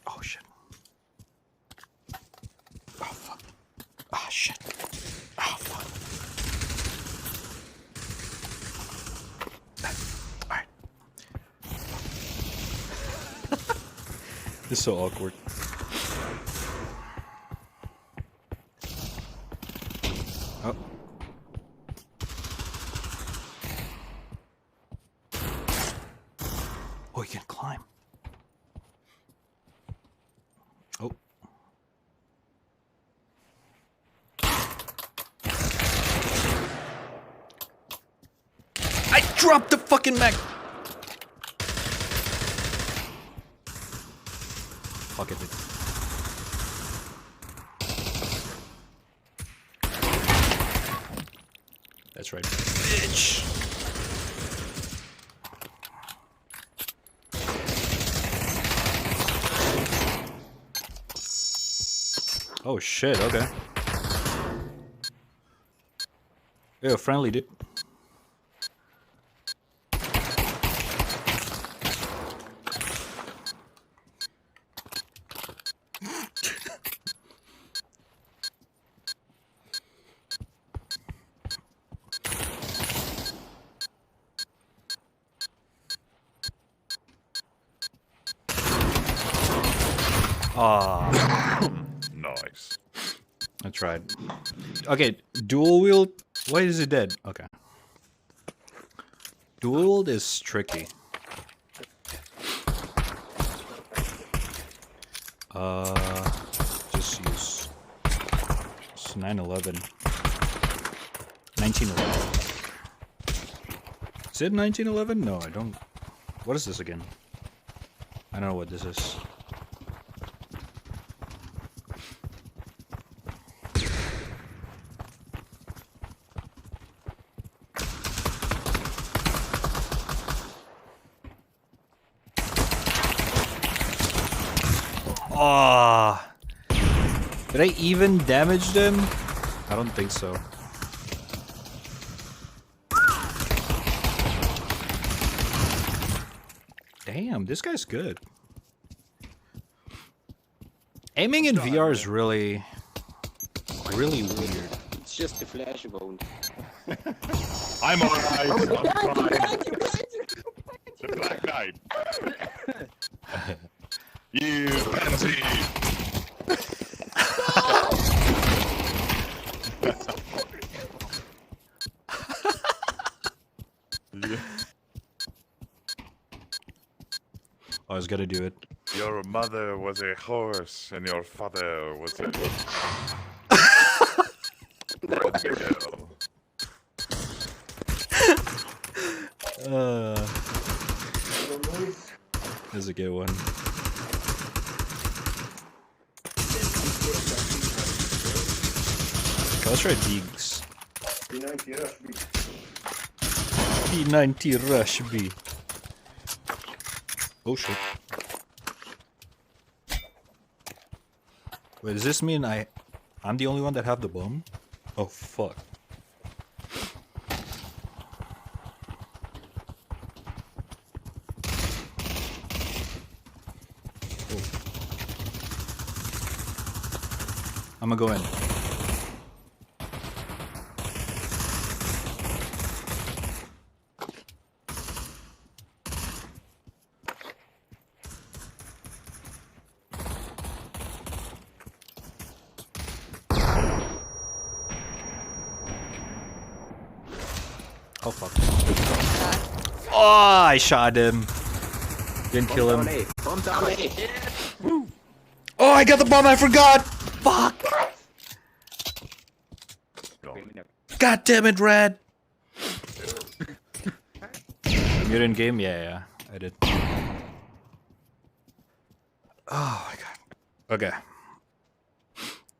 Oh shit. Oh fuck. Ah shit. Oh fuck. Alright. This is so awkward. Oh. Oh, you can climb. Oh. I dropped the fucking mag. Fuck it. That's right, bitch. Oh shit, okay. Yeah, friendly dude. Ah. Nice. I tried. Okay, dual wield. Why is it dead? Okay. Dual wield is tricky. Just use. It's 911. 1911. Is it 1911? No, I don't. What is this again? I don't know what this is. Oh, did I even damage them? I don't think so. Damn, this guy's good. Aiming in VR is really weird. It's just a flash wound. I'm alright. I'm fine. The Black Knight. You pansy. I was gonna do it. Your mother was a horse, and your father was a... That's a good one. Okay, let's try Deegs. P90 Rush B. Oh shit. Wait, does this mean I'm the only one that have the bomb? Oh fuck. Oh. I'm gonna go in. Oh fuck. Oh, I shot him. Didn't kill him. Bomb down A. Oh, I got the bomb. I forgot. Fuck. God damn it, Rad. You're in game? Yeah, I did. Oh my god. Okay.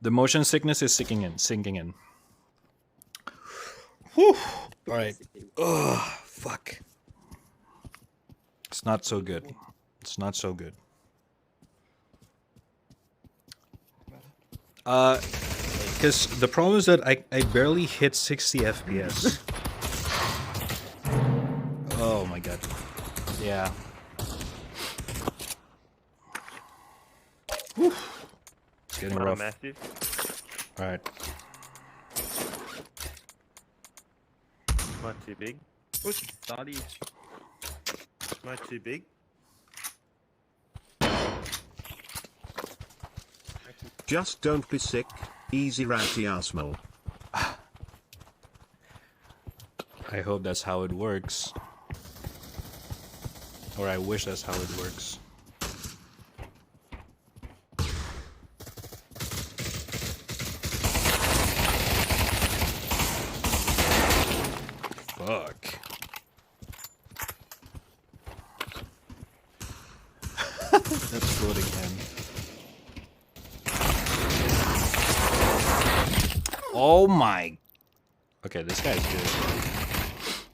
The motion sickness is sinking in. Whew. Alright. Ugh, fuck. It's not so good. It's not so good. Because the problem is that I barely hit 60 FPS. Oh my god. Yeah. Whew. It's getting rough. Alright. Not too big. Push, sorry. Not too big. Just don't be sick. Easy ratty asshole. I hope that's how it works. Or I wish that's how it works. Fuck. That's floating him. Oh my. Okay, this guy's good.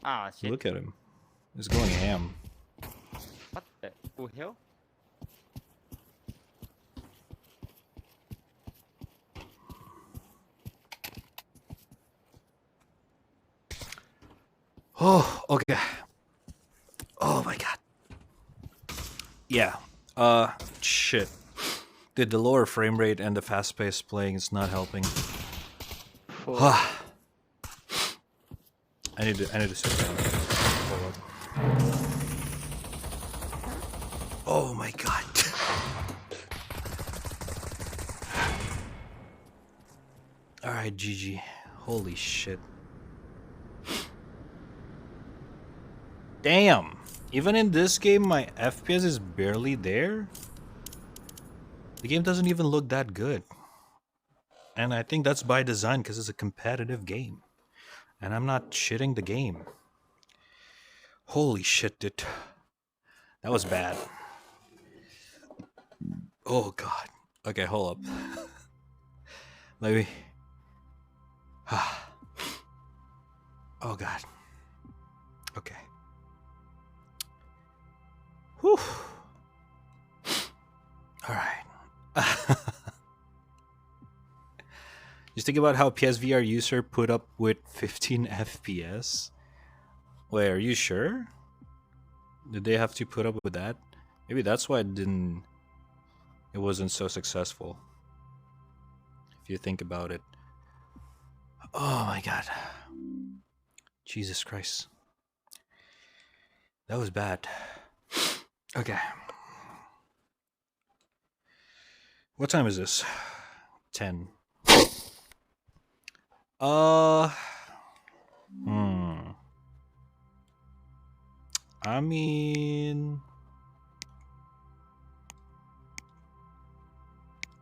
Ah, shit. Look at him. He's going ham. What the hell? Oh, okay. Oh my god. Yeah. Shit. Dude, the lower frame rate and the fast-paced playing is not helping. I need to sit down. Hold on. Oh my god. Alright, GG. Holy shit. Damn. Even in this game, my FPS is barely there. The game doesn't even look that good. And I think that's by design because it's a competitive game. And I'm not shitting the game. Holy shit, dude. That was bad. Oh god. Okay, hold up. Maybe. Oh god. Okay. Whew. Alright. Just think about how PSVR user put up with 15 FPS. Wait, are you sure? Did they have to put up with that? Maybe that's why it wasn't so successful. If you think about it. Oh my god. Jesus Christ. That was bad. Okay. What time is this? 10. I mean,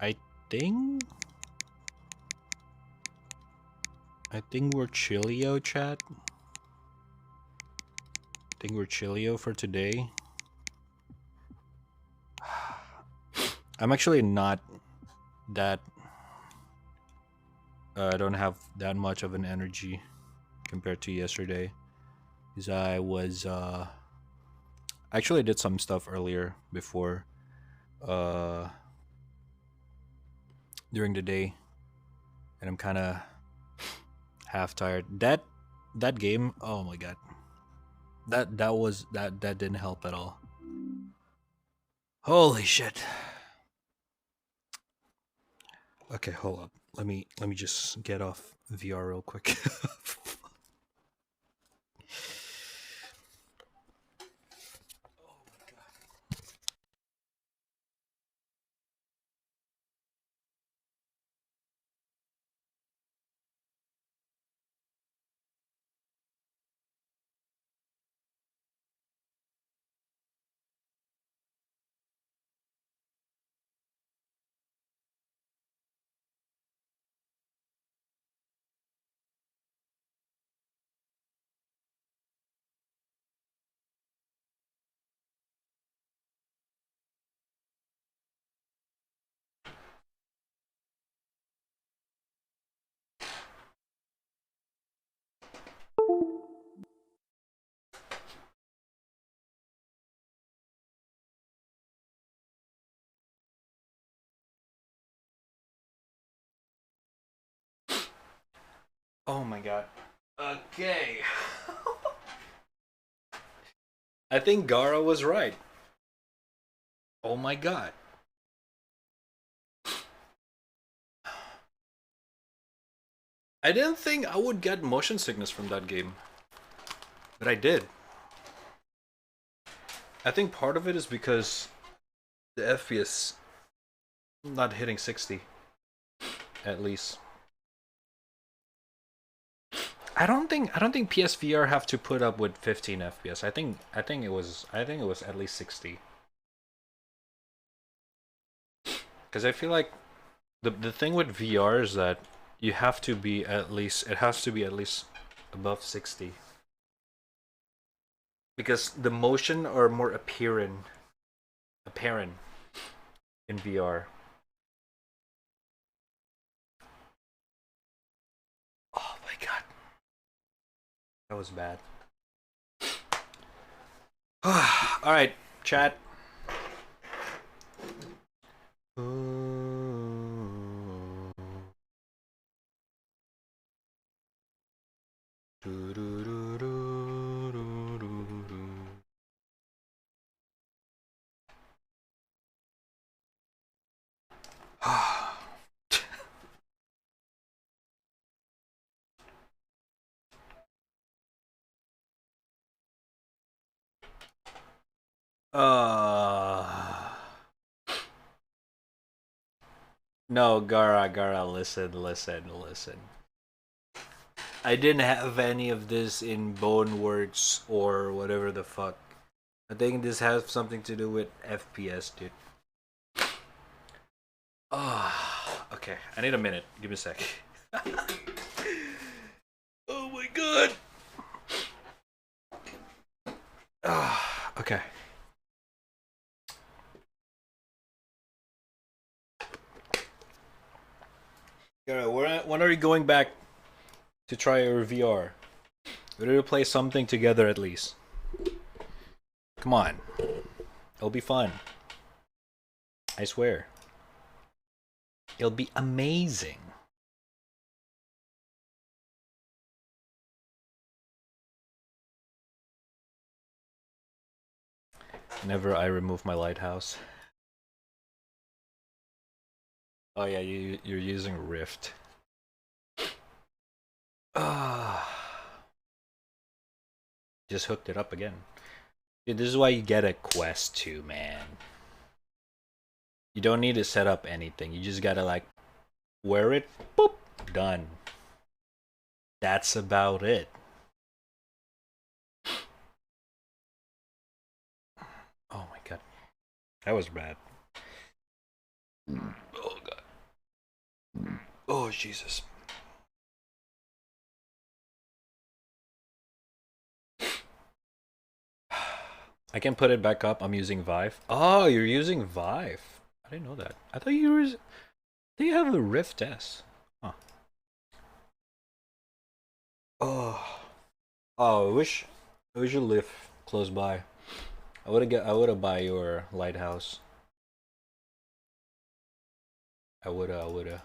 I think we're chillio, chat. I think we're chillio for today. I'm actually not that I don't have that much of an energy compared to yesterday, because I was actually did some stuff earlier before during the day, and I'm kind of half tired. That game, oh my god, that didn't help at all. Holy shit. Okay, hold up. Let me just get off VR real quick. Oh my god. Okay. I think Gara was right. Oh my god. I didn't think I would get motion sickness from that game, but I did. I think part of it is because the FPS not hitting 60, at least. I don't think PSVR have to put up with 15 FPS. I think it was at least 60. Because I feel like the thing with VR is that you have to be at least, it has to be at least above 60. Because the motion are more apparent in VR. Oh my god. That was bad. Alright, chat. No, Gara, listen. I didn't have any of this in Boneworks or whatever the fuck. I think this has something to do with FPS, dude. Okay. I need a minute. Give me a sec. Oh my god. Okay. Gara, when are you going back to try your VR? We're gonna play something together at least. Come on. It'll be fun. I swear. It'll be amazing. Never I remove my lighthouse. Oh yeah, you're using Rift. Just hooked it up again. Dude, this is why you get a Quest 2, man. You don't need to set up anything. You just gotta like wear it, boop, done. That's about it. Oh my god. That was bad. Oh god. Oh Jesus. I can put it back up. I'm using Vive. Oh, you're using Vive. I didn't know that. I thought you were... Do you have a Rift S? Huh. Oh. Oh, I wish you live close by. I would've buy your lighthouse. I would've.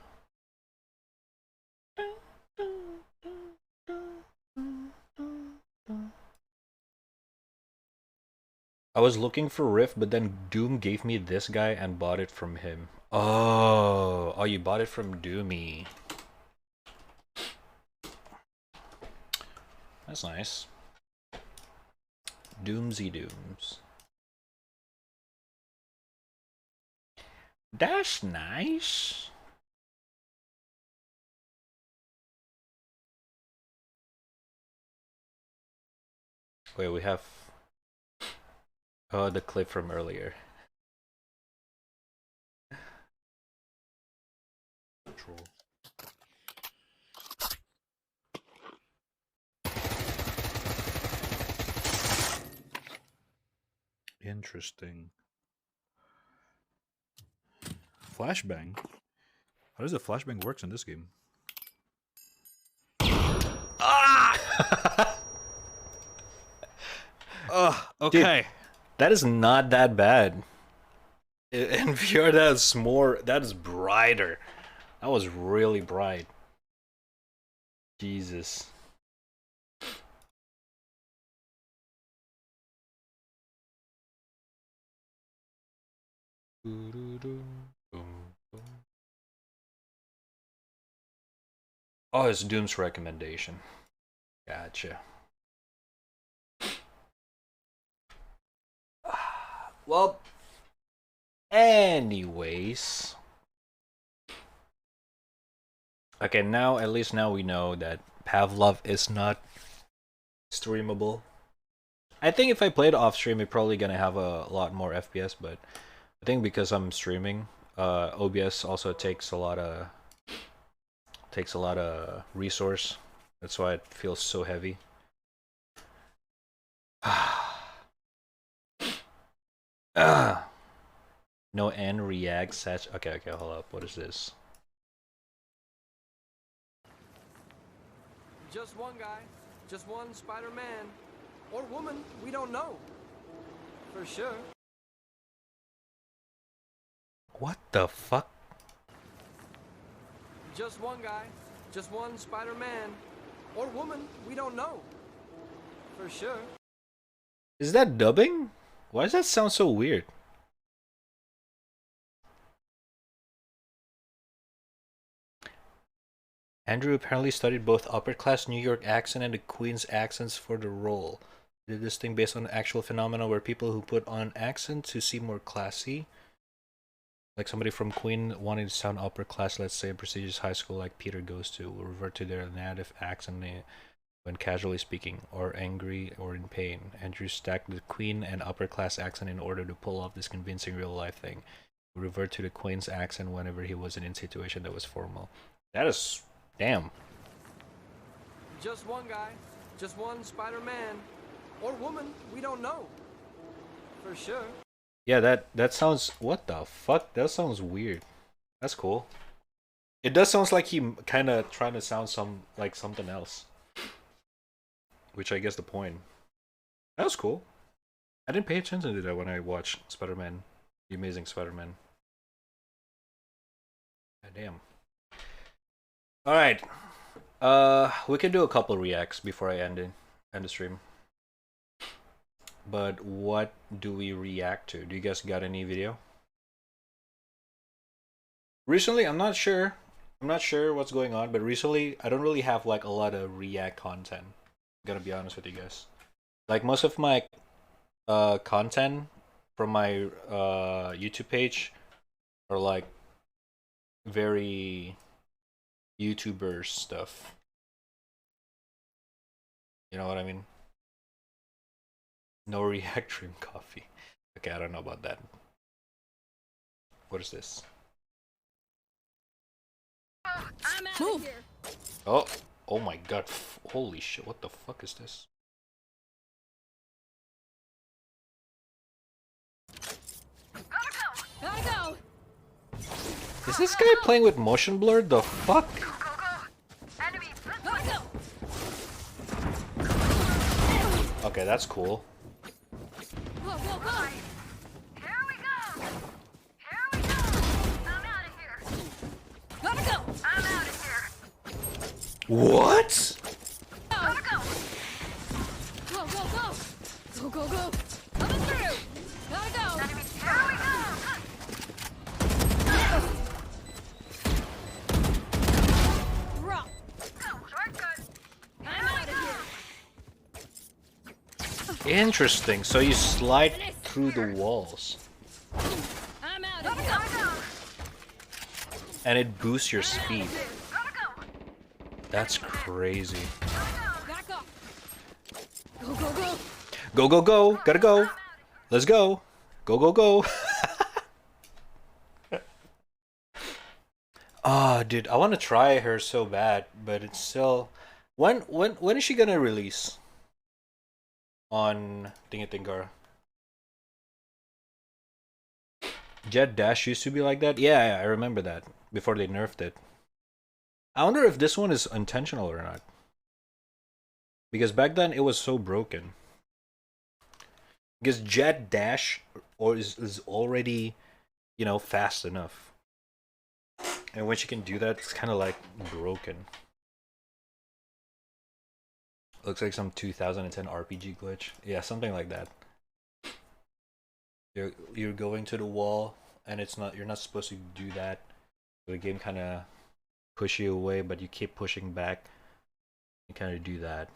I was looking for Rift, but then Doom gave me this guy and bought it from him. Oh, you bought it from Doomy. That's nice. Doomsy Dooms. That's nice. Wait, we have... Oh, the clip from earlier. Troll. Interesting. Flashbang? How does the flashbang works in this game? Ah! Okay. Dude, that is not that bad. In VR, that is brighter. That was really bright. Jesus. Oh, it's Doom's recommendation. Gotcha. Well, anyways. Okay, now, at least now we know that Pavlov is not streamable. I think if I played off stream, it's probably gonna have a lot more FPS, but I think because I'm streaming, OBS also takes a lot of resource. That's why it feels so heavy. No N react such. Okay, hold up. What is this? Just one guy, just one Spider-Man or woman, we don't know for sure. What the fuck? Just one guy, just one Spider-Man or woman, we don't know for sure. Is that dubbing? Why does that sound so weird? Andrew apparently studied both upper-class New York accent and the Queen's accents for the role. He did this thing based on actual phenomena where people who put on accents to seem more classy, like somebody from Queen wanting to sound upper class, let's say a prestigious high school like Peter goes to, will revert to their native accent when casually speaking, or angry or in pain. Andrew stacked the Queen and upper class accent in order to pull off this convincing real life thing. He would revert to the Queen's accent whenever he wasn't in a situation that was formal. That is... damn. Just one guy, just one Spider-Man or woman, we don't know for sure. Yeah, that sounds... what the fuck? That sounds weird. That's cool. It does sound like he kind of trying to sound like something else. Which I guess the point. That was cool. I didn't pay attention to that when I watched Spider-Man. The Amazing Spider-Man. God damn. Alright. We can do a couple reacts before I end the stream. But what do we react to? Do you guys got any video? Recently, I'm not sure what's going on, but recently I don't really have like a lot of react content. I'm gonna be honest with you guys. Like most of my content from my YouTube page are like very YouTuber stuff. You know what I mean? No react dream coffee. Okay, I don't know about that. What is this? I'm out of here. Oh my god. Holy shit, what the fuck is this? Gotta go. Is this guy playing with motion blur? The fuck? Gotta go. Okay, that's cool. Go, go, go. Here we go. Here we go. I'm out of here. Gotta go. I'm out of here. What? Gotta go. Go, go, go. Go, go, go. Coming through. Gotta go. Here we go. Drop. Shortcut. I'm out of here. Interesting. So you slide through the walls. I'm out of here. And it boosts your speed. That's crazy. Back up. Go, go, go. Go, go, go. Gotta go. Let's go. Go, go, go. Ah, dude, I want to try her so bad, but it's still... When is she gonna release? On Tingatingara. Jet Dash used to be like that? Yeah, I remember that. Before they nerfed it. I wonder if this one is intentional or not. Because back then it was so broken. Because Jet Dash is already, you know, fast enough. And when she can do that, it's kind of like broken. Looks like some 2010 RPG glitch. Yeah, something like that. You're going to the wall, and you're not supposed to do that. The game kind of push you away, but you keep pushing back. You kind of do that.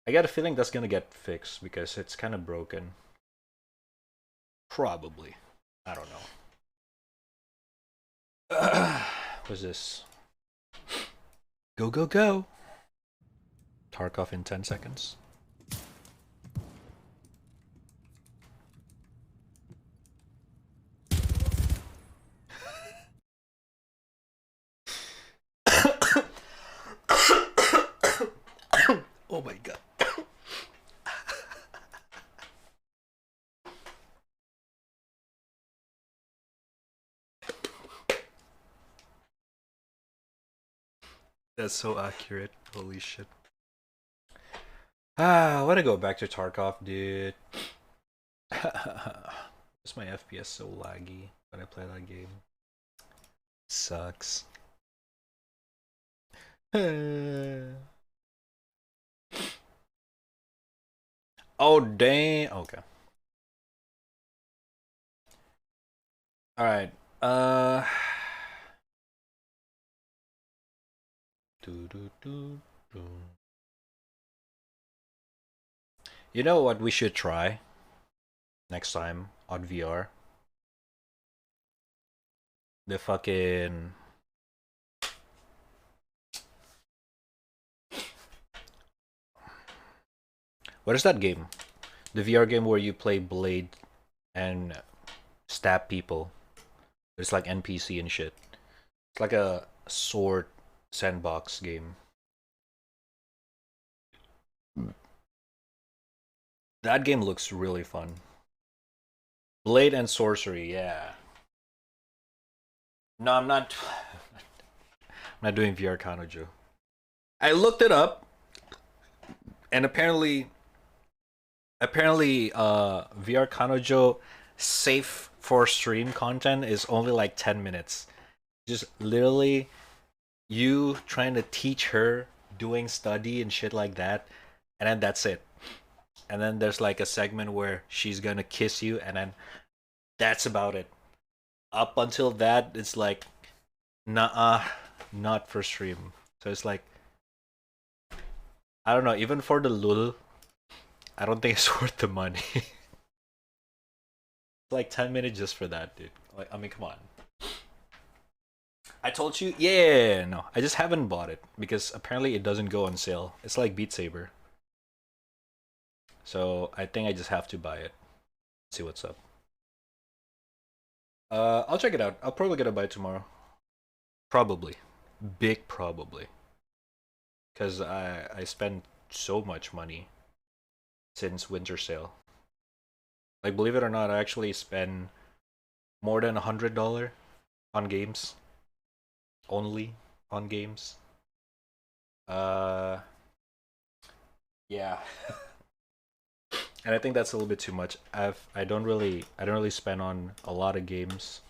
I got a feeling that's gonna get fixed because it's kind of broken. Probably. I don't know. What's this? Go, go, go! Tarkov in 10 seconds. Oh my god. That's so accurate. Holy shit. I want to go back to Tarkov, dude. Why's my FPS so laggy when I play that game? Sucks. Oh, dang. Okay. Alright. You know what we should try next time on VR? The fucking... What is that game? The VR game where you play Blade and stab people. It's like NPC and shit. It's like a sword sandbox game. That game looks really fun. Blade and sorcery, yeah. No, I'm not. I'm not doing VR Kanojo. I looked it up, and apparently, VR Kanojo safe for stream content is only like 10 minutes. Just literally you trying to teach her doing study and shit like that, and then that's it. And then there's like a segment where she's gonna kiss you, and then that's about it. Up until that, it's like, nah, not for stream. So it's like, I don't know, even for the lul, I don't think it's worth the money. It's like 10 minutes just for that, dude. Like, I mean, come on. I told you, yeah, no, I just haven't bought it because apparently it doesn't go on sale. It's like Beat Saber. So I think I just have to buy it. See what's up. I'll check it out. I'll probably get a buy tomorrow. Probably. Big probably. Because I spent so much money since winter sale. Like, believe it or not, I actually spend more than $100 on games. Only on games. Yeah. And I think that's a little bit too much. I don't really spend on a lot of games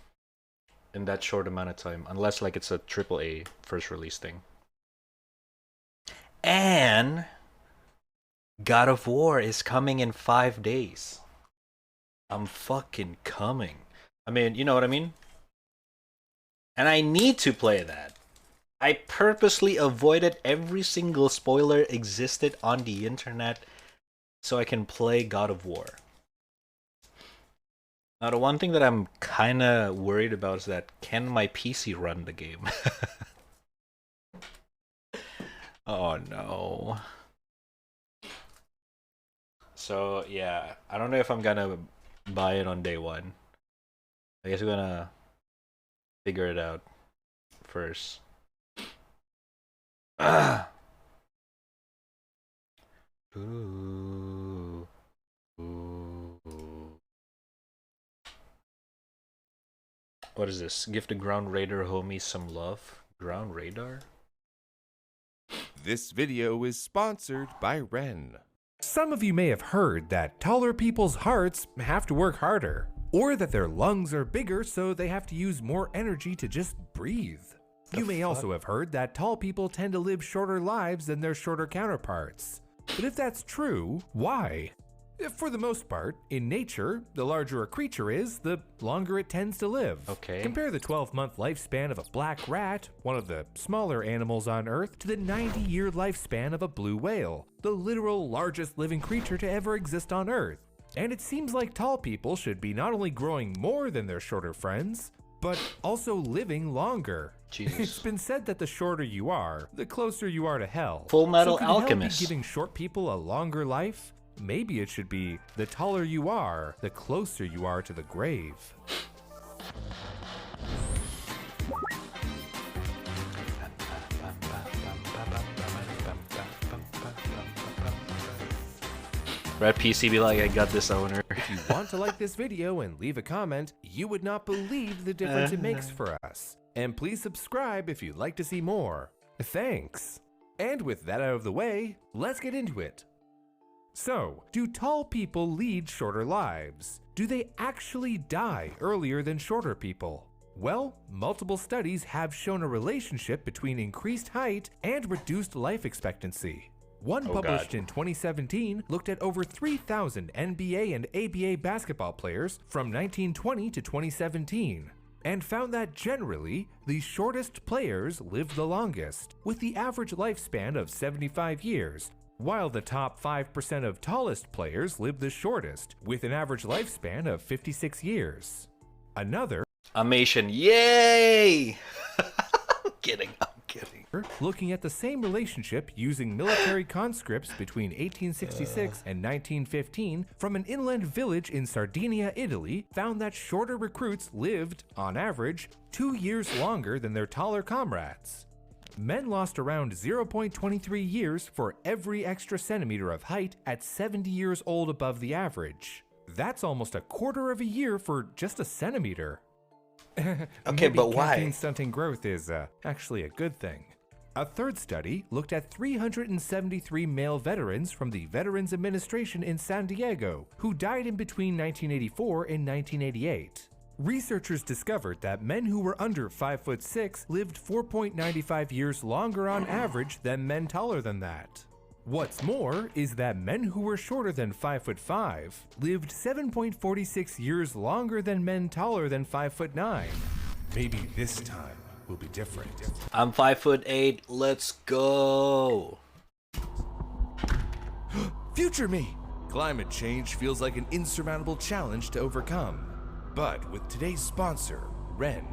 in that short amount of time, unless like it's a AAA first release thing. And God of War is coming in 5 days. I'm fucking coming. I mean, you know what I mean? And I need to play that. I purposely avoided every single spoiler existed on the internet so I can play God of War. Now, the one thing that I'm kind of worried about is that can my PC run the game? Oh no. So yeah, I don't know if I'm gonna buy it on day one. I guess we're gonna figure it out first. Ooh. Ooh. What is this? Give the Ground Raider homie some love. Ground Radar? This video is sponsored by Ren. Some of you may have heard that taller people's hearts have to work harder, or that their lungs are bigger so they have to use more energy to just breathe. You may also have heard that tall people tend to live shorter lives than their shorter counterparts. But if that's true, why? For the most part, in nature, the larger a creature is, the longer it tends to live. Okay. Compare the 12-month lifespan of a black rat, one of the smaller animals on Earth, to the 90-year lifespan of a blue whale, the literal largest living creature to ever exist on Earth. And it seems like tall people should be not only growing more than their shorter friends, but also living longer. Jesus. It's been said that the shorter you are, the closer you are to hell. Full Metal so could hell Alchemist. be giving short people a longer life? Maybe it should be, the taller you are, the closer you are to the grave. Red PC be like, I got this, owner. If you want to like this video and leave a comment, you would not believe the difference it makes for us. And please subscribe if you'd like to see more. Thanks. And with that out of the way, let's get into it. So, do tall people lead shorter lives? Do they actually die earlier than shorter people? Well, multiple studies have shown a relationship between increased height and reduced life expectancy. One published in 2017 looked at over 3,000 NBA and ABA basketball players from 1920 to 2017 and found that generally, the shortest players lived the longest, with the average lifespan of 75 years, while the top 5% of tallest players lived the shortest, with an average lifespan of 56 years. Another Amation, yay! I'm kidding. looking at the same relationship using military conscripts between 1866 and 1915 from an inland village in Sardinia, Italy, found that shorter recruits lived, on average, 2 years longer than their taller comrades. Men lost around 0.23 years for every extra centimeter of height at 70 years old above the average. That's almost a quarter of a year for just a centimeter. Okay, but why? Caffeine stunting growth is actually a good thing. A third study looked at 373 male veterans from the Veterans Administration in San Diego who died in between 1984 and 1988. Researchers discovered that men who were under 5'6" lived 4.95 years longer on average than men taller than that. What's more is that men who were shorter than 5'5" lived 7.46 years longer than men taller than 5'9". Maybe this time will be different. I'm 5'8". Let's go. Future me! Climate change feels like an insurmountable challenge to overcome. But with today's sponsor, Ren,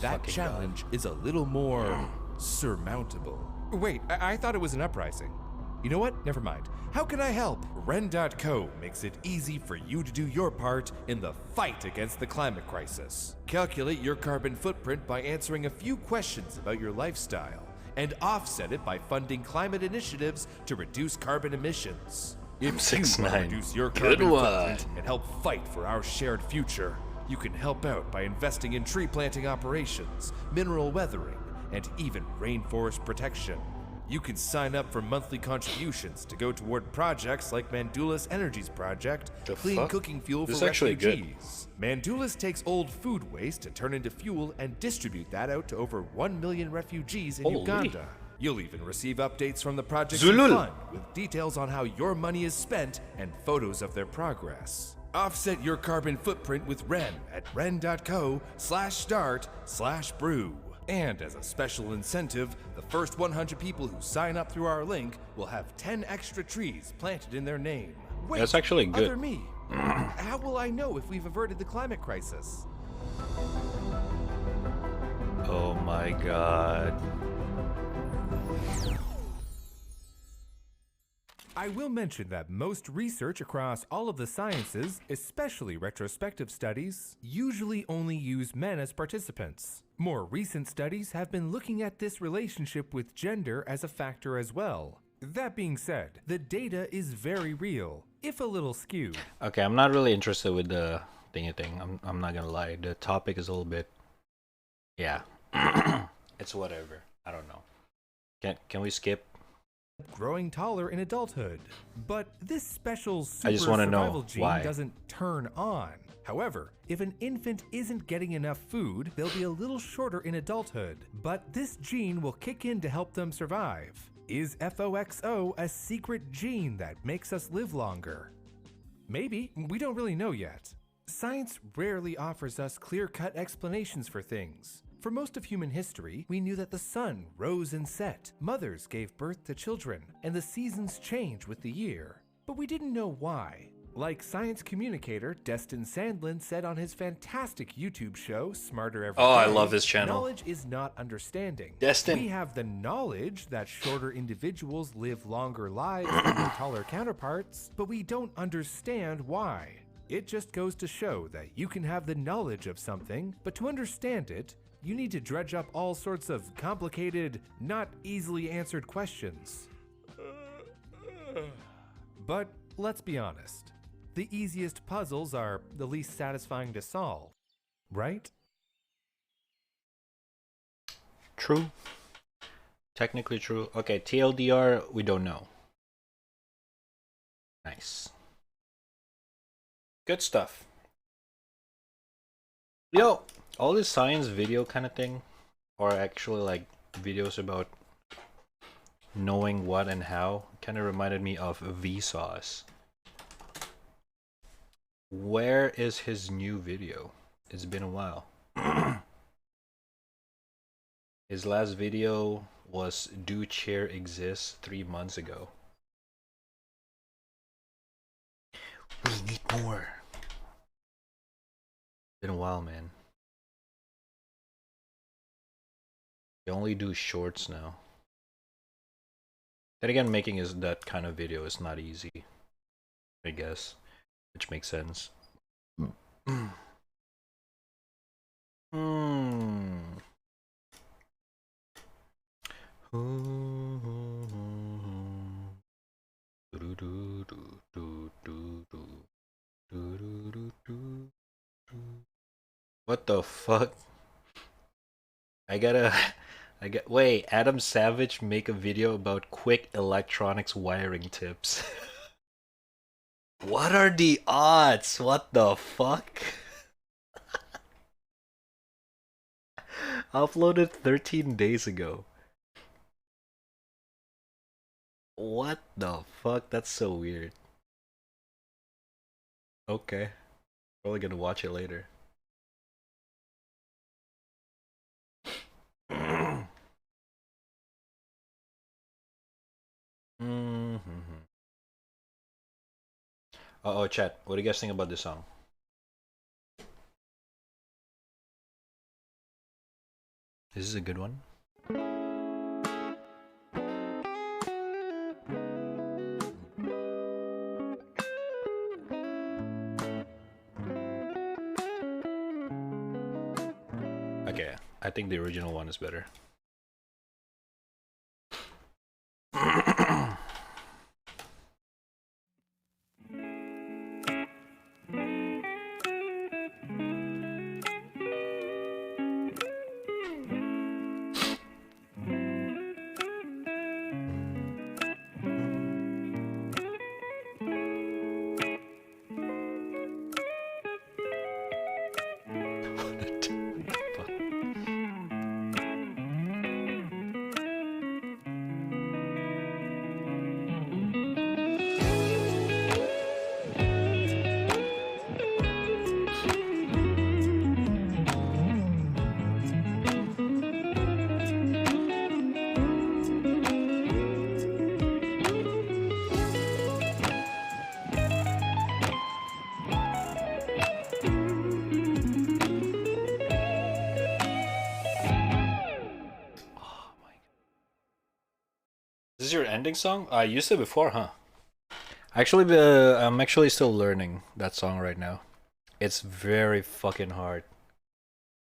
that challenge is a little more surmountable. Wait, I thought it was an uprising. You know what? Never mind. How can I help? Ren.co makes it easy for you to do your part in the fight against the climate crisis. Calculate your carbon footprint by answering a few questions about your lifestyle, and offset it by funding climate initiatives to reduce carbon emissions. If you want to reduce your carbon footprint and help fight for our shared future, you can help out by investing in tree planting operations, mineral weathering, and even rainforest protection. You can sign up for monthly contributions to go toward projects like Mandulas Energy's project, Clean Cooking Fuel for Refugees. Mandulas takes old food waste to turn into fuel and distribute that out to over 1 million refugees in Uganda. You'll even receive updates from the project's fund with details on how your money is spent and photos of their progress. Offset your carbon footprint with Ren at ren.co/start/brew. And as a special incentive, the first 100 people who sign up through our link will have 10 extra trees planted in their name. Wait, that's actually good. Other me. How will I know if we've averted the climate crisis? Oh my god. I will mention that most research across all of the sciences, especially retrospective studies, usually only use men as participants. More recent studies have been looking at this relationship with gender as a factor as well. That being said, the data is very real, if a little skewed. Okay, I'm not really interested with the thingy thing. I'm not gonna lie. The topic is a little bit, yeah, it's whatever. I don't know. Can we skip? Growing taller in adulthood, but this special I just want to know survival gene why. doesn't turn on. However, if an infant isn't getting enough food, they'll be a little shorter in adulthood, but this gene will kick in to help them survive. Is FOXO a secret gene that makes us live longer? Maybe, we don't really know yet. Science rarely offers us clear-cut explanations for things. For most of human history, we knew that the sun rose and set, mothers gave birth to children, and the seasons change with the year. But we didn't know why. Like science communicator Destin Sandlin said on his fantastic YouTube show, Smarter Every Day. Oh, I love his channel. Knowledge is not understanding. Destin. We have the knowledge that shorter individuals live longer lives than their taller counterparts, but we don't understand why. It just goes to show that you can have the knowledge of something, but to understand it, you need to dredge up all sorts of complicated, not easily answered questions. But let's be honest. The easiest puzzles are the least satisfying to solve, right? True. Technically true. Okay, TLDR, we don't know. Nice. Good stuff. Yo, all this science video kind of thing, or actually like videos about knowing what and how, kind of reminded me of Vsauce. Where is his new video? It's been a while. His last video was Do Chair Exist 3 months ago. We need more. Been a while, man. They only do shorts now. Then again, making that kind of video is not easy, I guess. Which makes sense. What the fuck? Wait, Adam Savage make a video about quick electronics wiring tips. What are the odds? What the fuck? Uploaded 13 days ago. What the fuck? That's so weird. Okay. Probably gonna watch it later. Uh-oh, chat. What do you guys think about this song? This is a good one. Okay, I think the original one is better. This is your ending song? I used it before, huh? Actually, I'm actually still learning that song right now. It's very fucking hard.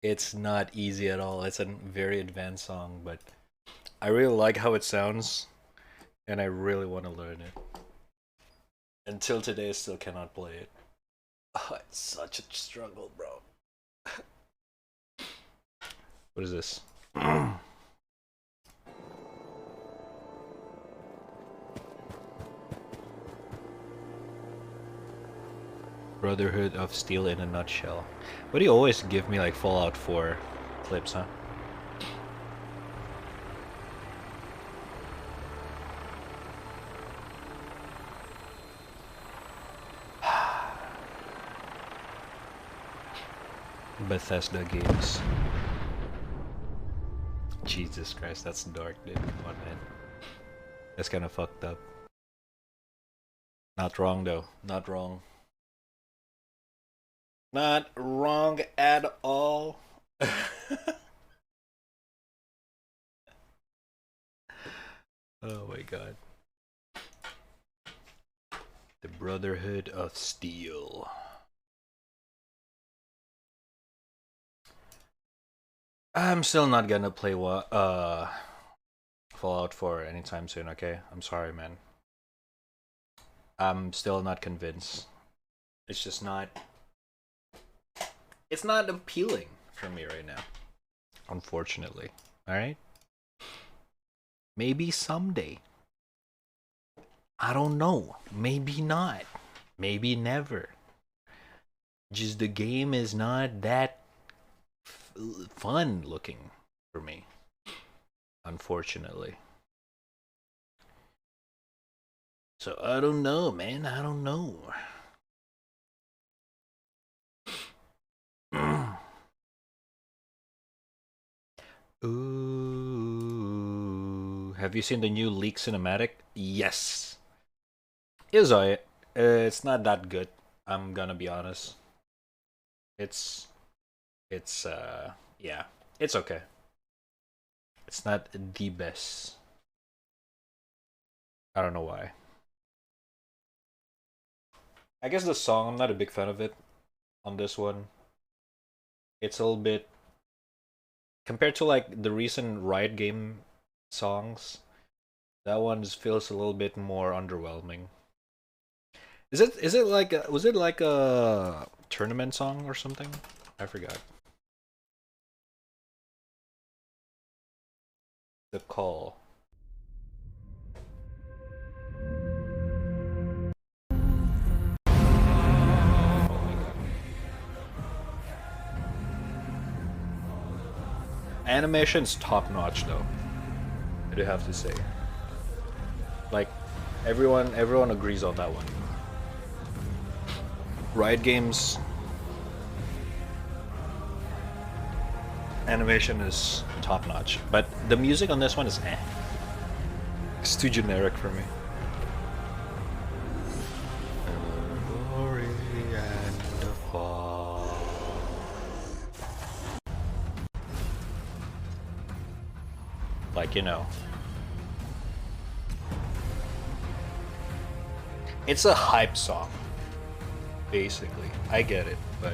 It's not easy at all. It's a very advanced song, but I really like how it sounds, and I really want to learn it. Until today, I still cannot play it. Oh, it's such a struggle, bro. What is this? Brotherhood of Steel in a nutshell. But you always give me like Fallout 4 clips, huh? Bethesda games. Jesus Christ, that's dark, dude. Come on, man. That's kind of fucked up. Not wrong, though. Not wrong. Not wrong at all. Oh my god. The Brotherhood of Steel. I'm still not gonna play Fallout 4 anytime soon, okay? I'm sorry, man. I'm still not convinced. It's just not... It's not appealing for me right now. Unfortunately. Alright? Maybe someday. I don't know. Maybe not. Maybe never. Just the game is not that fun looking for me. Unfortunately. So I don't know, man. I don't know. Ooh. Have you seen the new Leak cinematic? Yes. It's alright. It's not that good. I'm gonna be honest. It's yeah. It's okay. It's not the best. I don't know why. I guess the song, I'm not a big fan of it on this one. It's a little bit compared to like the recent Riot game songs, that one just feels a little bit more underwhelming. Is it like was it like a tournament song or something? I forgot. The Call. Animation's top notch though. I do have to say. Like everyone agrees on that one. Riot Games animation is top notch, but the music on this one is eh. It's too generic for me. Glory and the fall. Like, you know. It's a hype song. Basically. I get it, but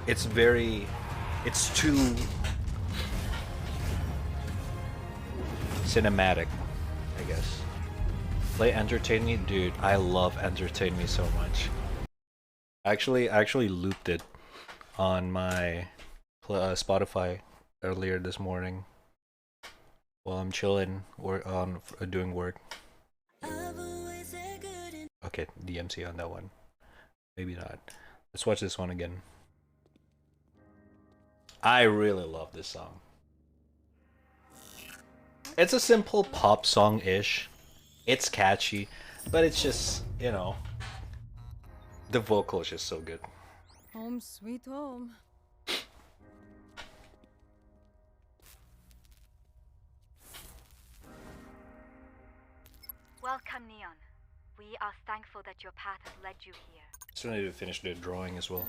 it's too cinematic, I guess. Play Entertain Me? Dude, I love Entertain Me so much. I actually looped it on my Spotify earlier this morning while I'm chilling or doing work. Okay, DMC on that one. Maybe not. Let's watch this one again. I really love this song. It's a simple pop song-ish. It's catchy, but it's just, you know, the vocal is just so good. Home sweet home. Welcome, Neon. We are thankful that your path has led you here. Still need to finish the drawing as well.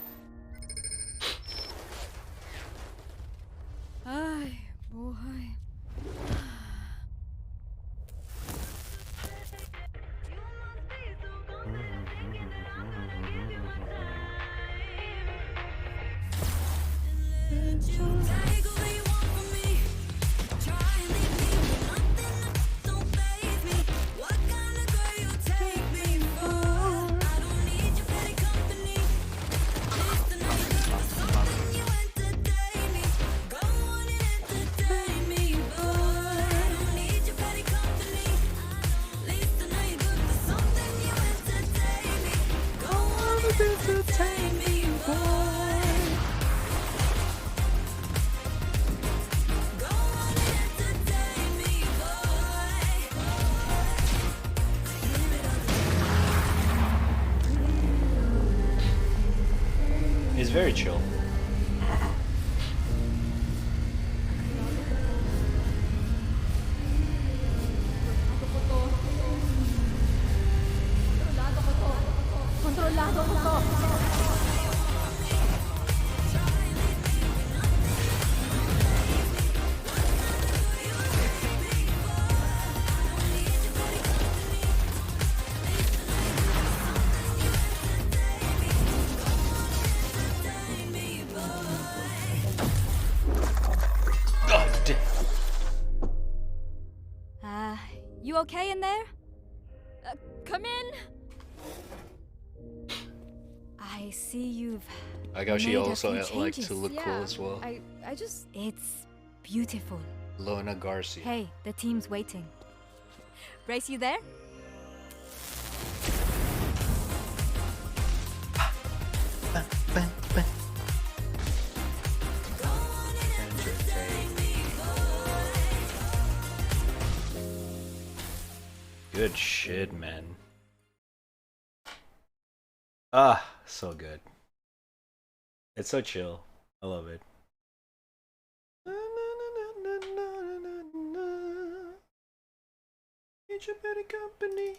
Ay, boy. entertain me, boy. He's very chill. Kontrolado ko to. God damn. You okay in there? Come in. I see you've I got she made a also few like changes. to look cool as well. I just... It's beautiful. Lona Garcia. Hey, the team's waiting. Brace, you there? Good shit, man. Ah, so good. It's so chill. I love it. It's a better company.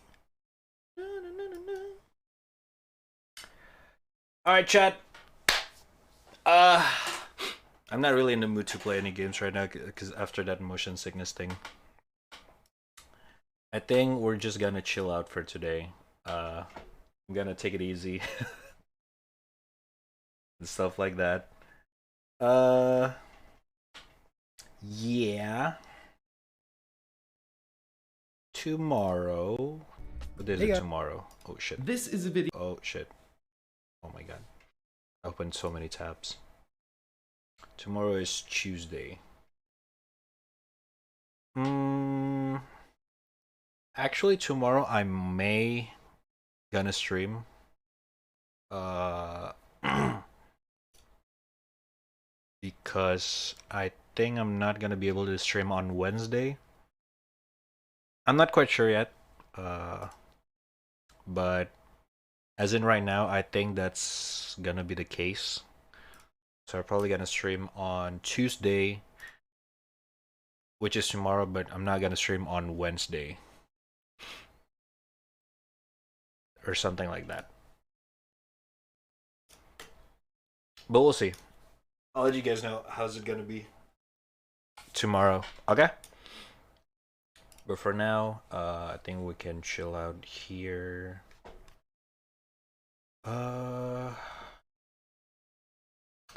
Alright, chat. I'm not really in the mood to play any games right now because after that motion sickness thing. I think we're just gonna chill out for today. I'm gonna take it easy. And stuff like that. Yeah. Tomorrow. What is it tomorrow? Oh shit. This is a video. Oh shit. Oh my god. I opened so many tabs. Tomorrow is Tuesday. Actually tomorrow I may gonna stream. Because I think I'm not gonna be able to stream on Wednesday. I'm not quite sure yet. But as in right now, I think that's gonna be the case. So I'm probably gonna stream on Tuesday, which is tomorrow, but I'm not gonna stream on Wednesday. Or something like that. But we'll see. I'll let you guys know how's it gonna be tomorrow. Okay? But for now, I think we can chill out here. I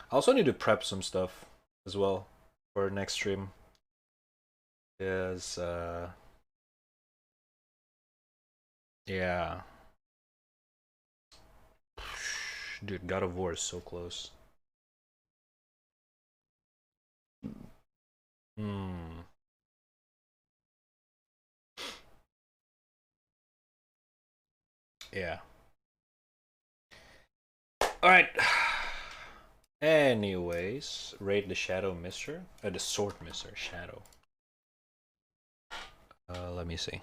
also need to prep some stuff as well for next stream. Because, yeah. Dude, God of War is so close. Yeah. Alright. Anyways, raid the Shadow Mister. The Sword Mister, Shadow. Let me see.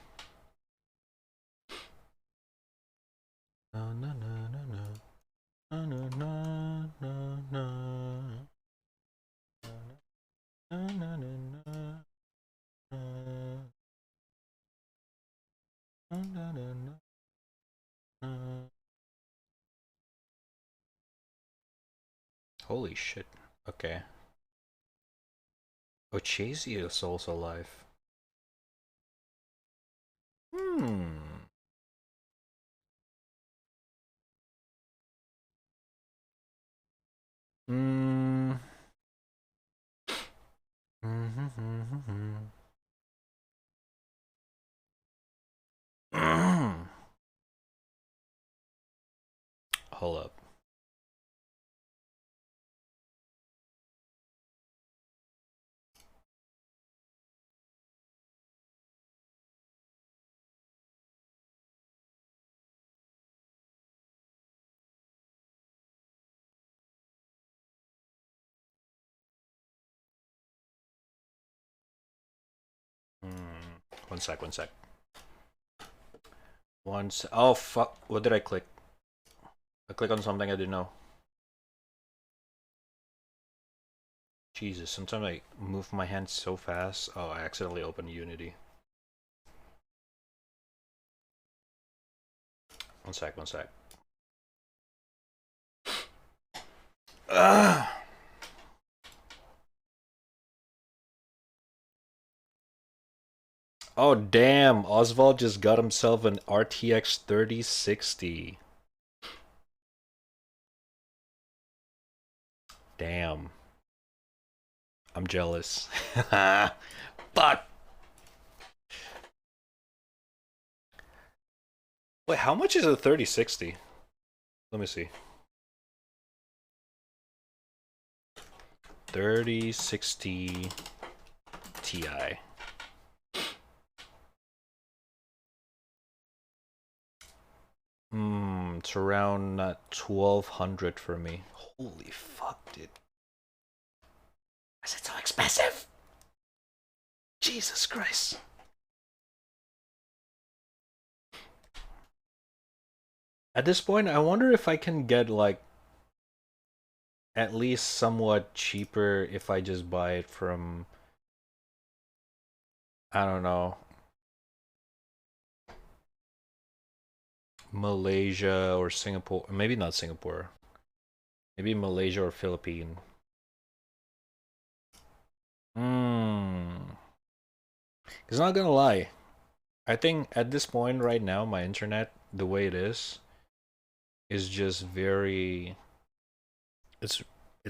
No, no, no, no, no. No, no, no, no, no. No, no, no, no. No, no, no, no. Holy shit. Okay. Oh, Chasey is also alive. Hold up. One sec. Oh fuck! What did I click? I clicked on something I didn't know. Jesus, sometimes I move my hands so fast. Oh, I accidentally opened Unity. One sec. Oh damn, Oswald just got himself an RTX 3060. Damn. I'm jealous. Fuck. Wait, how much is a 3060? Let me see. 3060 Ti. It's around 1200 for me. Holy fuck, dude. Is it so expensive? Jesus Christ. At this point, I wonder if I can get like at least somewhat cheaper if I just buy it from, I don't know, Malaysia or Singapore. Maybe not Singapore. Maybe Malaysia or Philippines. Because not gonna lie, I think at this point right now, my internet, the way it is just very, it's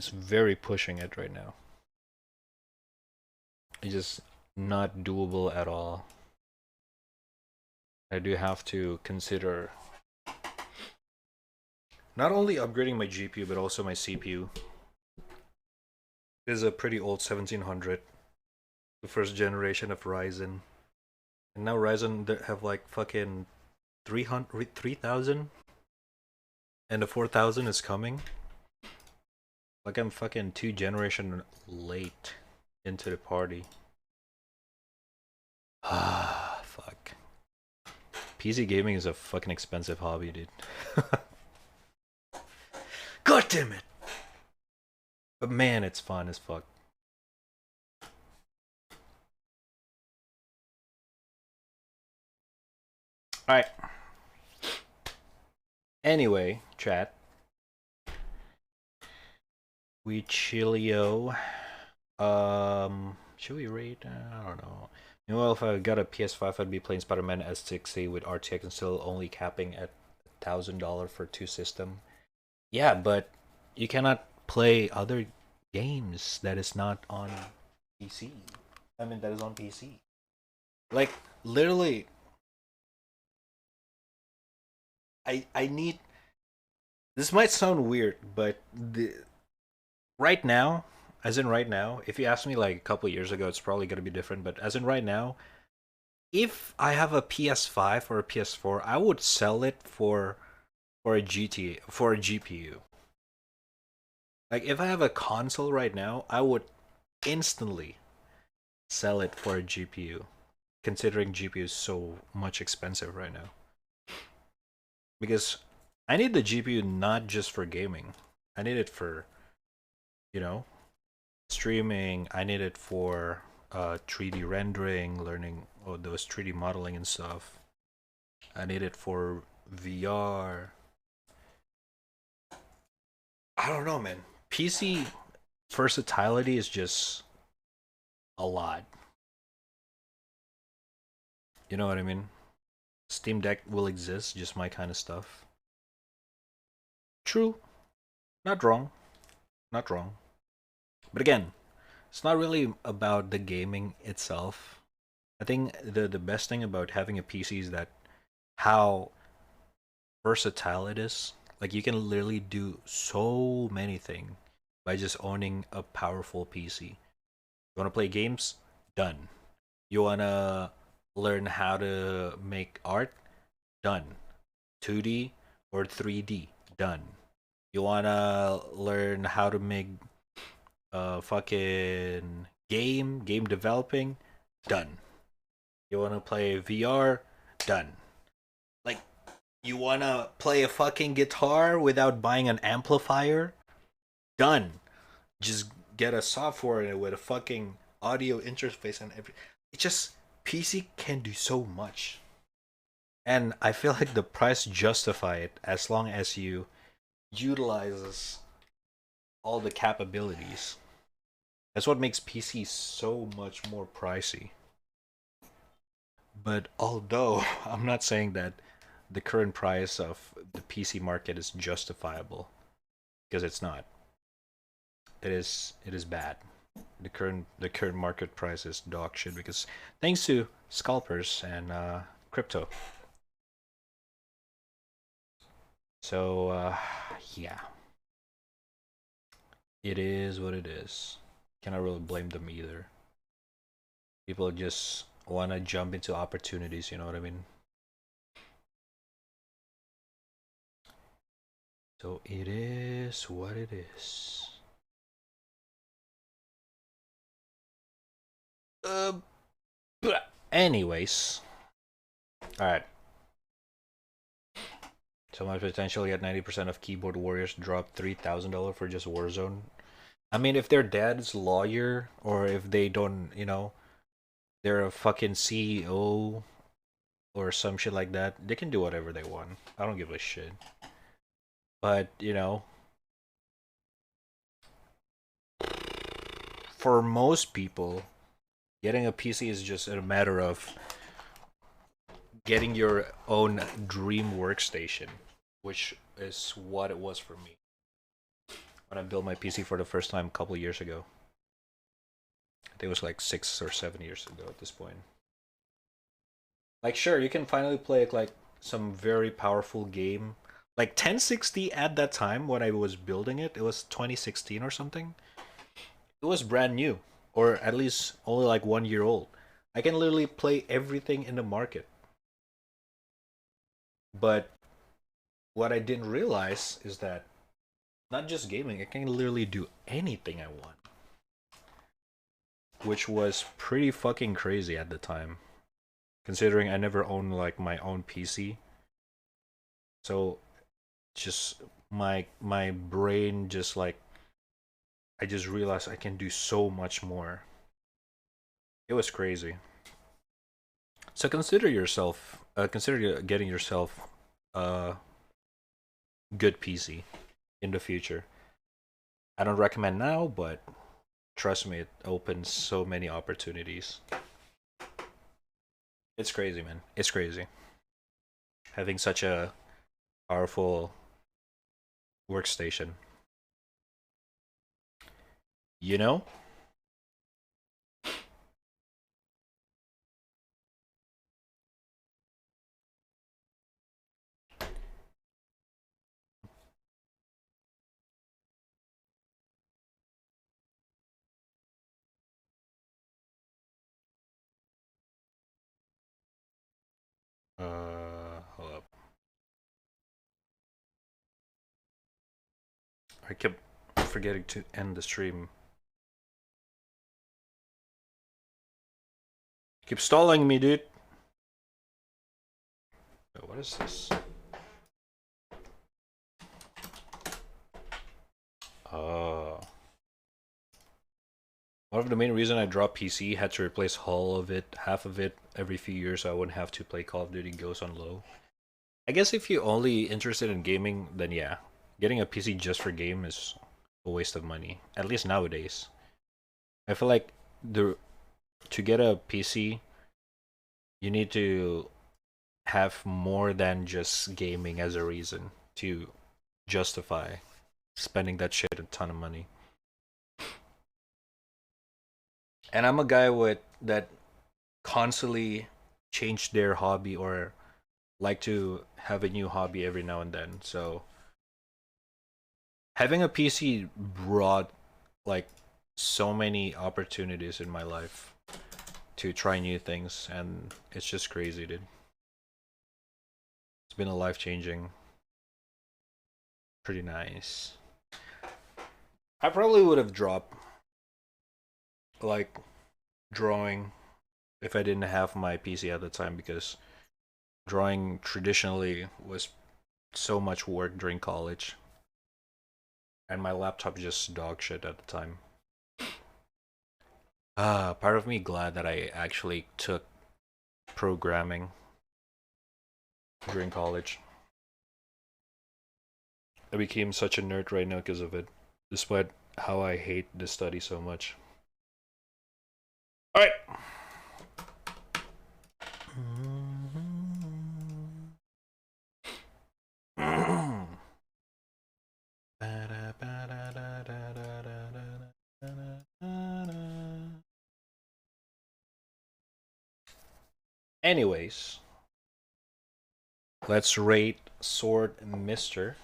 very pushing it right now. It's just not doable at all. I do have to consider not only upgrading my GPU but also my CPU. This is a pretty old 1700, the first generation of Ryzen, and now Ryzen have like fucking 3000, and the 4000 is coming. Like I'm fucking 2 generations late into the party. Ah, fuck. PC gaming is a fucking expensive hobby, dude. God damn it! But man, it's fun as fuck. Alright. Anyway, chat. We chillio. Should we rate? I don't know. Meanwhile, if I got a PS5, I'd be playing Spider-Man S60 with RTX and still only capping at $1,000 for 2 system. Yeah, but you cannot play other games that is not on PC. I mean, that is on PC. Like, literally, I need... This might sound weird, but right now, as in right now, if you asked me like a couple years ago, it's probably going to be different, but as in right now, if I have a PS5 or a PS4, I would sell it for a GPU. Like if I have a console right now, I would instantly sell it for a GPU, considering GPU is so much expensive right now. Because I need the GPU not just for gaming. I need it for, you know, streaming. I need it for 3D rendering, learning those 3D modeling and stuff. I need it for VR. I don't know, man. PC versatility is just a lot. You know what I mean? Steam Deck will exist, just my kind of stuff. True. Not wrong. Not wrong. But again, it's not really about the gaming itself. I think the best thing about having a PC is that how versatile it is. Like you can literally do so many things by just owning a powerful PC. You want to play games? Done. You want to learn how to make art? Done. 2D or 3D? Done. You want to learn how to make fucking game developing? Done. You want to play VR? Done. Like, you want to play a fucking guitar without buying an amplifier? Done. Just get a software with a fucking audio interface and everything. It just, PC can do so much. And I feel like the price justify it as long as you utilizes all the capabilities. That's what makes PC so much more pricey. But although I'm not saying that the current price of the PC market is justifiable, because it's not. It is bad. The current market price is dog shit because thanks to scalpers and crypto. So yeah. It is what it is. Cannot really blame them either. People just want to jump into opportunities, you know what I mean? So it is what it is. Anyways. Alright. So much potential, yet 90% of keyboard warriors drop $3,000 for just Warzone. I mean, if their dad's lawyer, or if they don't, you know, they're a fucking CEO or some shit like that, they can do whatever they want. I don't give a shit. But, you know, for most people, getting a PC is just a matter of getting your own dream workstation, which is what it was for me when I built my PC for the first time a couple years ago. I think it was like 6 or 7 years ago at this point. Like, sure, you can finally play like some very powerful game. Like 1060 at that time when I was building it, it was 2016 or something. It was brand new, or at least only like 1 year old. I can literally play everything in the market. But what I didn't realize is that not just gaming, I can literally do anything I want. Which was pretty fucking crazy at the time, considering I never owned like my own PC. So just my brain just like, I just realized I can do so much more. It was crazy. So consider getting yourself a good PC in the future. I don't recommend now, but trust me, it opens so many opportunities. It's crazy, man. It's crazy. Having such a powerful workstation. You know? Hold up. I kept forgetting to end the stream. Keep stalling me, dude. Oh, what is this? Oh. One of the main reasons I dropped PC, had to replace half of it every few years so I wouldn't have to play Call of Duty Ghosts on low. I guess if you're only interested in gaming, then yeah. Getting a PC just for game is a waste of money. At least nowadays. I feel like to get a PC, you need to have more than just gaming as a reason to justify spending that shit a ton of money. And I'm a guy with that constantly change their hobby or like to have a new hobby every now and then. So having a PC brought like so many opportunities in my life to try new things, and it's just crazy, dude. It's been a life-changing. Pretty nice. I probably would have dropped like drawing if I didn't have my PC at the time, because drawing traditionally was so much work during college, and my laptop just dog shit at the time. Part of me glad that I actually took programming during college. I became such a nerd right now because of it, despite how I hate this study so much. Alright. Anyways, let's rate Sword Mister.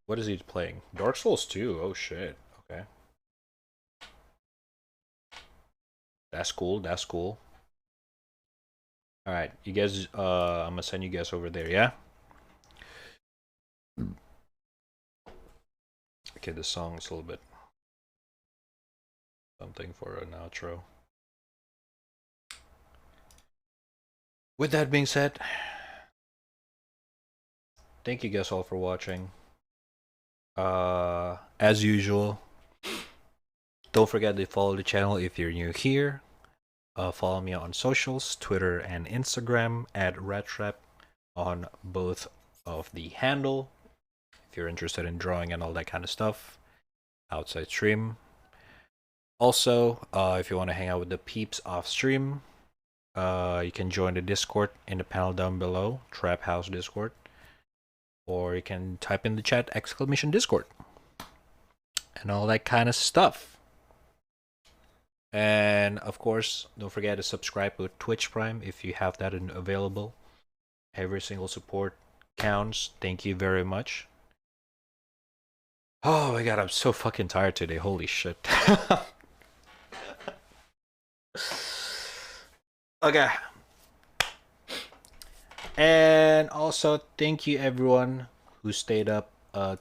What is he playing? Dark Souls 2. Oh shit. Okay. That's cool. That's cool. All right, you guys. I'm gonna send you guys over there. Yeah. Okay, the song's a little bit something for an outro. With that being said, thank you guys all for watching. As usual, don't forget to follow the channel if you're new here. Follow me on socials, Twitter and Instagram at raddtrap on both of the handle. If you're interested in drawing and all that kind of stuff outside stream. Also, if you want to hang out with the peeps off stream, you can join the Discord in the panel down below, Trap House Discord. Or you can type in the chat !Discord and all that kind of stuff. And of course, don't forget to subscribe with Twitch Prime if you have that available. Every single support counts. Thank you very much. Oh my god, I'm so fucking tired today. Holy shit. Okay. And also, thank you everyone who stayed up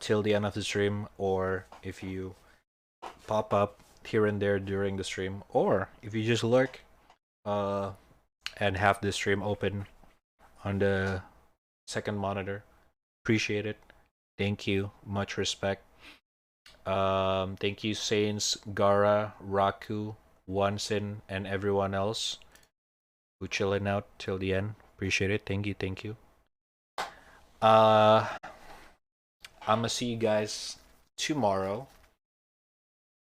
till the end of the stream, or if you pop up here and there during the stream, or if you just lurk and have the stream open on the second monitor. Appreciate it. Thank you. Much respect. Thank you Saints, Gara, Raku, Wansin, and everyone else who chilling out till the end. Appreciate it. Thank you. Thank you. I'm gonna see you guys tomorrow.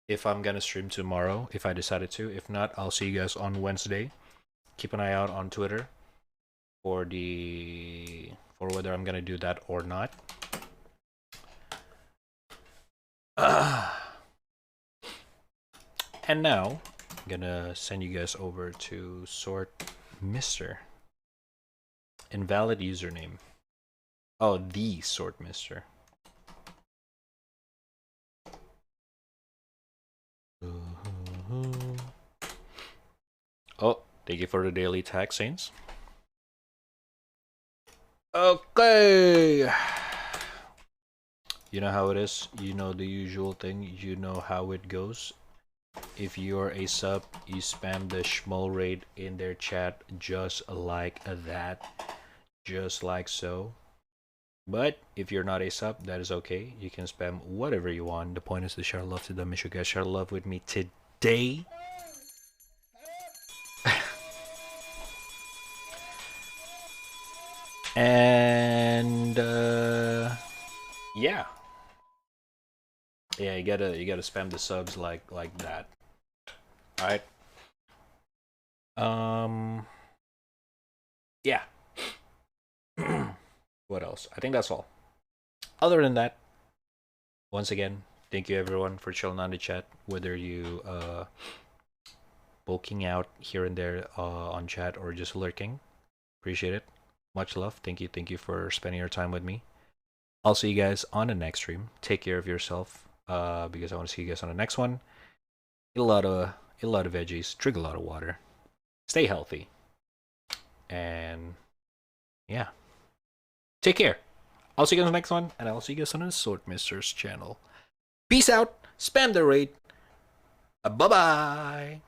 If I'm gonna stream tomorrow, if I decided to. If not, I'll see you guys on Wednesday. Keep an eye out on Twitter for whether I'm gonna do that or not. And now I'm gonna send you guys over to Sword Mister. Invalid username. Oh, the Sword Mister. Oh, thank you for the daily tag, Saints. Okay. You know how it is. You know the usual thing. You know how it goes. If you're a sub, you spam the schmo raid in their chat just like that. Just like so. But if you're not a sub, that is okay. You can spam whatever you want. The point is to share love to them. If you guys share love with me today. And yeah. Yeah, you gotta spam the subs like that. Alright. Yeah. What else? I think that's all. Other than that, once again, thank you everyone for chilling on the chat, whether you poking out here and there on chat or just lurking. Appreciate it. Much love. Thank you for spending your time with me. I'll see you guys on the next stream. Take care of yourself, because I want to see you guys on the next one. Eat a lot of veggies, drink a lot of water, stay healthy, and yeah. Take care. I'll see you guys on the next one, and I'll see you guys on the Sword Mister's channel. Peace out. Spam the raid. Bye-bye.